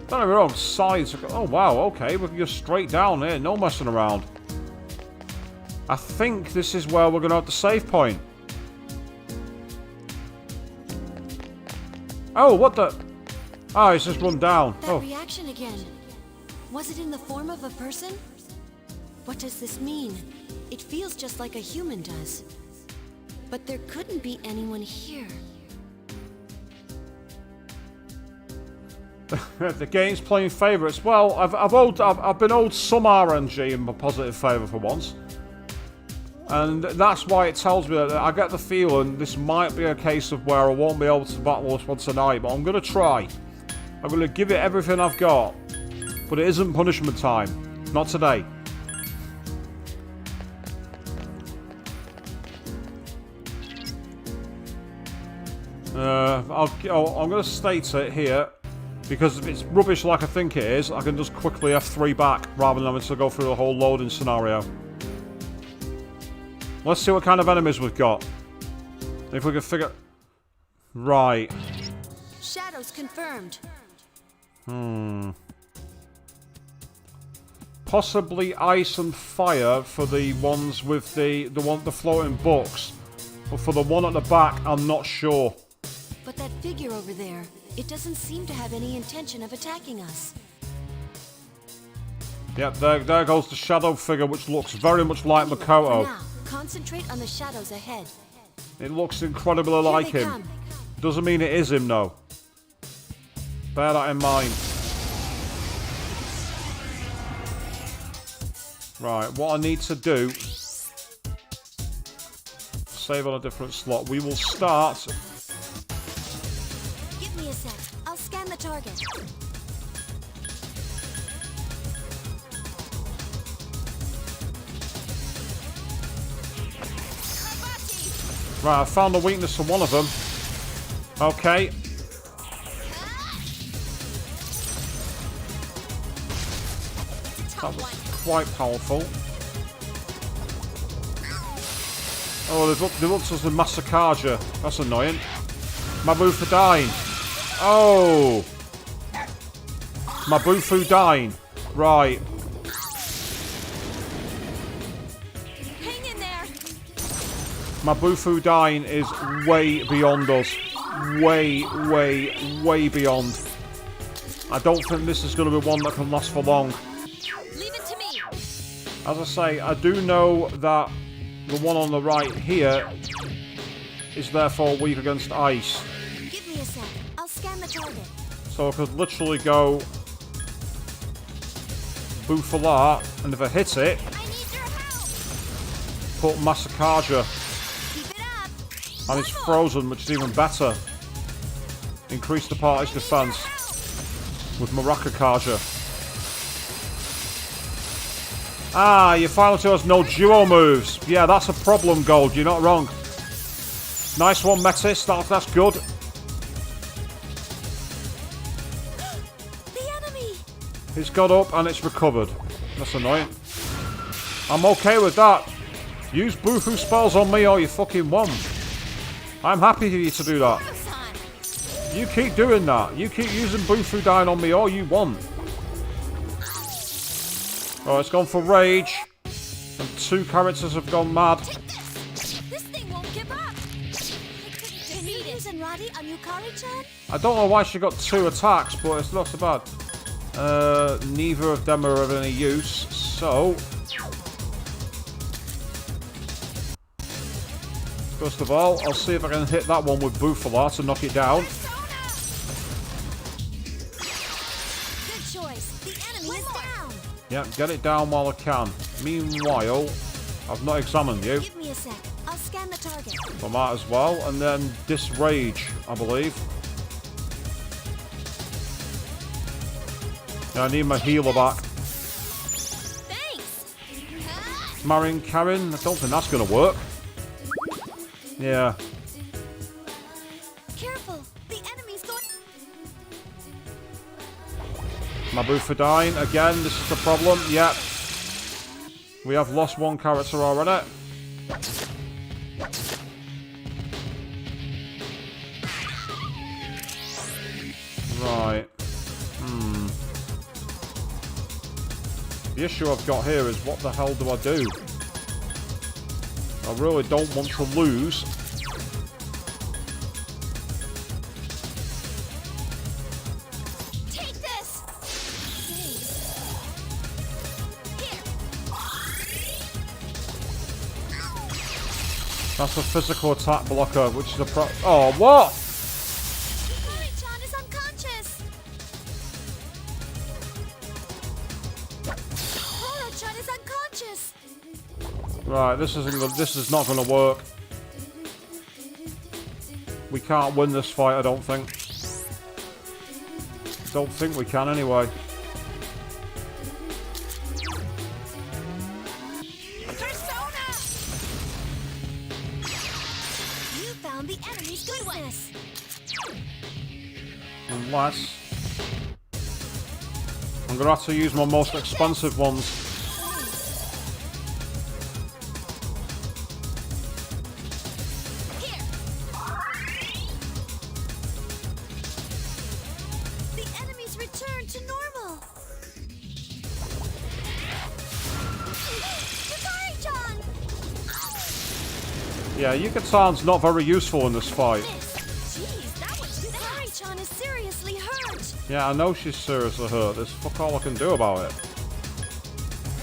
Speaker 1: Don't get me wrong, scythes... Oh wow, okay, we can go straight down here, no messing around. I think this is where we're going to have the save point. Oh, what the... Oh, it's just run down.
Speaker 6: That
Speaker 1: Oh,
Speaker 6: reaction again. Was it in the form of a person? What does this mean? It feels just like a human does. But there couldn't be anyone here.
Speaker 1: the game's playing favourites. Well, I've been owed some RNG in my positive favour for once. And that's why it tells me that I get the feeling this might be a case of where I won't be able to battle this one tonight, but I'm going to try. I'm going to give it everything I've got. But it isn't punishment time. Not today. I'm going to state it here. Because if it's rubbish like I think it is, I can just quickly F3 back rather than having to go through the whole loading scenario. Let's see what kind of enemies we've got. If we can figure... Right.
Speaker 6: Shadows confirmed.
Speaker 1: Possibly ice and fire for the ones with the floating books. But for the one at the back, I'm not sure.
Speaker 6: But that figure over there, it doesn't seem to have any intention of attacking us.
Speaker 1: Yep, there goes the shadow figure, which looks very much like Makoto.
Speaker 6: For now, concentrate on the shadows ahead.
Speaker 1: It looks incredibly like
Speaker 6: they
Speaker 1: him.
Speaker 6: come.
Speaker 1: Doesn't mean it is him, though. Bear that in mind. Right, what I need to do... Save on a different slot. We will start...
Speaker 6: Give me a sec. I'll scan the target.
Speaker 1: Right, I found a weakness for one of them. Okay. That was quite powerful. Oh, they looked as the Masakaja. That's annoying. Mabufu dying. Oh! Mabufu dying. Right.
Speaker 6: Hang in there.
Speaker 1: My Bufu Dine is way beyond us. Way, way, way beyond. I don't think this is going to be one that can last for long.
Speaker 6: Leave it to me.
Speaker 1: As I say, I do know that the one on the right here is therefore weak against ice.
Speaker 6: Give me a sec. I'll scan the target.
Speaker 1: So I could literally go Bufala, and if I hit it,
Speaker 6: I need your help.
Speaker 1: put Masakaja,
Speaker 6: Keep it up.
Speaker 1: and it's frozen, which is even better. Increase the party's defense with Marakakaja. Ah, your final two has no duo moves. Yeah, that's a problem, Gold. You're not wrong. Nice one, Metis. That's good.
Speaker 6: The enemy.
Speaker 1: It's got up and it's recovered. That's annoying. I'm okay with that. Use Bufu spells on me all you fucking want. I'm happy for you to do that. You keep doing that. You keep using Bufu Dine on me all you want. Oh, it's gone for Rage. And 2 characters have gone mad.
Speaker 6: This thing won't give up. Can you use Enradi on Yukari-chan?
Speaker 1: I don't know why she got 2 attacks, but it's not so bad. Neither of them are of any use, so... First of all, I'll see if I can hit that one with Bufala to knock it down.
Speaker 6: Good choice. The enemy is down.
Speaker 1: Yeah, get it down while I can. Meanwhile, I've not examined you.
Speaker 6: Give me a sec. I'll scan the target.
Speaker 1: I might as well. And then Disrage, I believe. Yeah, I need my healer back.
Speaker 6: Thanks.
Speaker 1: Marrying Karen, I don't think that's going to work. Yeah.
Speaker 6: Careful. The enemy's going.
Speaker 1: Mabufadine, again, this is the problem. Yep. We have lost 1 character already. Right. The issue I've got here is what the hell do I do? I really don't want to lose.
Speaker 6: Take this. Here.
Speaker 1: That's a physical attack blocker, which is a Oh, what?
Speaker 6: Yukari-chan is unconscious. Horo-chan is unconscious.
Speaker 1: Right, this is not going to work. We can't win this fight, I don't think. Don't think we can anyway.
Speaker 6: Persona! You found the enemy's goodness.
Speaker 1: Unless... I'm going to have to use my most expensive ones.
Speaker 6: Here. The enemy's returned to normal. Yukari-chan!
Speaker 1: Yeah, Yukatan's not very useful in this fight.
Speaker 6: Jeez, that was Yukari-chan is seriously hurt.
Speaker 1: Yeah, I know she's seriously hurt. There's fuck all I can do about it.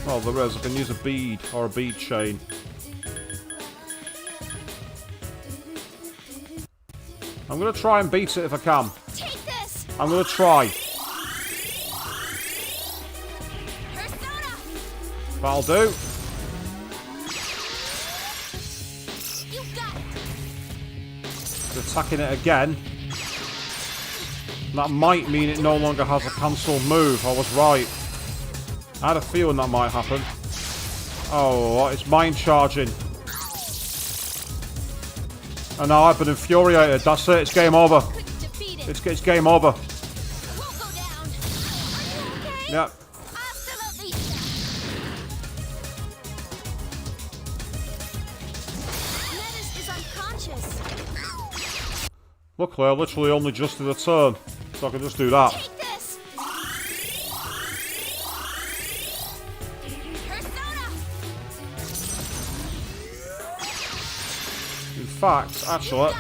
Speaker 1: Well, there is. I can use a bead or a bead chain. I'm going to try and beat it if I can.
Speaker 6: Take this.
Speaker 1: I'm going to try.
Speaker 6: Persona!
Speaker 1: That'll do.
Speaker 6: You got it.
Speaker 1: It's attacking it again. That might mean it no longer has a cancel move. I was right. I had a feeling that might happen. Oh, it's mind charging. And now I've been infuriated. That's it. It's game over.
Speaker 6: Couldn't defeat it.
Speaker 1: It's game over.
Speaker 6: Won't go down. Are you okay?
Speaker 1: Yep.
Speaker 6: Hasta la vista. Metis is unconscious.
Speaker 1: Luckily, I literally only just did a turn. So I can just do that.
Speaker 6: Take this.
Speaker 1: fact, actually,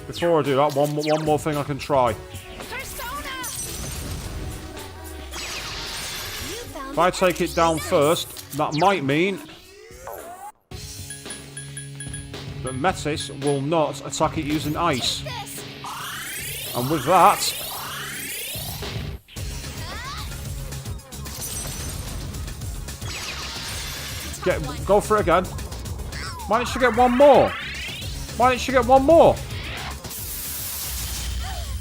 Speaker 1: before I do that, one more thing I can try. If I take it down first, that might mean that Metis will not attack it using ice. And with that, go for it again. Why didn't she get one more? Why didn't she get one more?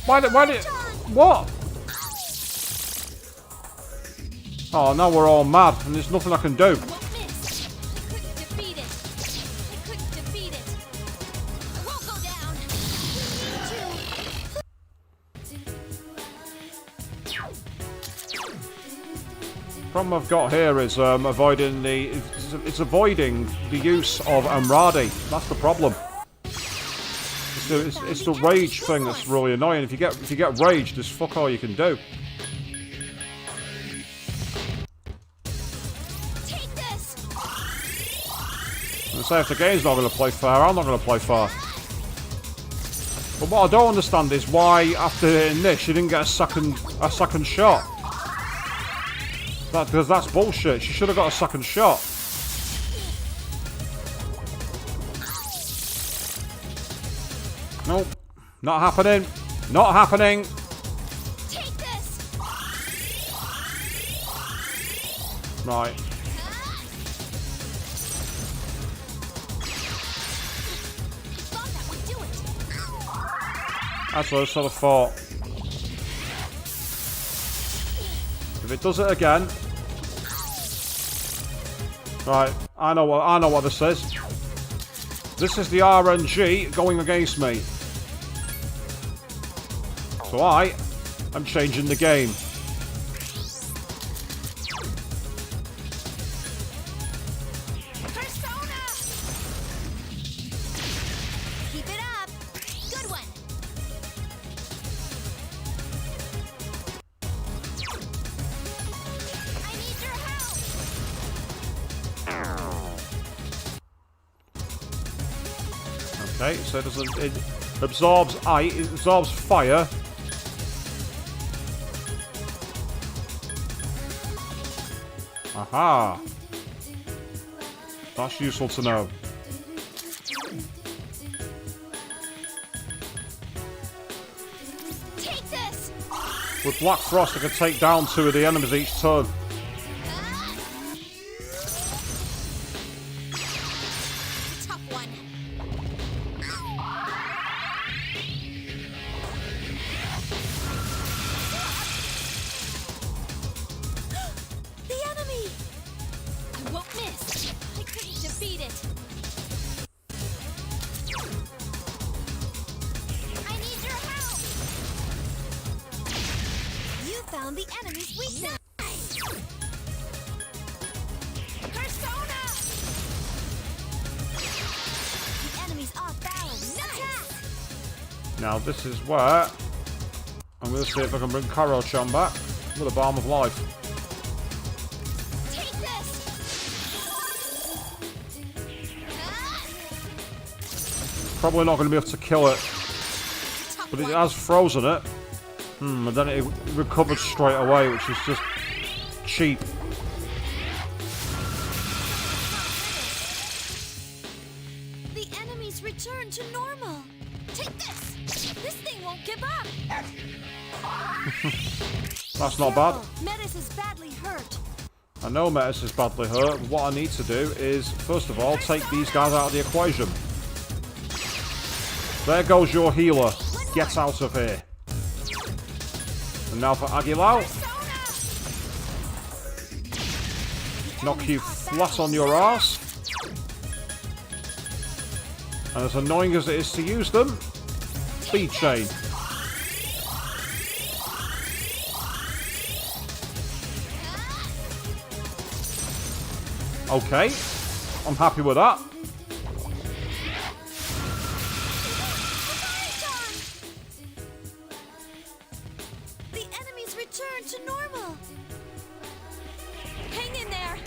Speaker 1: Why did, what? Oh, now we're all mad, and there's nothing I can do. Problem I've got here is avoiding the use of Amradi. That's the problem. It's the rage thing that's really annoying. If you get rage, there's fuck all you can do. And say if the game's not going to play fair, I'm not going to play fair. But what I don't understand is why after hitting this, she didn't get a second shot. Because that's bullshit. She should have got a second shot. Nope. Not happening. Not happening.
Speaker 6: Take this.
Speaker 1: Right. That's what I sort of thought. If it does it again. Right, I know what this is. This is the RNG going against me. So I am changing the game.
Speaker 6: Persona! Keep it up. Good one. I need your help.
Speaker 1: Okay, so it absorbs ice, it absorbs fire. Aha! That's useful to know.
Speaker 6: Take this.
Speaker 1: With Black Frost, I can take down 2 of the enemies each turn.
Speaker 6: Tough one. The enemy. I won't miss. I couldn't defeat it. I need your help. You found the enemy's weakness. Persona. The enemy's off balance. Attack.
Speaker 1: Now this is where I'm going to see if I can bring Karo-chan back with a Balm of Life.
Speaker 6: Take this.
Speaker 1: Probably not going to be able to kill it, but it has frozen it. And then it recovered straight away, which is just cheap.
Speaker 6: The enemies return to normal. Take this. This thing won't give up.
Speaker 1: That's not bad.
Speaker 6: Metis is badly hurt.
Speaker 1: I know Metis is badly hurt, but what I need to do is, first of all, take these guys out of the equation. There goes your healer. Get out of here. And now for Aguilar. Knock you flat on your arse. And as annoying as it is to use them, speed chain. Okay, I'm happy with that.
Speaker 6: The enemies return to normal. Hang in there.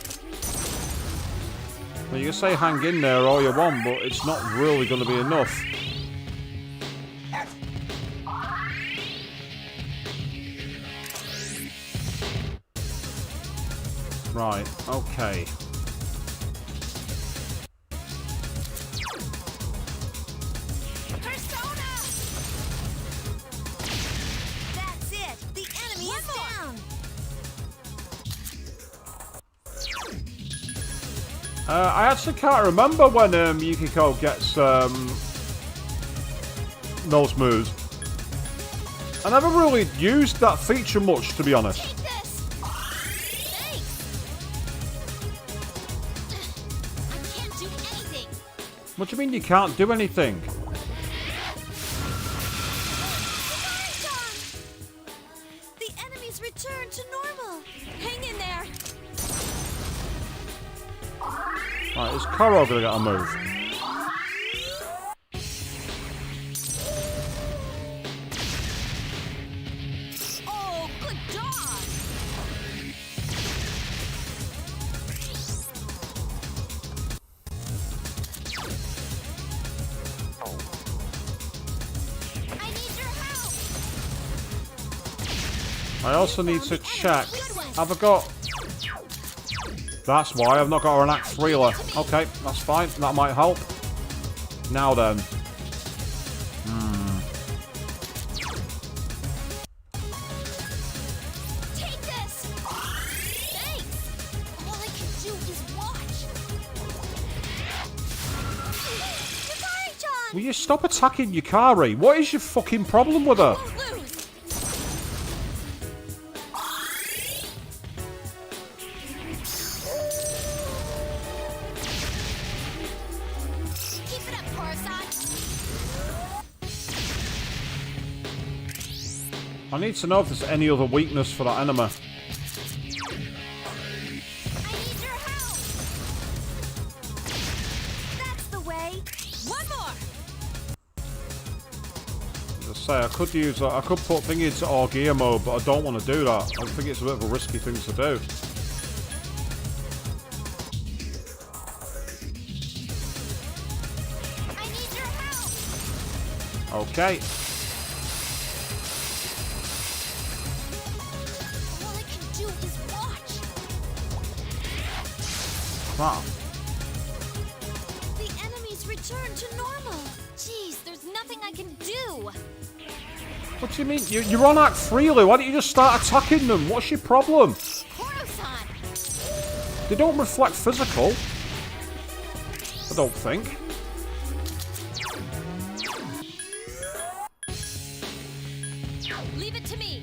Speaker 1: Well, you can say hang in there all you want, but it's not really going to be enough. Right, okay.
Speaker 6: Persona! That's it! The enemy is down!
Speaker 1: I actually can't remember when Yukiko gets those moves. I never really used that feature much, to be honest.
Speaker 6: Take this! Thanks! I can't do anything!
Speaker 1: What do you mean you can't do anything?
Speaker 6: The enemy's returned to normal! Hang in there!
Speaker 1: Right, is Koro gonna get a move?
Speaker 6: Oh, good dog! I need your help!
Speaker 1: I also need to check. Have I got... That's why I've not got an axe reeler. Okay, that's fine. That might help. Now then.
Speaker 6: Take this! Thanks! All I can do is watch! Yukari-chan!
Speaker 1: Will you stop attacking Yukari? What is your fucking problem with her?
Speaker 6: Won't lose! Keep it up, Coruscant!
Speaker 1: I need to know if there's any other weakness for that enemy.
Speaker 6: I need your help! That's the way! One more!
Speaker 1: As I say, I could use... I could put thing into all gear mode, but I don't want to do that. I think it's a bit of a risky thing to do.
Speaker 6: I need your help!
Speaker 1: Okay.
Speaker 6: All I can do is watch!
Speaker 1: Wow.
Speaker 6: The enemy's returned to normal! Jeez, there's nothing I can do!
Speaker 1: What do you mean? You're on Act freely. Why don't you just start attacking them? What's your problem?
Speaker 6: Coruscant!
Speaker 1: They don't reflect physical. I don't think.
Speaker 6: Leave it to me!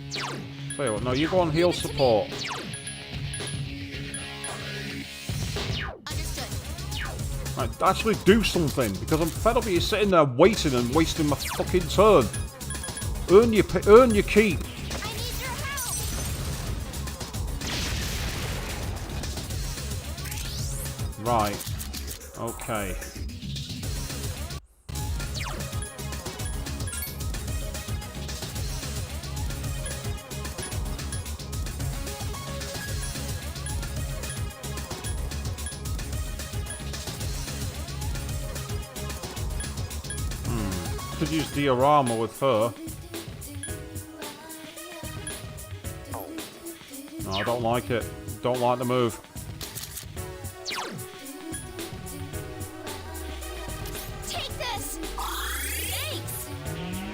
Speaker 1: Tell you what, no, you go on heal support.
Speaker 6: Understood.
Speaker 1: Right, actually do something, because I'm fed up of you sitting there waiting and wasting my fucking turn. Earn your keep.
Speaker 6: I need your help!
Speaker 1: Right. Okay. Could use diorama with her. No, I don't like it. Don't like the move.
Speaker 6: Take this! Thanks!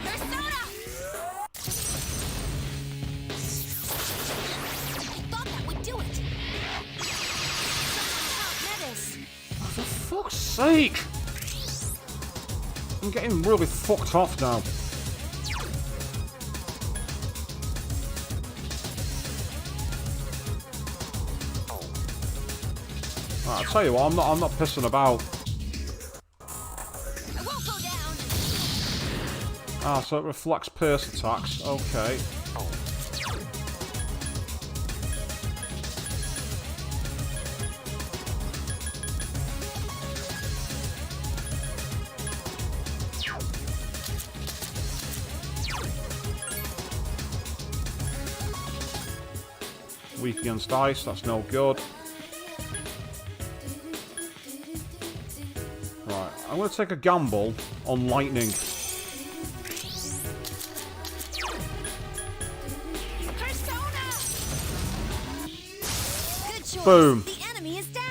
Speaker 6: Persona! I thought that would do it! Metis!
Speaker 1: For fuck's sake! I'm getting really fucked off now. Right, I'll tell you what, I'm not pissing about.
Speaker 6: I won't go down!
Speaker 1: Ah, so it reflects pierce attacks. Okay. Weak against ice, that's no good. going to take a gamble on lightning.
Speaker 6: Persona! Good choice.
Speaker 1: Boom.
Speaker 6: The enemy is down.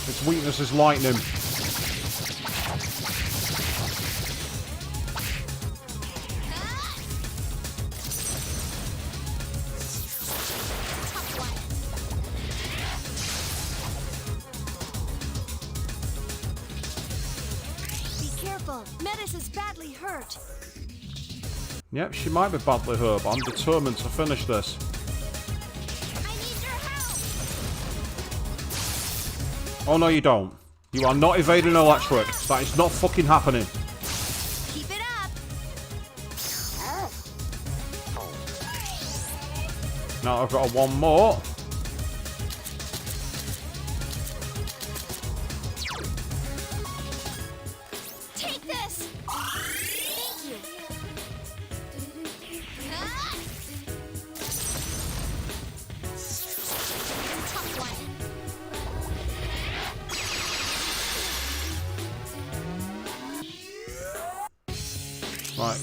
Speaker 1: Its weakness is lightning.
Speaker 6: Metis is badly hurt.
Speaker 1: Yep, she might be badly hurt, but I'm determined to finish this.
Speaker 6: I need your help.
Speaker 1: Oh no, you don't. You are not evading electric. That is not fucking happening.
Speaker 6: Keep it up.
Speaker 1: Now I've got one more.
Speaker 6: Take this. Thank you. Tough one.
Speaker 1: Right.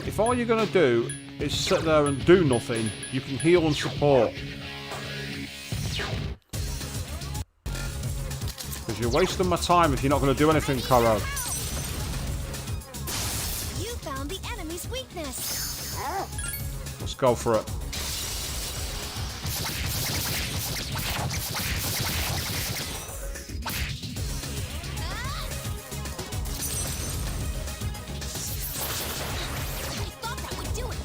Speaker 1: If all you're going to do is sit there and do nothing, you can heal and support. Because you're wasting my time if you're not going to do anything, Karo.
Speaker 6: You found the enemy's weakness.
Speaker 1: Let's go for it.
Speaker 6: I thought that would do it.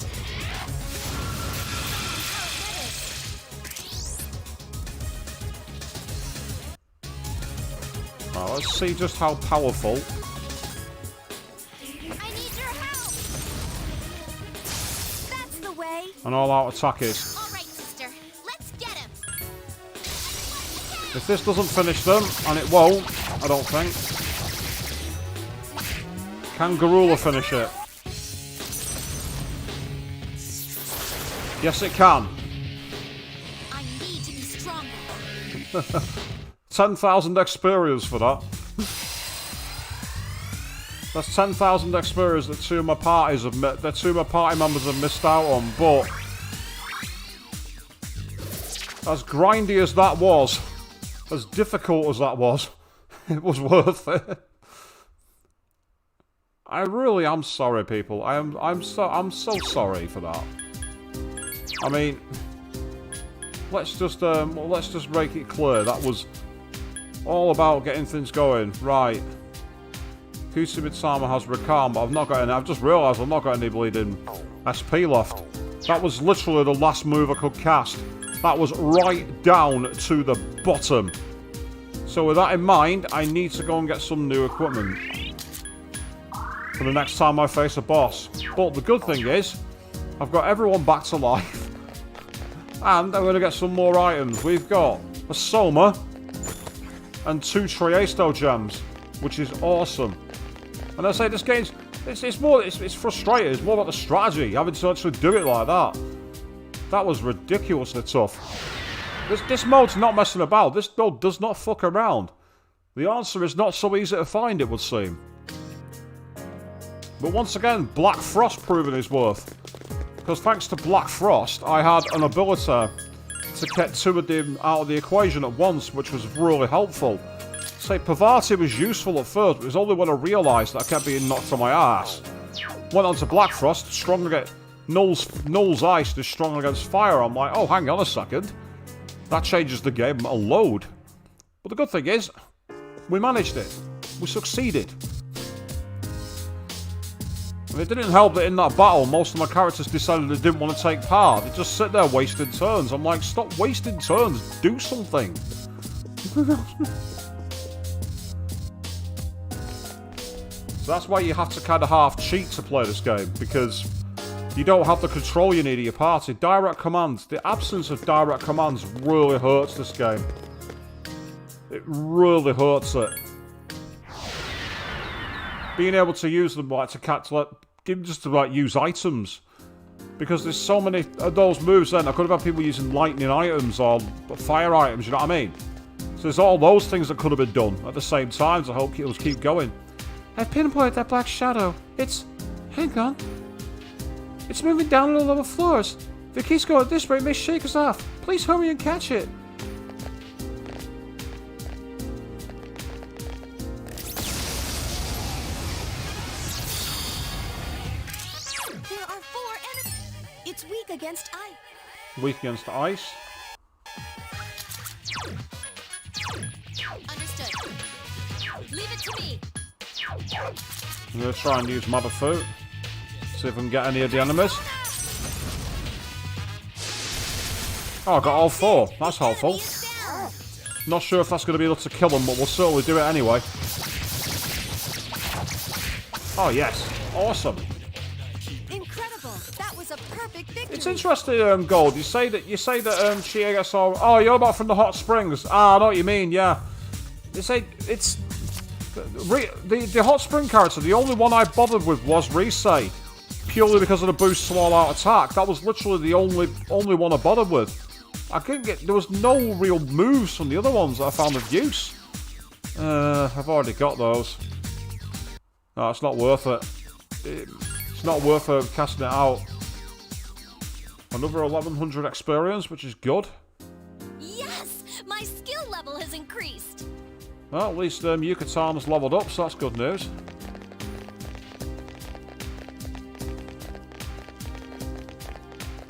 Speaker 1: Now let's see just how powerful.
Speaker 6: I need your help. That's the way.
Speaker 1: An all-out attack is.
Speaker 6: All right, sister. Let's get him.
Speaker 1: If this doesn't finish them, and it won't, I don't think. Can Garula finish it? Yes, it can.
Speaker 6: I need to be stronger.
Speaker 1: 10,000 experience for that. That's 10,000 experience that two of my party members have missed out on, but as grindy as that was, as difficult as that was, it was worth it. I really am sorry, people. I'm so sorry for that. I mean, let's just make it clear that was all about getting things going. Right. Kusumitsama has Rakan, but I've not got any. I've just realised I've not got any bleeding SP left. That was literally the last move I could cast. That was right down to the bottom. So with that in mind, I need to go and get some new equipment for the next time I face a boss. But the good thing is, I've got everyone back to life. And I'm going to get some more items. We've got a Soma and 2 Triesto gems, which is awesome. And I say this game's it's frustrating. It's more about the strategy, having to actually do it like that. That was ridiculously tough. This mode's not messing about. This mode does not fuck around. The answer is not so easy to find, it would seem. But once again, Black Frost proving his worth. Because thanks to Black Frost, I had an ability to get 2 of them out of the equation at once, which was really helpful. Say, Pavati was useful at first, but it was only when I realised that I kept being knocked on my ass. Went on to Black Frost, strong against Null's Ice is strong against fire. I'm like, oh, hang on a second. That changes the game a load. But the good thing is, we managed it. We succeeded. And it didn't help that in that battle, most of my characters decided they didn't want to take part. They just sit there wasting turns. I'm like, stop wasting turns. Do something. So that's why you have to kind of half cheat to play this game, because you don't have the control you need of your party. Direct commands, the absence of direct commands really hurts this game. It really hurts it. Being able to use them like to use items, because there's so many of those moves. Then I could have had people using lightning items or fire items. You know what I mean? So there's all those things that could have been done at the same time to help us keep going.
Speaker 7: I've pinpointed that black shadow. It's... Hang on. It's moving down to the lower floors. If it keeps going this way, it may shake us off. Please hurry and catch it.
Speaker 6: There are 4 enemies. It's weak against ice.
Speaker 1: Weak against ice.
Speaker 2: Understood. Leave it to me.
Speaker 1: I'm going to try and use Mother Foot. See if I can get any of the enemies. Oh, I got all 4. That's helpful. Not sure if that's going to be able to kill them, but we'll certainly do it anyway. Oh, yes. Awesome.
Speaker 6: Incredible. That was a perfect victory.
Speaker 1: It's interesting, Gold. You say that she gets all... Oh, you're about from the hot springs. Ah, I know what you mean, yeah. You say it's... The hot spring character, the only one I bothered with was Risei. Purely because of the boost to all-out attack. That was literally the only one I bothered with. I couldn't get... There was no real moves from the other ones that I found of use. I've already got those. No, it's not worth it. It's not worth casting it out. Another 1100 experience, which is good.
Speaker 2: Yes! My skill level has increased.
Speaker 1: Well, at least Yukatan's leveled up, so that's good news.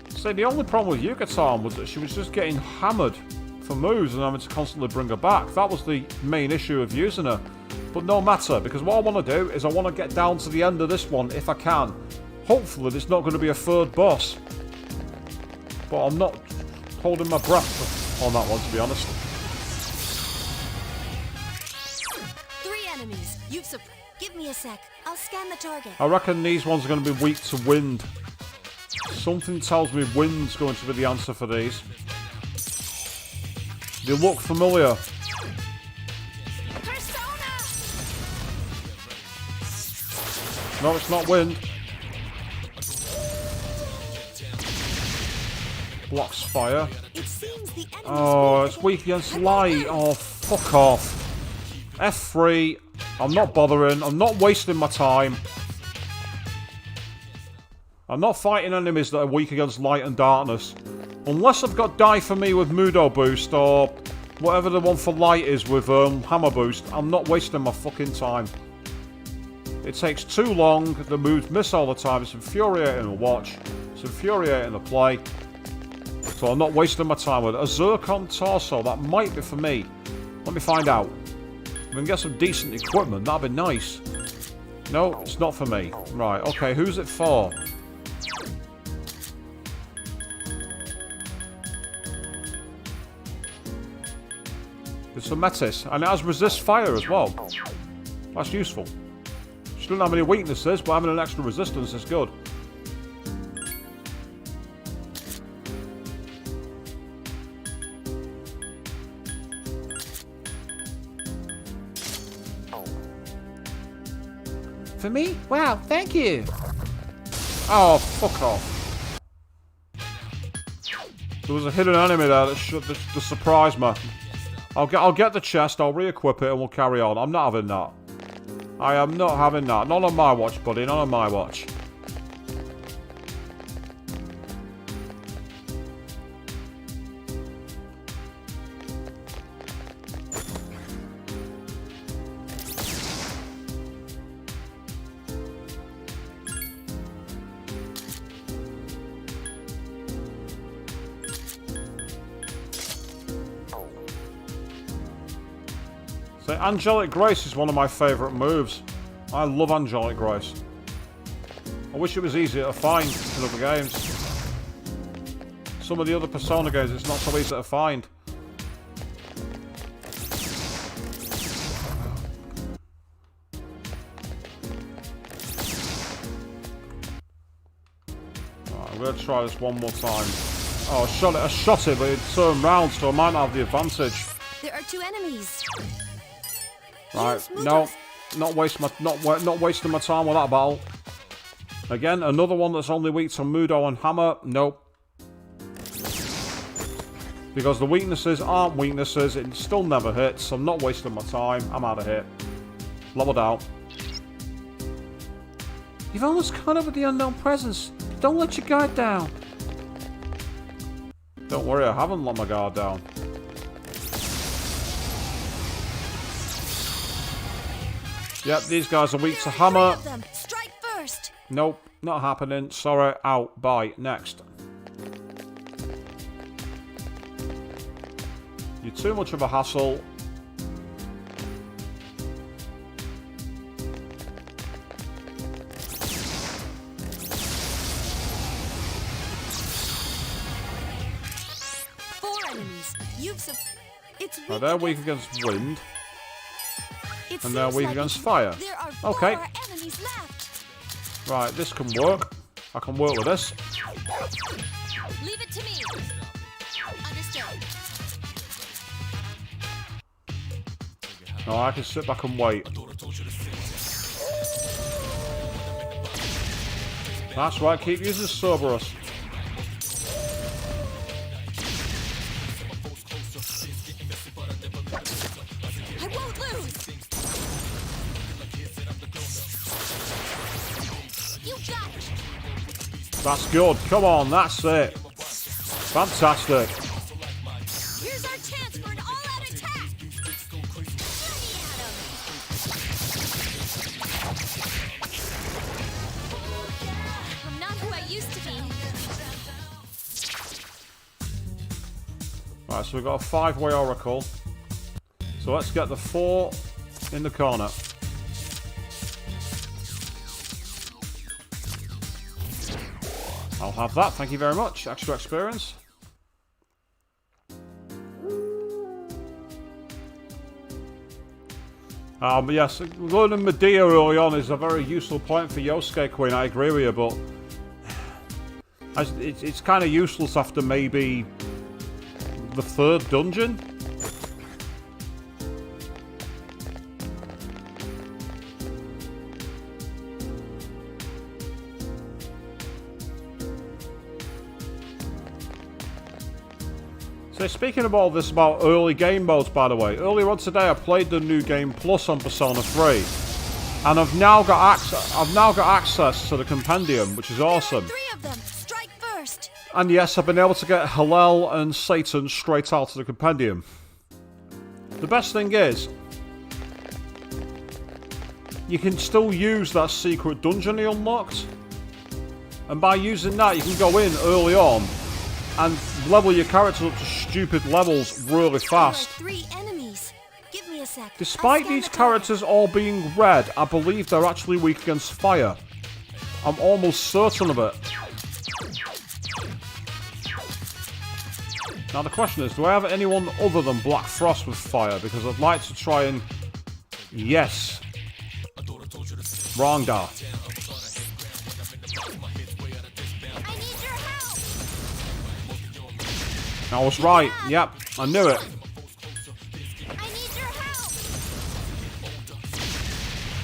Speaker 1: See, the only problem with Yukatan was that she was just getting hammered for moves and having to constantly bring her back. That was the main issue of using her. But no matter, because what I want to do is I want to get down to the end of this one if I can. Hopefully there's not going to be a third boss. But I'm not holding my breath on that one, to be honest.
Speaker 6: 3 enemies. You've Give me a sec. I'll scan the target.
Speaker 1: I reckon these ones are going to be weak to wind. Something tells me wind's going to be the answer for these. They look familiar.
Speaker 2: Persona!
Speaker 1: No, it's not wind. Blocks fire.
Speaker 6: It seems the enemy's
Speaker 1: Oh,
Speaker 6: weak
Speaker 1: it's weak against light. Oh, fuck off. F3. I'm not bothering. I'm not wasting my time. I'm not fighting enemies that are weak against light and darkness. Unless I've got Die For Me with Mudo Boost or whatever the one for light is with Hammer Boost, I'm not wasting my fucking time. It takes too long. The moves miss all the time. It's infuriating to watch. It's infuriating to play. So I'm not wasting my time with it. A Zircon Torso, that might be for me. Let me find out. If we can get some decent equipment, that'd be nice. No, it's not for me. Right, okay, who's it for? It's a Metis, and it has resist fire as well. That's useful. She doesn't have any weaknesses, but having an extra resistance is good.
Speaker 7: For me? Wow, thank you.
Speaker 1: Oh, fuck off. There was a hidden enemy there that should surprise me. I'll get the chest, I'll re-equip it, and we'll carry on. I'm not having that. I am not having that. Not on my watch, buddy. Not on my watch. So Angelic Grace is one of my favourite moves. I love Angelic Grace. I wish it was easier to find in other games. Some of the other Persona games, it's not so easy to find. Right, I'm going to try this one more time. Oh, I shot it, but it turned round, so I might not have the advantage.
Speaker 6: There are 2 enemies.
Speaker 1: Right,
Speaker 6: Use
Speaker 1: no,
Speaker 6: Mudos.
Speaker 1: not wasting my time with that battle. Again, another one that's only weak to Mudo and Hammer. Nope. Because the weaknesses aren't weaknesses, it still never hits. I'm not wasting my time. I'm out of here. Leveled out.
Speaker 7: You've almost caught up with the unknown presence. Don't let your guard down.
Speaker 1: Don't worry, I haven't let my guard down. Yep, these guys are weak to hammer.
Speaker 6: Strike first.
Speaker 1: Nope, not happening. Sorry, out. Bye. Next. You're too much of a hassle.
Speaker 6: It's
Speaker 1: Now they're weak against wind,
Speaker 6: It
Speaker 1: and they're
Speaker 6: seems
Speaker 1: weak
Speaker 6: like
Speaker 1: against fire.
Speaker 6: There are 4
Speaker 1: Okay.
Speaker 6: enemies left.
Speaker 1: Right, this can work. I can work with this.
Speaker 2: Leave it to me. Understood.
Speaker 1: No, I can sit back and wait. That's right, keep using Cerberus.
Speaker 6: I won't lose. You got it.
Speaker 1: That's good. Come on, that's it. Fantastic.
Speaker 6: Here's our chance for an all-out attack.
Speaker 2: I'm not who I used to be.
Speaker 1: Right, so we've got a 5-way oracle. So let's get the 4 in the corner. I'll have that, thank you very much. Extra experience. But yes, learning Medea early on is a very useful point for Yosuke Queen, I agree with you, but it's kind of useless after maybe the 3rd dungeon. So speaking of all this about early game modes, by the way, earlier on today I played the new game Plus on Persona 3, and I've now got access to the compendium, which is awesome.
Speaker 6: 3 of them. Strike first.
Speaker 1: And yes, I've been able to get Hillel and Satan straight out of the compendium. The best thing is, you can still use that secret dungeon he unlocked, and by using that you can go in early on and level your character up to stupid levels really fast.
Speaker 6: There are 3 enemies. Give me a sec.
Speaker 1: Despite these characters all being red, I believe they're actually weak against fire. I'm almost certain of it. Now the question is, do I have anyone other than Black Frost with fire? Because I'd like to try and... Yes. Wrong dart. I was right. Yep, I knew it.
Speaker 6: I need your help.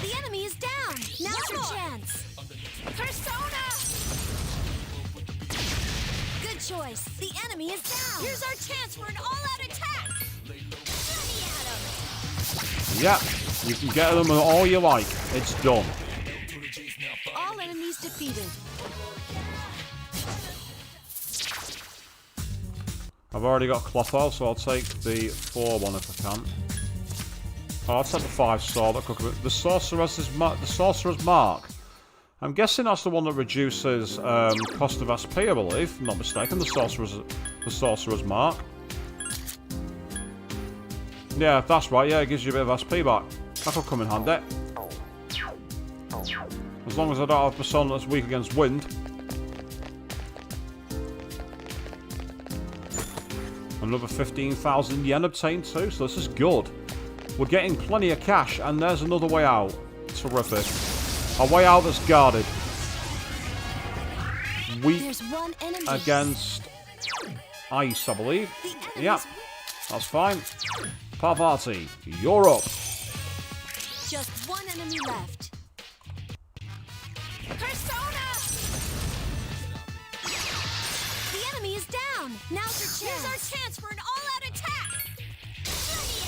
Speaker 6: The enemy is down. Now's your chance. Persona. Good choice. The enemy is down. Here's our chance for an all-out attack.
Speaker 1: Yep, you can get them all you like. It's done.
Speaker 6: All enemies defeated.
Speaker 1: I've already got Clotho, so I'll take the 4 one if I can. Oh, I'll take the 5 sword. The Sorcerer's Mark. I'm guessing that's the one that reduces cost of SP, I believe. If I'm not mistaken, the Sorcerer's Mark. Yeah, that's right. Yeah, it gives you a bit of SP back. That'll come in handy. As long as I don't have Persona that's weak against wind. Another 15,000 yen obtained too, so this is good. We're getting plenty of cash, and there's another way out. Terrific. A way out that's guarded. Weak
Speaker 6: There's 1 enemy.
Speaker 1: against ice, I believe. Yep, that's fine. Parvati, you're up.
Speaker 6: Just 1 enemy left. Persona! The enemy is down. Now's your chance. Here's our chance for an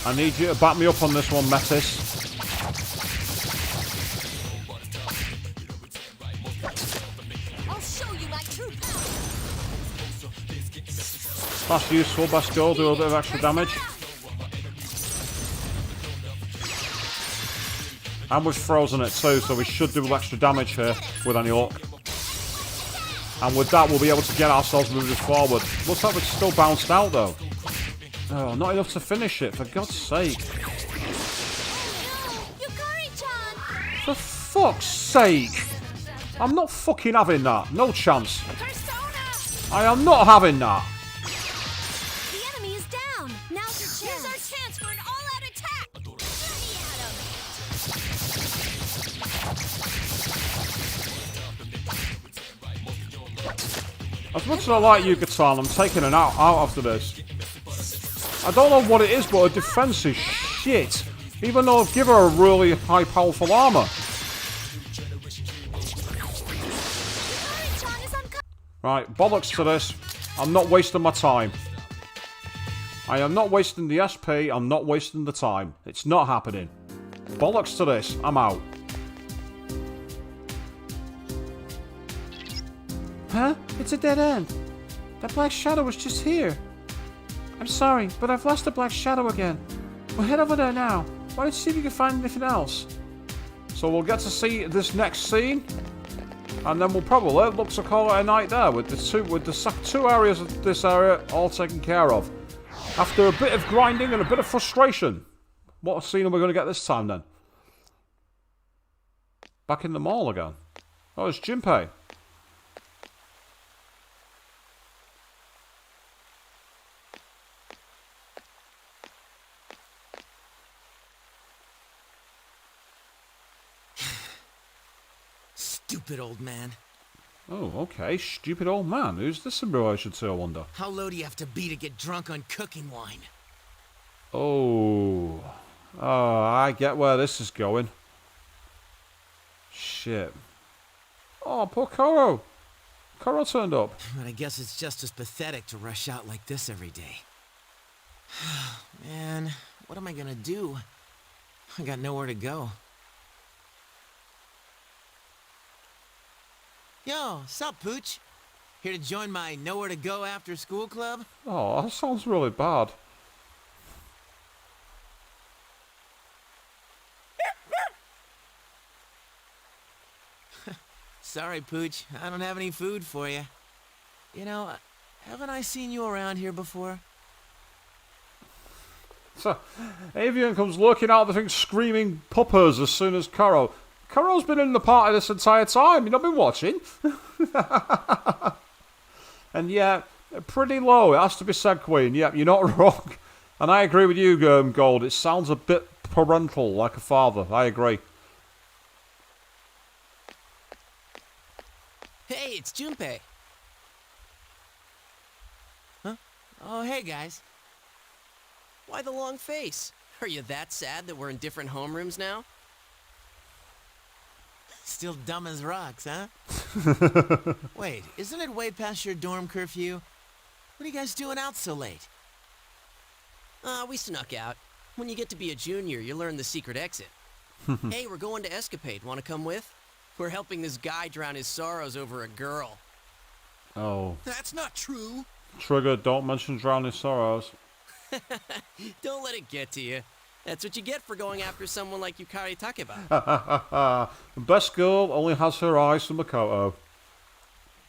Speaker 1: I need you to back me up on this one, Metis.
Speaker 6: I'll show you my true power.
Speaker 1: That's useful, best go, do a bit of extra damage. And we've frozen it too, so we should do extra damage here with any luck. And with that, we'll be able to get ourselves moving forward. Looks like we're still bounced out though. Oh, not enough to finish it, for God's sake. For fuck's sake! I'm not fucking having that. No chance. I am not having that.
Speaker 6: The enemy is down. Now's your chance. Here's our chance for an all-out attack. Let me at him.
Speaker 1: As much as I like Yucatan, I'm taking an out after this. I don't know what it is, but her defense is shit. Even though I've given her a really high powerful armor. Right, bollocks to this. I'm not wasting my time. I am not wasting the SP, I'm not wasting the time. It's not happening. Bollocks to this, I'm out.
Speaker 7: Huh? It's a dead end. That black shadow was just here. I'm sorry, but I've lost the black shadow again. We'll head over there now. Why don't you see if you can find anything else?
Speaker 1: So we'll get to see this next scene. And then we'll probably look to call it a night there with the two areas of this area all taken care of. After a bit of grinding and a bit of frustration. What scene are we going to get this time then? Back in the mall again. Oh, it's Junpei.
Speaker 3: Stupid old man.
Speaker 1: Oh, okay. Stupid old man. Who's this in relation to, I wonder?
Speaker 3: How low do you have to be to get drunk on cooking wine?
Speaker 1: Oh. Oh, I get where this is going. Shit. Oh, poor Koro. Koro turned up.
Speaker 3: But I guess it's just as pathetic to rush out like this every day. Man, what am I gonna do? I got nowhere to go. Yo, sup, Pooch? Here to join my nowhere to go after school club?
Speaker 1: Oh, that sounds really bad.
Speaker 3: Sorry, Pooch. I don't have any food for you. You know, haven't I seen you around here before?
Speaker 1: So, Avian comes lurking out of the thing screaming puppers as soon as Koro. Koro's been in the party this entire time. You've not been watching. And yeah, pretty low. It has to be said, Queen. Yep, you're not wrong. And I agree with you, Gold. It sounds a bit parental, like a father. I agree.
Speaker 3: Hey, it's Junpei. Huh? Oh, hey, guys.
Speaker 8: Why the long face? Are you that sad that we're in different homerooms now?
Speaker 3: Still dumb as rocks, huh? Wait, isn't it way past your dorm curfew? What are you guys doing out so late?
Speaker 8: We snuck out. When you get to be a junior, you learn the secret exit. Hey, we're going to Escapade. Want to come with? We're helping this guy drown his sorrows over a girl.
Speaker 1: Oh.
Speaker 4: That's not true.
Speaker 1: Trigger, don't mention drowning sorrows.
Speaker 8: Don't let it get to you. That's what you get for going after someone like Yukari Takeba.
Speaker 1: Best girl only has her eyes for Makoto.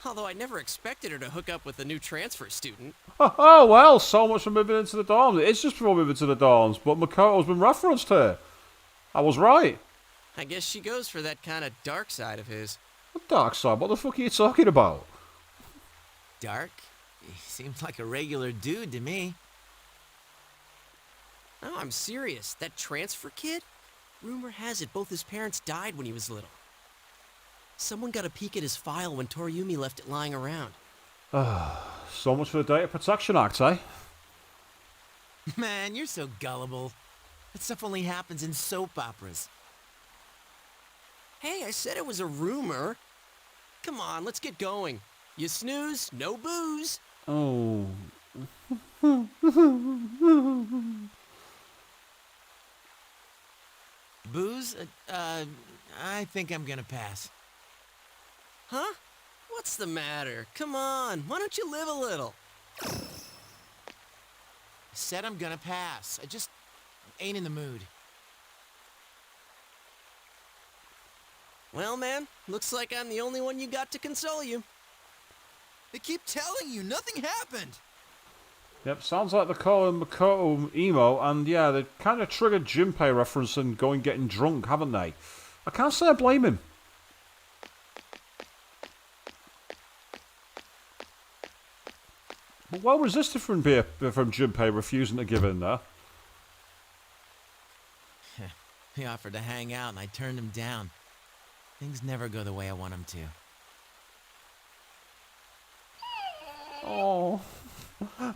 Speaker 8: Although I never expected her to hook up with a new transfer student.
Speaker 1: Oh, well, so much for moving into the dorms. It's just for moving to the dorms, but Makoto's been referenced here. I was right.
Speaker 8: I guess she goes for that kind of dark side of his.
Speaker 1: What dark side? What the fuck are you talking about?
Speaker 3: Dark? He seems like a regular dude to me.
Speaker 8: No, I'm serious. That transfer kid? Rumor has it both his parents died when he was little. Someone got a peek at his file when Toriumi left it lying around.
Speaker 1: So much for the Data Protection Act, eh?
Speaker 3: Man, you're so gullible. That stuff only happens in soap operas.
Speaker 8: Hey, I said it was a rumor. Come on, let's get going. You snooze, no booze.
Speaker 1: Oh.
Speaker 3: booze? I think I'm gonna pass.
Speaker 8: Huh? What's the matter? Come on, why don't you live a little?
Speaker 3: I said I'm gonna pass. I just ain't in the mood.
Speaker 8: Well, man, looks like I'm the only one you got to console you.
Speaker 5: They keep telling you nothing happened.
Speaker 1: Yep, sounds like they're calling Makoto emo, and yeah, they kind of triggered Junpei reference and going getting drunk, haven't they? I can't say I blame him. But well resisted from Junpei refusing to give in there.
Speaker 3: He offered to hang out and I turned him down. Things never go the way I want them to.
Speaker 1: Oh,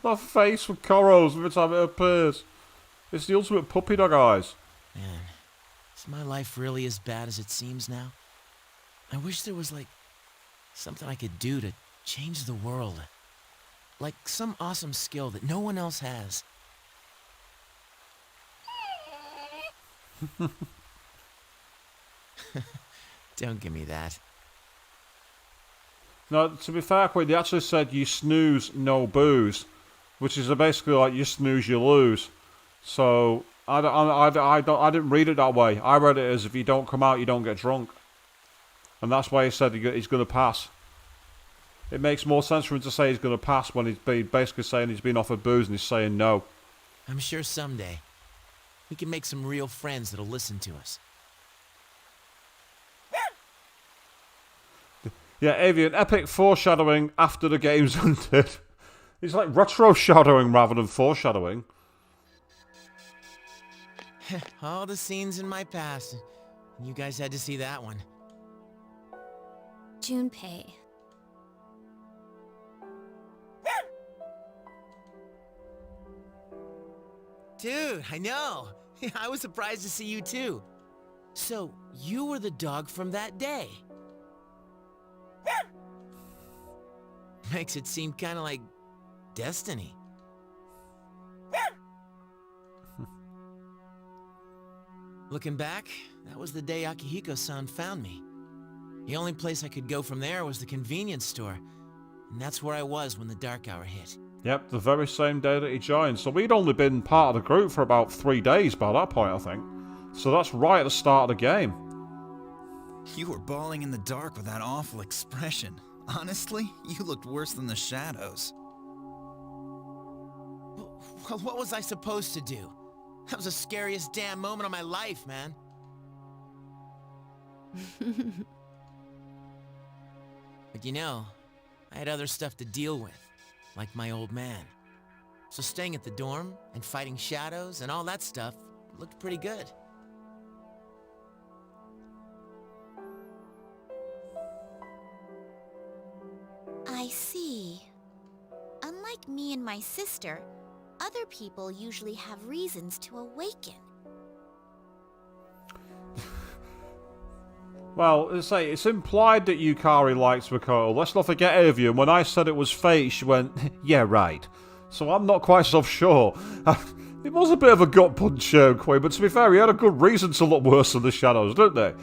Speaker 1: that face with Koro's every time it appears. It's the ultimate puppy dog eyes.
Speaker 3: Man, is my life really as bad as it seems now? I wish there was, like, something I could do to change the world. Like some awesome skill that no one else has. Don't give me that.
Speaker 1: No, to be fair, Queen, they actually said you snooze, no booze, which is basically like you snooze, you lose. So I didn't read it that way. I read it as if you don't come out, you don't get drunk, and that's why he said he's going to pass. It makes more sense for him to say he's going to pass when he's basically saying he's been offered booze and he's saying no.
Speaker 3: I'm sure someday we can make some real friends that'll listen to us.
Speaker 1: Yeah, Avian, epic foreshadowing after the game's ended. It's like retro shadowing rather than foreshadowing.
Speaker 3: All the scenes in my past. You guys had to see that one.
Speaker 2: Junpei.
Speaker 3: Dude, I know. I was surprised to see you too. So, you were the dog from that day. Makes it seem kind of like destiny. Looking back, that was the day Akihiko-san found me. The only place I could go from there was the convenience store. And that's where I was when the dark hour hit.
Speaker 1: Yep, the very same day that he joined. So we'd only been part of the group for about 3 days by that point, I think. So that's right at the start of the game.
Speaker 5: You were bawling in the dark with that awful expression. Honestly, you looked worse than the shadows.
Speaker 3: Well, what was I supposed to do? That was the scariest damn moment of my life, man. But you know, I had other stuff to deal with, like my old man. So staying at the dorm and fighting shadows and all that stuff looked pretty good.
Speaker 9: I see. Unlike me and my sister, other people usually have reasons to awaken.
Speaker 1: Well, it's implied that Yukari likes Makoto. Let's not forget Avian. When I said it was fate, she went, yeah, right. So I'm not quite so sure. It was a bit of a gut punch, Queen, but to be fair, he had a good reason to look worse than the shadows, didn't they?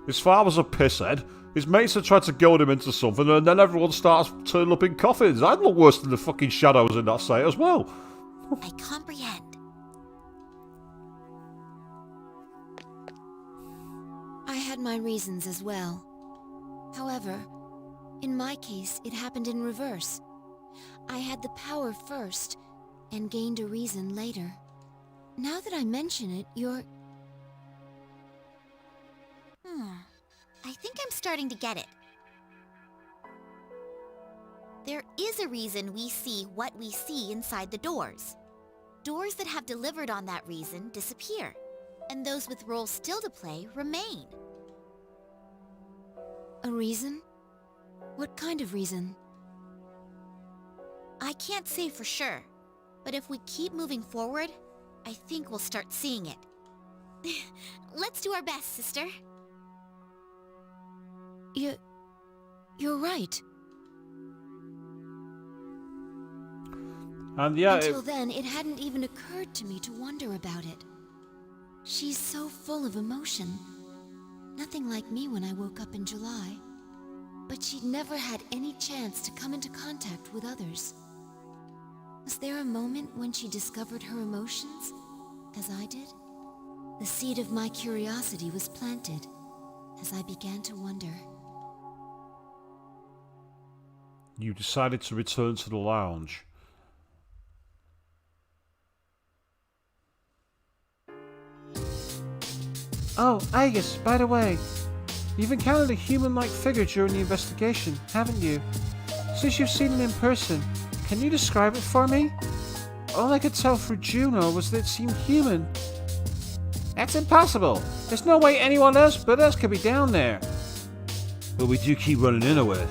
Speaker 1: His father's a pisshead. His mates had tried to goad him into something, and then everyone starts turning up in coffins. I'd look worse than the fucking shadows in that state as well.
Speaker 9: I comprehend.
Speaker 6: I had my reasons as well. However, in my case, it happened in reverse. I had the power first, and gained a reason later. Now that I mention it, you're...
Speaker 9: I think I'm starting to get it. There is a reason we see what we see inside the doors. Doors that have delivered on that reason disappear, and those with roles still to play remain.
Speaker 6: A reason? What kind of reason?
Speaker 9: I can't say for sure, but if we keep moving forward, I think we'll start seeing it. Let's do our best, sister.
Speaker 6: You're right.
Speaker 1: And yeah,
Speaker 6: Until then, it hadn't even occurred to me to wonder about it. She's so full of emotion. Nothing like me when I woke up in July. But she'd never had any chance to come into contact with others. Was there a moment when she discovered her emotions, as I did? The seed of my curiosity was planted as I began to wonder.
Speaker 1: You decided to return to the lounge.
Speaker 7: Oh, Agus, by the way, you've encountered a human-like figure during the investigation, haven't you? Since you've seen it in person, can you describe it for me? All I could tell through Juno was that it seemed human.
Speaker 1: That's impossible. There's no way anyone else but us could be down there. But we do keep running into it.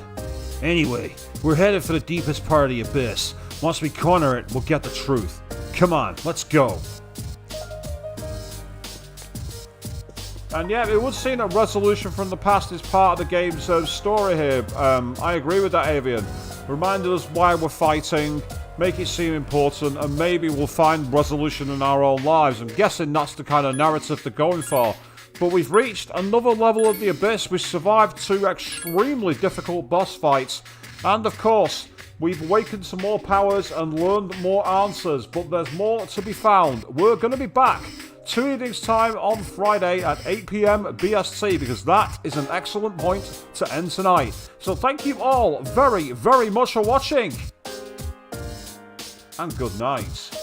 Speaker 1: Anyway, we're headed for the deepest part of the abyss. Once we corner it, we'll get the truth. Come on, let's go. And yeah, it would seem that resolution from the past is part of the game's story here. I agree with that, Avian. Reminded us why we're fighting, make it seem important, and maybe we'll find resolution in our own lives. I'm guessing that's the kind of narrative they're going for. But we've reached another level of the abyss. We survived 2 extremely difficult boss fights. And of course, we've awakened some more powers and learned more answers. But there's more to be found. We're going to be back 2 evenings time on Friday at 8 PM BST, because that is an excellent point to end tonight. So thank you all very, very much for watching. And good night.